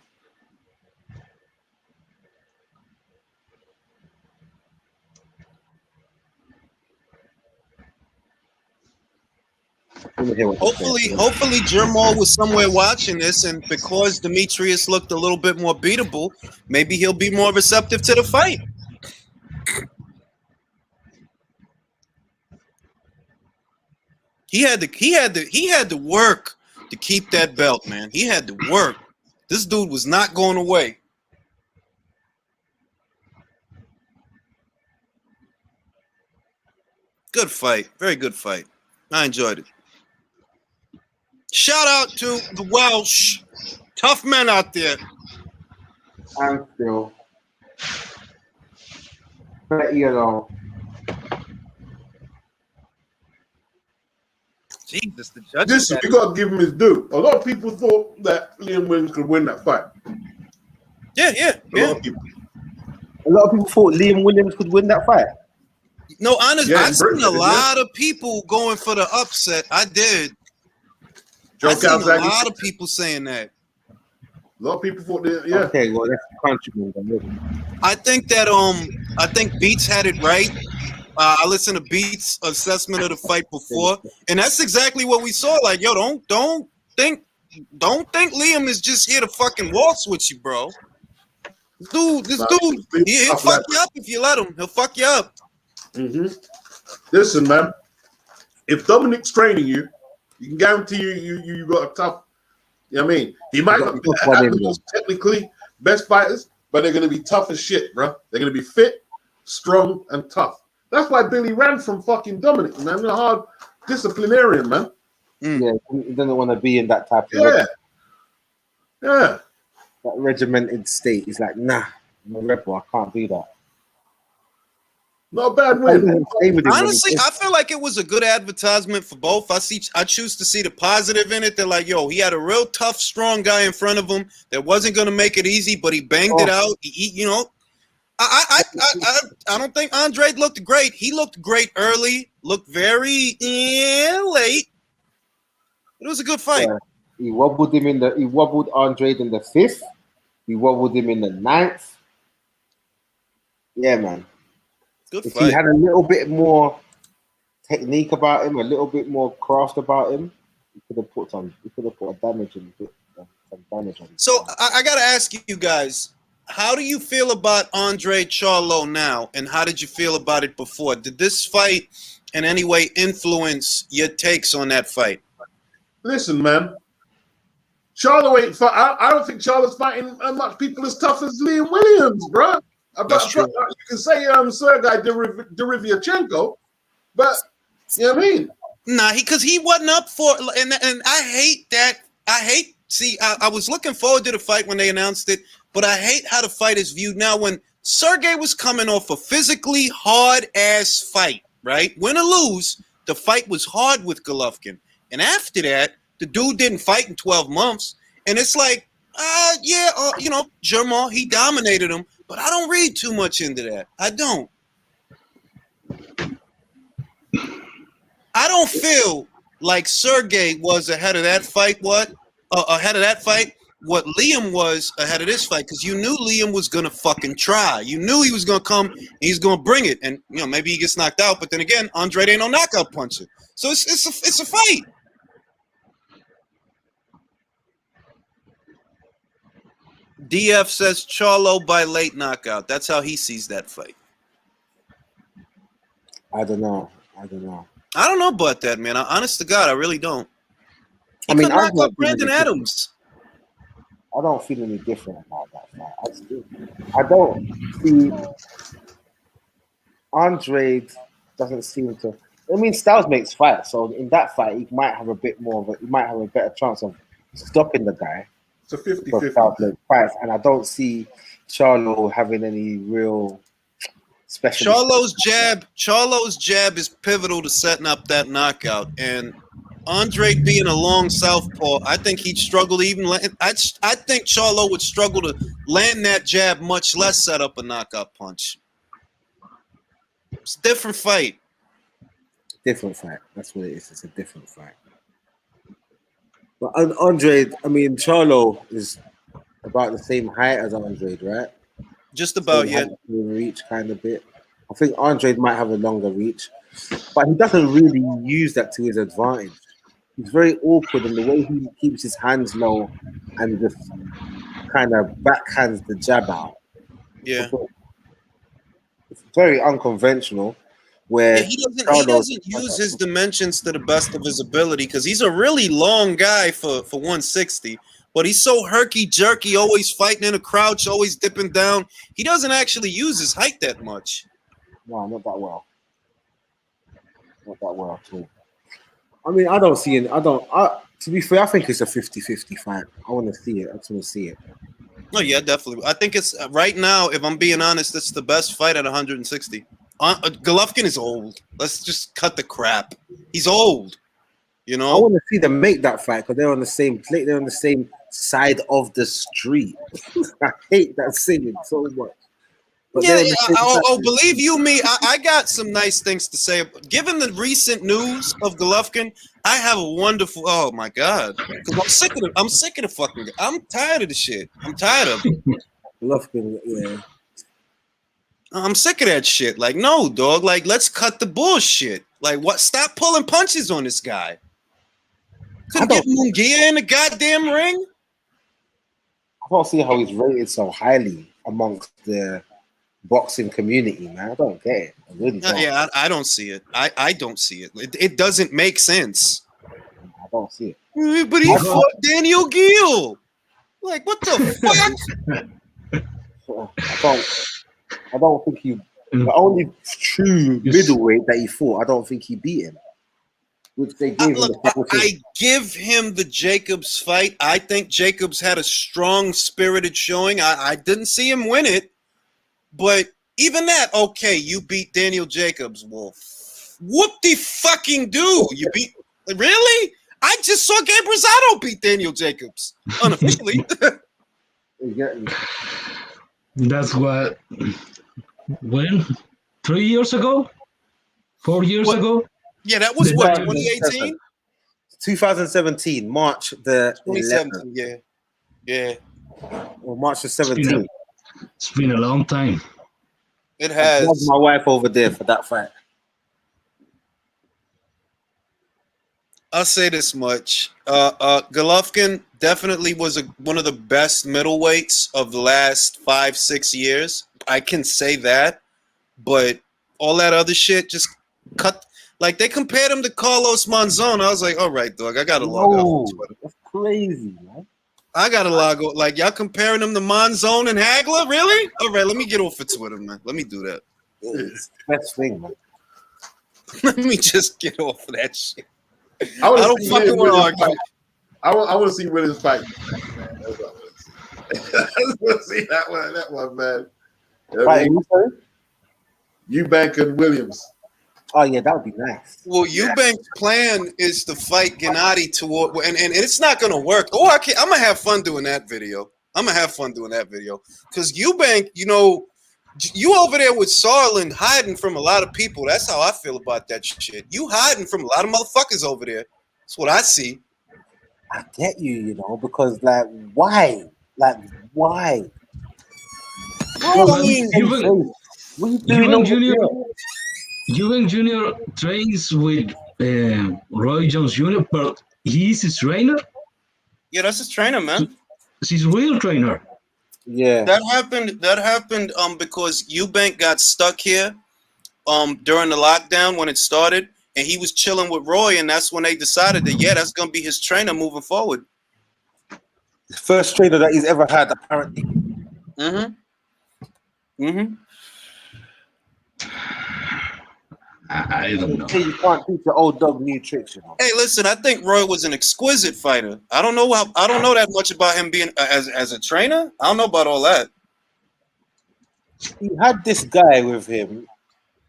Hopefully Jamal was somewhere watching this, and because Demetrius looked a little bit more beatable, maybe he'll be more receptive to the fight. He had to work to keep that belt, man. He had to work. This dude was not going away. Good fight. Very good fight. I enjoyed it. Shout out to the Welsh. Tough men out there. And still, but you know, Jesus, the judges. Listen, you got to give him his due. A lot of people thought that Liam Williams could win that fight. Yeah. A lot of people. a lot of people thought Liam Williams could win that fight. No, honestly, Yeah, I've seen Britain, a lot of people going for the upset. I did. Joe I've seen a Calzaghe. lot of people saying that. A lot of people thought that, yeah. Okay, well that's countryman. I think Beats had it right. I listened to Beats' assessment of the fight before, and that's exactly what we saw. Like, yo, don't think Liam is just here to fucking waltz with you, bro. This dude, he'll fuck you up if you let him. He'll fuck you up. Mm-hmm. Listen, man. If Dominic's training you, you can guarantee you got a tough. You know what I mean? He might not be the most technically best fighters, but they're going to be tough as shit, bro. They're going to be fit, strong, and tough. That's why Billy ran from fucking Dominic, man. A hard disciplinarian, man. Yeah, he doesn't want to be in that type of Yeah. that regimented state. He's like, nah, I'm a rebel. I can't do that. Not a bad win. Honestly, I feel like it was a good advertisement for both. I choose to see the positive in it. They're like, yo, he had a real tough, strong guy in front of him that wasn't going to make it easy, but he banged it out. I don't think Andrade looked great. He looked great early, looked very late. It was a good fight. Yeah. He wobbled Andrade in the 5th. He wobbled him in the 9th. Yeah, man. Good if fight. he had a little bit more technique about him, a little bit more craft about him, he could have put a damage in him. So I got to ask you guys, how do you feel about Andre Charlo now, and how did you feel about it before? Did this fight in any way influence your takes on that fight? Listen, man. Charlo ain't fight. I don't think Charlo's fighting as much people as tough as Liam Williams, bro. That's true. You can say Sergei Derevyanchenko, but you know what I mean? Nah, because he wasn't up for and I hate that. I was looking forward to the fight when they announced it, but I hate how the fight is viewed now. When Sergey was coming off a physically hard-ass fight, right? Win or lose, the fight was hard with Golovkin. And after that, the dude didn't fight in 12 months. And it's like, Germán, he dominated him, but I don't read too much into that. I don't feel like Sergey was ahead of that fight. What Liam was ahead of this fight, because you knew Liam was gonna fucking try. You knew he was gonna come and he's gonna bring it. And maybe he gets knocked out, but then again, Andrade ain't no knockout puncher. So it's a fight. DF says Charlo by late knockout. That's how he sees that fight. I don't know. I don't know about that, man. Honest to God, I really don't. He I mean, could knock out Brandon Adams. I don't feel any different about that fight. I don't see. Andrade doesn't seem to. I mean, Styles makes fights, so in that fight, he might have a better chance of stopping the guy. It's a 50-50 fight, and I don't see Charlo having any real special. Charlo's jab is pivotal to setting up that knockout, and Andrade being a long southpaw, I think he'd struggle to even land. I think Charlo would struggle to land that jab, much less set up a knockout punch. It's a different fight. Different fight. That's what it is. It's a different fight. But Andrade, I mean, Charlo is about the same height as Andrade, right? Just about, yeah. Reach kind of bit. I think Andrade might have a longer reach, but he doesn't really use that to his advantage. He's very awkward in the way he keeps his hands low and just kind of backhands the jab out. Yeah. It's very unconventional. Where Yeah, he doesn't use his dimensions to the best of his ability because he's a really long guy for 160. But he's so herky jerky, always fighting in a crouch, always dipping down. He doesn't actually use his height that much. No, not that well. Not that well at all. I mean, I don't see it. To be fair, I think it's a 50-50 fight. I want to see it. I just want to see it. Oh, yeah, definitely. I think it's right now, if I'm being honest, it's the best fight at 160. Golovkin is old. Let's just cut the crap. He's old. You know? I want to see them make that fight because they're on the same plate. They're on the same side of the street. I hate that saying so much. But believe you me, I got some nice things to say. Given the recent news of Golovkin, I have a wonderful. Oh my god, because I'm sick of it. I'm sick of the fucking. I'm tired of the shit. I'm tired of it. Golovkin, yeah. I'm sick of that shit. Like, no, dog. Like, let's cut the bullshit. Like, what? Stop pulling punches on this guy. Couldn't get Munguia in the goddamn ring. I don't see how he's rated so highly amongst the boxing community, man. I don't get it. I really don't. Yeah, I don't see it. I don't see it. It doesn't make sense. I don't see it. But he fought Daniel Gill. Like, what the fuck? I don't think he. The only true middleweight that he fought, I don't think he beat him. Which they gave him. I give him the Jacobs fight. I think Jacobs had a strong, spirited showing. I didn't see him win it, but even that, okay, you beat Daniel Jacobs. Well, whoop the fucking do. You beat really? I just saw Gabe Rosado beat Daniel Jacobs unofficially. That's what. When 3 years ago, 4 years ago. Yeah, that was what 2018, 2017, March the 2017. 11th. Yeah. Or March the 17th. It's been a long time. It has. I was my wife over there for that fight. I'll say this much: Golovkin definitely was one of the best middleweights of the last 5-6 years. I can say that, but all that other shit just cut. Like, they compared him to Carlos Monzon. I was like, all right, dog, I got to log off. That's crazy, man. I got to log off. Like, y'all comparing him to Monzon and Hagler? Really? All right, let me get off of Twitter, man. Let me do that. It's the best thing, man. Let me just get off of that shit. I don't fucking want to argue. I want to see Williams fight. That's what I want to see. That one, man. Eubank and Williams. Oh yeah, that would be nice. Well, Eubank's plan is to fight Gennady toward, and it's not gonna work. Oh, I'm gonna have fun doing that video. Because Eubank, you know, you over there with Sarlin hiding from a lot of people. That's how I feel about that shit. You hiding from a lot of motherfuckers over there. That's what I see. I get you, you know, because like, why? Like, why? Well, I mean, Eubank Jr. trains with Roy Jones Jr., but he's his trainer? Yeah, that's his trainer, man. He's his real trainer. Yeah. That happened because Eubank got stuck here during the lockdown when it started, and he was chilling with Roy, and that's when they decided that, yeah, that's gonna be his trainer moving forward. First trainer that he's ever had, apparently. I don't know. You can't teach your old dog new tricks, you know. Hey, listen, I think Roy was an exquisite fighter. I don't know that much about him being as a trainer. I don't know about all that. He had this guy with him,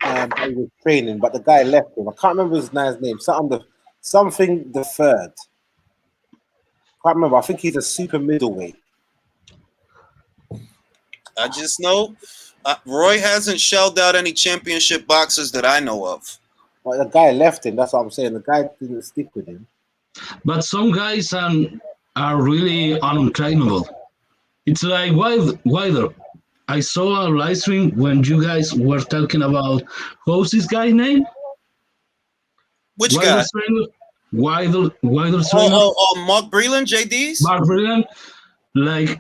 he was training, but the guy left him. I can't remember his guy's name. Something the third. Can't remember. I think he's a super middleweight. I just know Roy hasn't shelled out any championship boxers that I know of. But the guy left him. That's what I'm saying. The guy didn't stick with him. But some guys are really untrainable. It's like Wilder. I saw a live stream when you guys were talking about what's this guy's name? Which guy? Wilder's trainer. Mark Breland, JD's? Mark Breland. Like,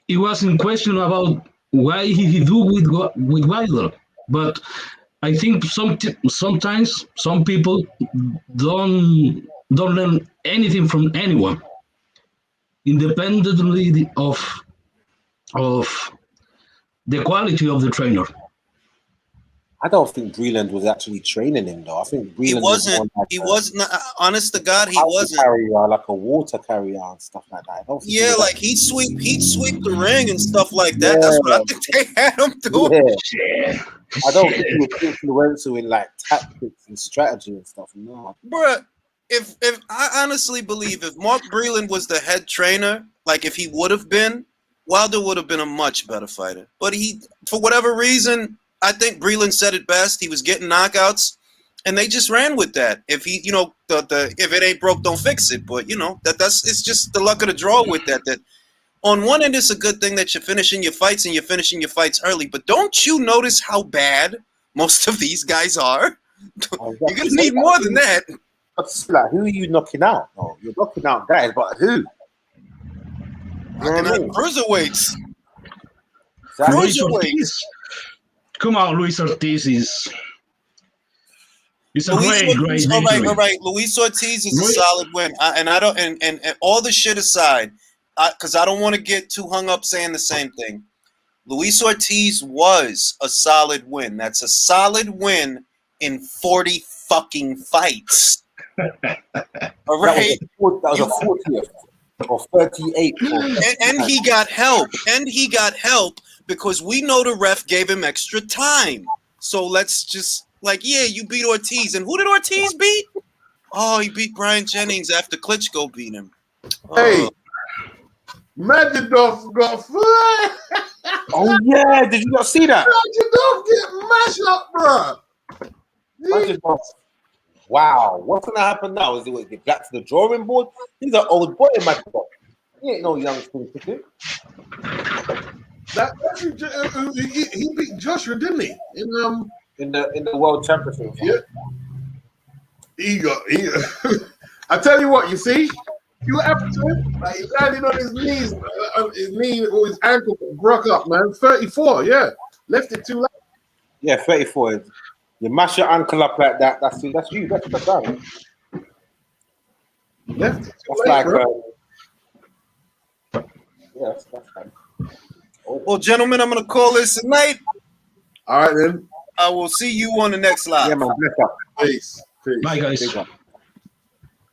it was in question about why he do with Wilder. But I think sometimes some people don't learn anything from anyone, independently of the quality of the trainer. I don't think Breland was actually training him though. I think Breland He was wasn't. more like He a wasn't. Honest to God, he house wasn't. carrier, like a water carrier and stuff like that. I don't think he Yeah, was like he'd sweep the ring and stuff like that. That's what I think they had him doing. yeah. I don't think he was influential in like tactics and strategy and stuff. No. Bruh, if I honestly believe if Mark Breland was the head trainer, like if he would have been, Wilder would have been a much better fighter. But he, for whatever reason, I think Breland said it best. He was getting knockouts, and they just ran with that. If he, you know, the if it ain't broke, don't fix it. But you know that's it's just the luck of the draw with that. That on one end, it's a good thing that you're finishing your fights and you're finishing your fights early. But don't you notice how bad most of these guys are? You're gonna need more than that. Like, who are you knocking out? No, you're knocking out guys, but who? Knocking out cruiserweights. Exactly. Luis Ortiz. Come on, Luis Ortiz is a great victory. All right. Luis Ortiz is a solid win, and I don't and all the shit aside, because I don't want to get too hung up saying the same thing. Luis Ortiz was a solid win. That's a solid win in 40 fucking fights. All right. That was a 40th or 38th. And he got help. And he got help because we know the ref gave him extra time. So let's just yeah, you beat Ortiz. And who did Ortiz beat? Oh, he beat Brian Jennings after Klitschko beat him. Hey, Magic Dolph got fly. Oh yeah, did you not see that? Magic Dolph get mashed up, bro. Magic Dolph. Wow, what's gonna happen now? Is it get back to the drawing board? He's an old boy in Magic Dolph. He ain't no young thing to do. He beat Joshua, didn't he? In the world championship. Yeah. I tell you what, you see, you happened to him. Like, he landed on his knees, his knee or his ankle broke up, man. 34, yeah, left it too late. Yeah, 34. You mash your ankle up like that. That's you. That's the guy. Left it too That's late, like bro. that's fine. Well, gentlemen, I'm gonna call this a night. All right then. I will see you on the next live. Yeah, man. Bless up. Peace. Bye, guys. Big up.